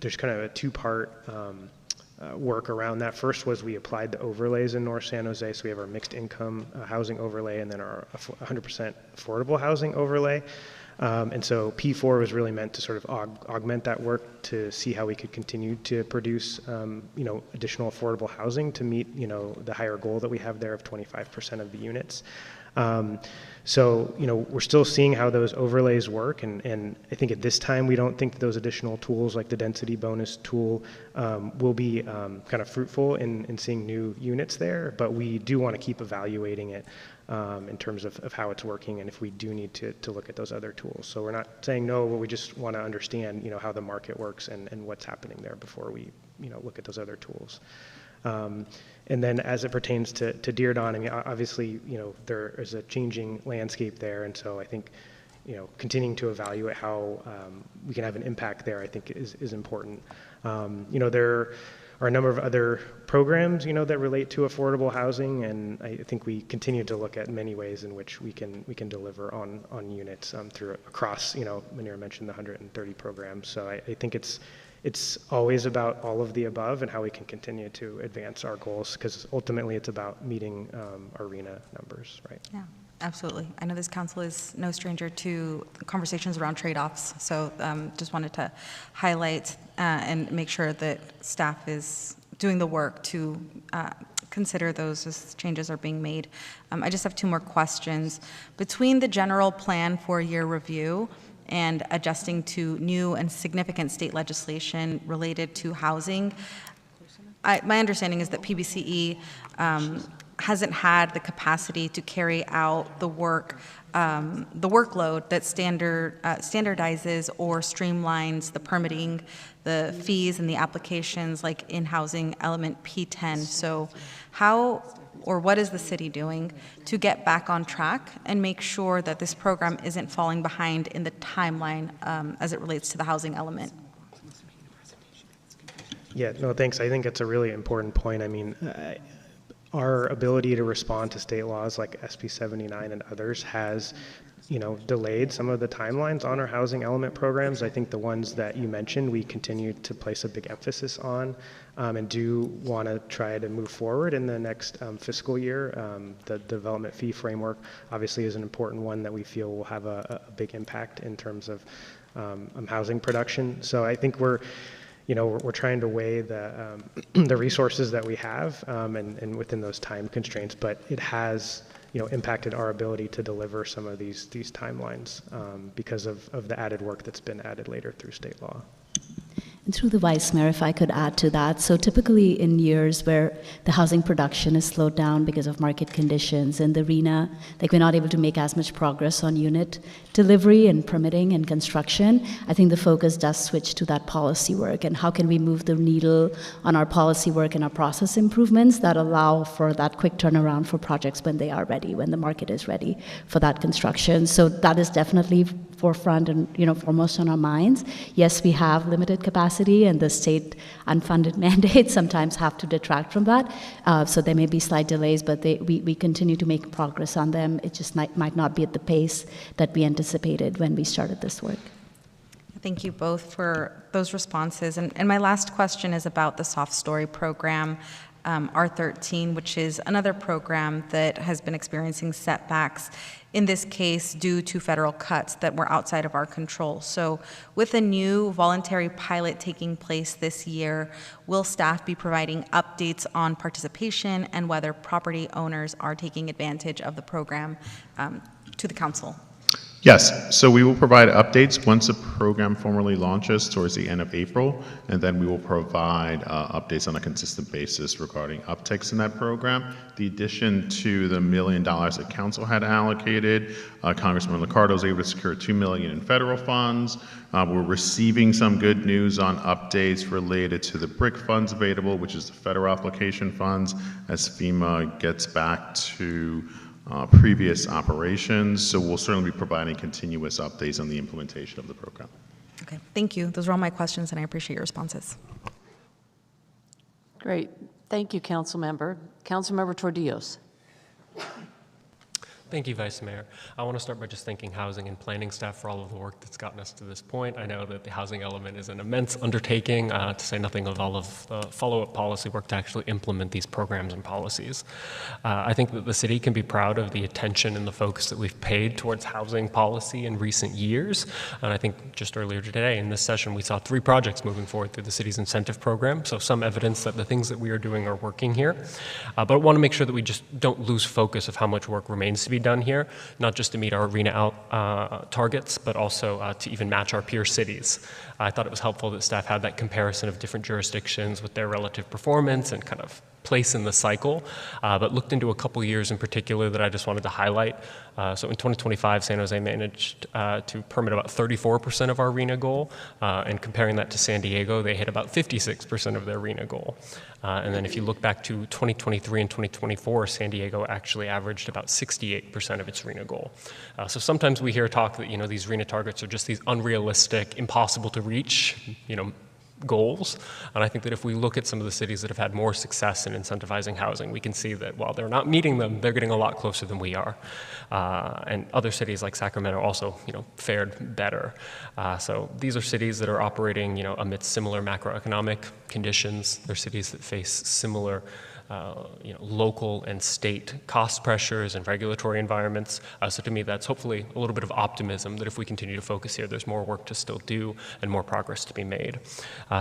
there's kind of a two-part work around that. First was we applied the overlays in North San Jose, so we have our mixed income housing overlay and then our 100% affordable housing overlay. And so P4 was really meant to sort of augment that work to see how we could continue to produce, additional affordable housing to meet, the higher goal that we have there of 25% of the units. So, we're still seeing how those overlays work, and I think at this time we don't think that those additional tools like the density bonus tool will be kind of fruitful in seeing new units there, but we do want to keep evaluating it in terms of how it's working and if we do need to look at those other tools. So we're not saying no, but we just want to understand how the market works and what's happening there before we look at those other tools. And then as it pertains to Dearborn, I mean, obviously, there is a changing landscape there, and so I think, continuing to evaluate how we can have an impact there, I think is important. There are a number of other programs, that relate to affordable housing, and I think we continue to look at many ways in which we can deliver on units across, Manira mentioned the 130 programs. So I think it's always about all of the above and how we can continue to advance our goals, because ultimately it's about meeting our RHNA numbers, right? Yeah, absolutely. I know this council is no stranger to conversations around trade-offs, so just wanted to highlight and make sure that staff is doing the work to consider those as changes are being made. I just have two more questions. Between the general plan four-year review and adjusting to new and significant state legislation related to housing, my understanding is that PBCE hasn't had the capacity to carry out the workload that standardizes or streamlines the permitting, the fees, and the applications like in housing element P10. So how or what is the city doing to get back on track and make sure that this program isn't falling behind in the timeline as it relates to the housing element? Yeah, no, thanks. I think it's a really important point. I mean, our ability to respond to state laws like SB 79 and others has, delayed some of the timelines on our housing element programs. I think the ones that you mentioned, we continue to place a big emphasis on and do want to try to move forward in the next fiscal year. The development fee framework obviously is an important one that we feel will have a big impact in terms of housing production. So I think we're trying to weigh the resources that we have and within those time constraints, but it has impacted our ability to deliver some of these timelines because of the added work that's been added later through state law. And through the Vice Mayor, if I could add to that, so typically in years where the housing production is slowed down because of market conditions and the RHNA, like we're not able to make as much progress on unit delivery and permitting and construction, I think the focus does switch to that policy work and how can we move the needle on our policy work and our process improvements that allow for that quick turnaround for projects when they are ready, when the market is ready for that construction. So that is definitely forefront and foremost on our minds. Yes, we have limited capacity, and the state unfunded mandates sometimes have to detract from that. So there may be slight delays, but we continue to make progress on them. It just might not be at the pace that we anticipated when we started this work. Thank you both for those responses. And my last question is about the Soft Story program, R13, which is another program that has been experiencing setbacks, in this case due to federal cuts that were outside of our control. So with a new voluntary pilot taking place this year, will staff be providing updates on participation and whether property owners are taking advantage of the program to the council? Yes, so we will provide updates once the program formally launches towards the end of April, and then we will provide updates on a consistent basis regarding upticks in that program. The addition to the $1 million that council had allocated, Congressman Liccardo was able to secure $2 million in federal funds. We're receiving some good news on updates related to the BRIC funds available, which is the federal application funds, as FEMA gets back to previous operations. So we'll certainly be providing continuous updates on the implementation of the program. Okay, thank you. Those are all my questions, and I appreciate your responses. Great. Thank you, Councilmember. Councilmember Tordillos. Thank you, Vice Mayor. I want to start by just thanking housing and planning staff for all of the work that's gotten us to this point. I know that the housing element is an immense undertaking, to say nothing of all of the follow-up policy work to actually implement these programs and policies. I think that the city can be proud of the attention and the focus that we've paid towards housing policy in recent years. And I think just earlier today in this session, we saw 3 projects moving forward through the city's incentive program. So some evidence that the things that we are doing are working here. But I want to make sure that we just don't lose focus of how much work remains to be done here, not just to meet our RHNA targets, but also to even match our peer cities. I thought it was helpful that staff had that comparison of different jurisdictions with their relative performance and kind of place in the cycle, but looked into a couple years in particular that I just wanted to highlight. So in 2025, San Jose managed to permit about 34% of our RHNA goal, and comparing that to San Diego, they hit about 56% of their RHNA goal. And then if you look back to 2023 and 2024, San Diego actually averaged about 68% of its RHNA goal. So sometimes we hear talk that, these RHNA targets are just these unrealistic, impossible to reach, goals. And I think that if we look at some of the cities that have had more success in incentivizing housing, we can see that while they're not meeting them, they're getting a lot closer than we are. And other cities like Sacramento also, fared better. So these are cities that are operating, amidst similar macroeconomic conditions. They're cities that face similar local and state cost pressures and regulatory environments. So to me, that's hopefully a little bit of optimism that if we continue to focus here, there's more work to still do and more progress to be made.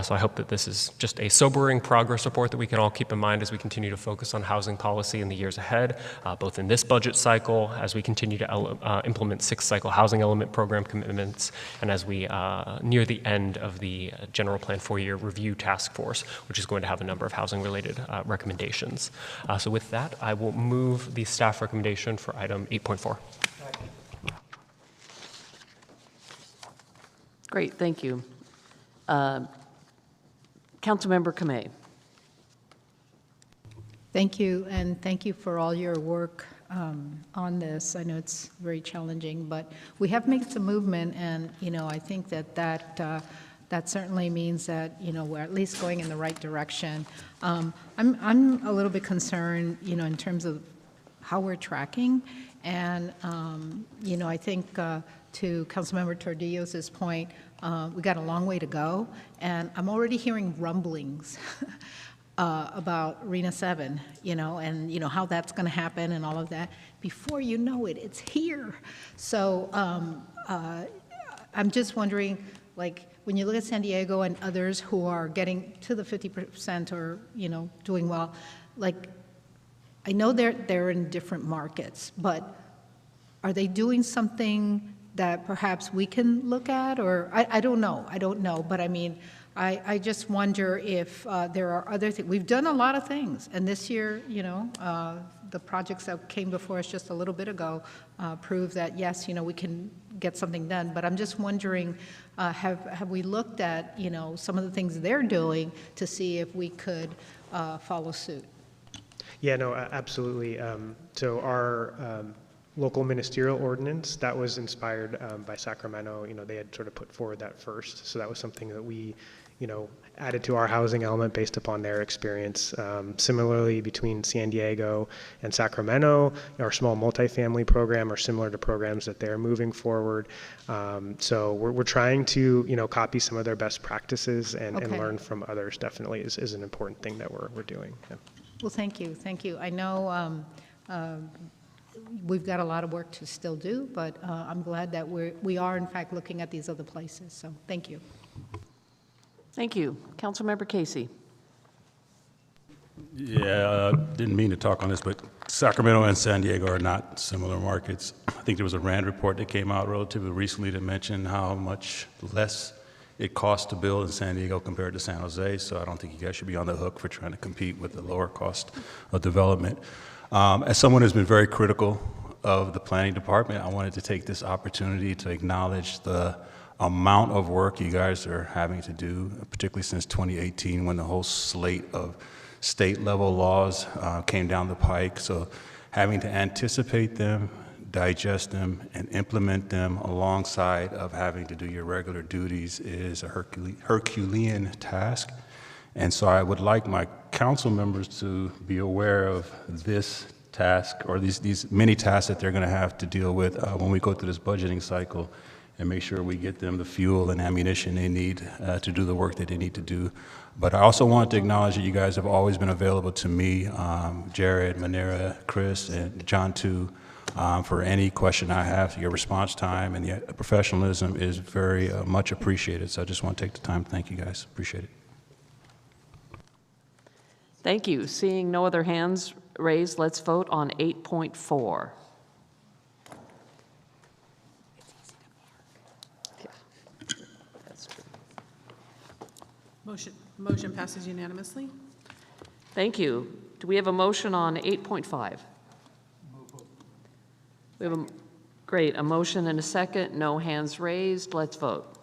So I hope that this is just a sobering progress report that we can all keep in mind as we continue to focus on housing policy in the years ahead, both in this budget cycle, as we continue to implement 6th cycle housing element program commitments, and as we near the end of the general plan 4-year review task force, which is going to have a number of housing-related recommendations. So with that, I will move the staff recommendation for item 8.4. Great, thank you. Councilmember Kamei. Thank you, and thank you for all your work on this. I know it's very challenging, but we have made some movement, and I think that certainly means that we're at least going in the right direction. I'm a little bit concerned, in terms of how we're tracking, and I think to Councilmember Tordillo's point, we got a long way to go, and I'm already hearing rumblings about RHNA 7, and how that's going to happen and all of that. Before you know it, it's here. So I'm just wondering, when you look at San Diego and others who are getting to the 50% or, doing well, I know they're in different markets, but are they doing something that perhaps we can look at? Or I don't know, but I mean, I just wonder if there are other things. We've done a lot of things, and this year, the projects that came before us just a little bit ago prove that, yes, we can get something done. But I'm just wondering, have we looked at, some of the things they're doing to see if we could follow suit? Yeah, no, absolutely. So our local ministerial ordinance, that was inspired by Sacramento. They had sort of put forward that first. So that was something that we, added to our housing element based upon their experience. Similarly, between San Diego and Sacramento, our small multifamily program are similar to programs that they're moving forward. So we're trying to, copy some of their best practices and learn from others. Definitely is an important thing that we're doing. Yeah. Well, thank you. I know we've got a lot of work to still do, but I'm glad that we are in fact looking at these other places. So thank you. Thank you. Councilmember Casey. Yeah, didn't mean to talk on this, but Sacramento and San Diego are not similar markets. I think there was a RAND report that came out relatively recently that mentioned how much less it costs to build in San Diego compared to San Jose, so I don't think you guys should be on the hook for trying to compete with the lower cost of development. As someone who's been very critical of the planning department, I wanted to take this opportunity to acknowledge the amount of work you guys are having to do, particularly since 2018 when the whole slate of state level laws came down the pike. So having to anticipate them, digest them, and implement them alongside of having to do your regular duties is a Herculean task. And so I would like my council members to be aware of this task, or these many tasks that they're going to have to deal with when we go through this budgeting cycle, and make sure we get them the fuel and ammunition they need to do the work that they need to do. But I also want to acknowledge that you guys have always been available to me, Jared, Manera, Chris, and John too, for any question I have. Your response time and the professionalism is very much appreciated. So I just want to take the time to thank you guys. Appreciate it. Thank you. Seeing no other hands raised, let's vote on 8.4. Motion passes unanimously. Thank you. Do we have a motion on 8.5? We have great, a motion and a second, no hands raised. Let's vote.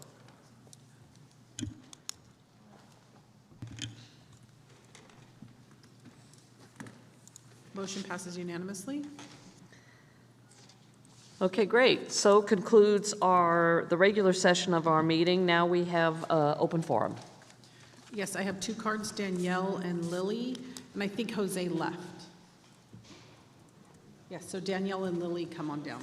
Motion passes unanimously. Okay, great. So concludes the regular session of our meeting. Now we have open forum. Yes, I have 2 cards, Danielle and Lily, and I think Jose left. Yes, so Danielle and Lily, come on down.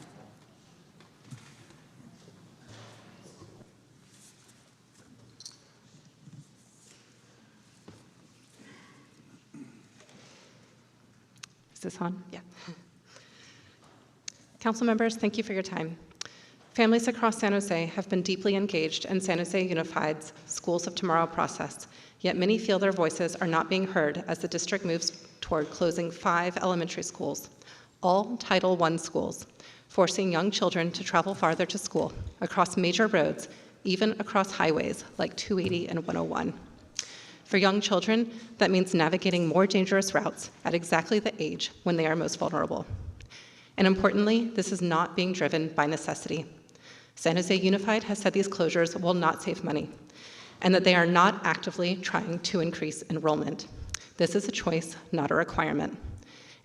Is this on? Yeah. Council members, thank you for your time. Families across San Jose have been deeply engaged in San Jose Unified's Schools of Tomorrow process, yet many feel their voices are not being heard as the district moves toward closing 5 elementary schools, all Title I schools, forcing young children to travel farther to school, across major roads, even across highways like 280 and 101. For young children, that means navigating more dangerous routes at exactly the age when they are most vulnerable. And importantly, this is not being driven by necessity. San Jose Unified has said these closures will not save money, and that they are not actively trying to increase enrollment. This is a choice, not a requirement.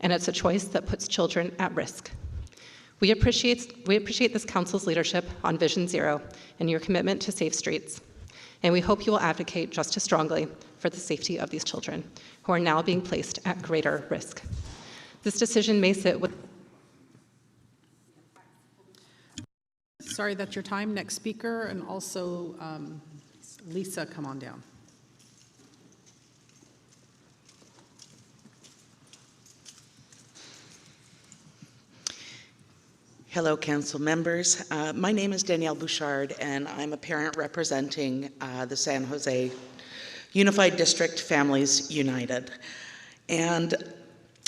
And it's a choice that puts children at risk. We appreciate this council's leadership on Vision Zero and your commitment to safe streets. And we hope you will advocate just as strongly for the safety of these children who are now being placed at greater risk. This decision may sit with... Sorry, that's your time. Next speaker, and also Lisa, come on down. Hello, council members. My name is Danielle Bouchard, and I'm a parent representing the San Jose Unified District Families United. And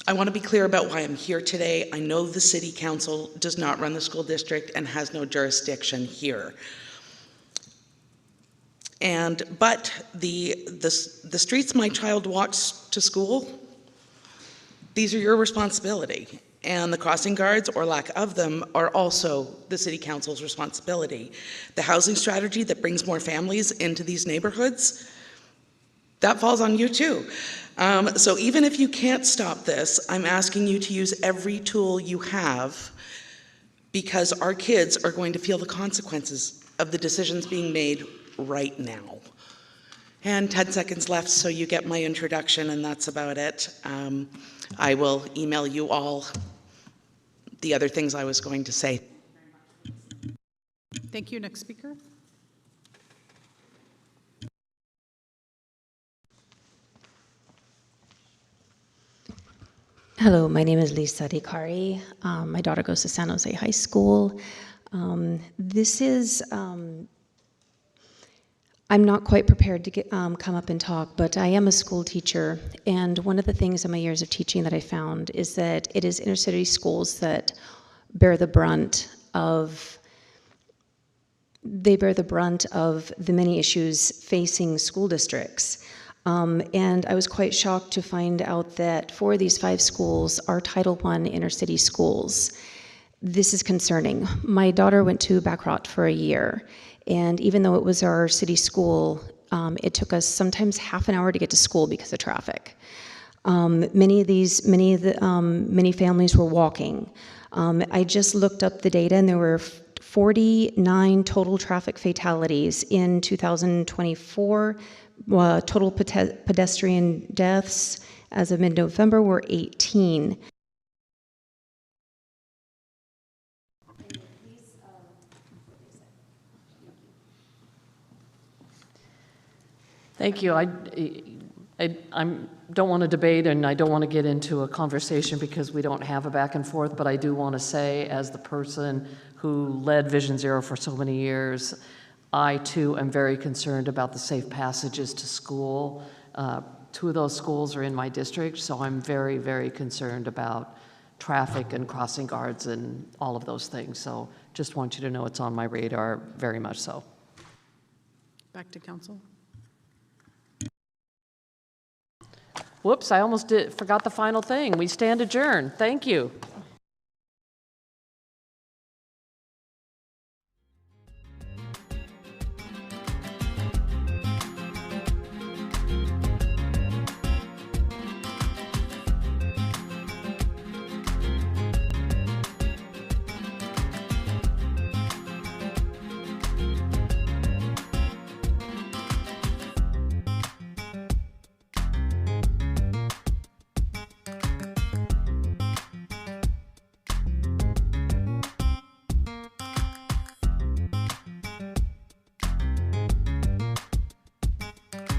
I want to be clear about why I'm here today. I know the city council does not run the school district and has no jurisdiction here. But the streets my child walks to school, these are your responsibility. And the crossing guards, or lack of them, are also the city council's responsibility. The housing strategy that brings more families into these neighborhoods, that falls on you too. So even if you can't stop this, I'm asking you to use every tool you have, because our kids are going to feel the consequences of the decisions being made right now. And 10 seconds left, so you get my introduction, and that's about it. I will email you all the other things I was going to say. Thank you. Next speaker. Hello, my name is Lisa Ricari. My daughter goes to San Jose High School. I'm not quite prepared to come up and talk, but I am a school teacher, and one of the things in my years of teaching that I found is that it is inner city schools that bear the brunt of the many issues facing school districts. And I was quite shocked to find out that 4 of these 5 schools are Title I inner city schools. This is concerning. My daughter went to Baccarat for a year, and even though it was our city school, it took us sometimes half an hour to get to school because of traffic. Many families were walking. I just looked up the data, and there were 49 total traffic fatalities in 2024. Total pedestrian deaths as of mid-November were 18. Thank you. I don't want to debate, and I don't want to get into a conversation because we don't have a back and forth, but I do want to say, as the person who led Vision Zero for so many years, I too am very concerned about the safe passages to school. 2 of those schools are in my district, so I'm very, very concerned about traffic and crossing guards and all of those things. So just want you to know it's on my radar, very much so. Back to council. Whoops, I almost forgot the final thing. We stand adjourned. Thank you.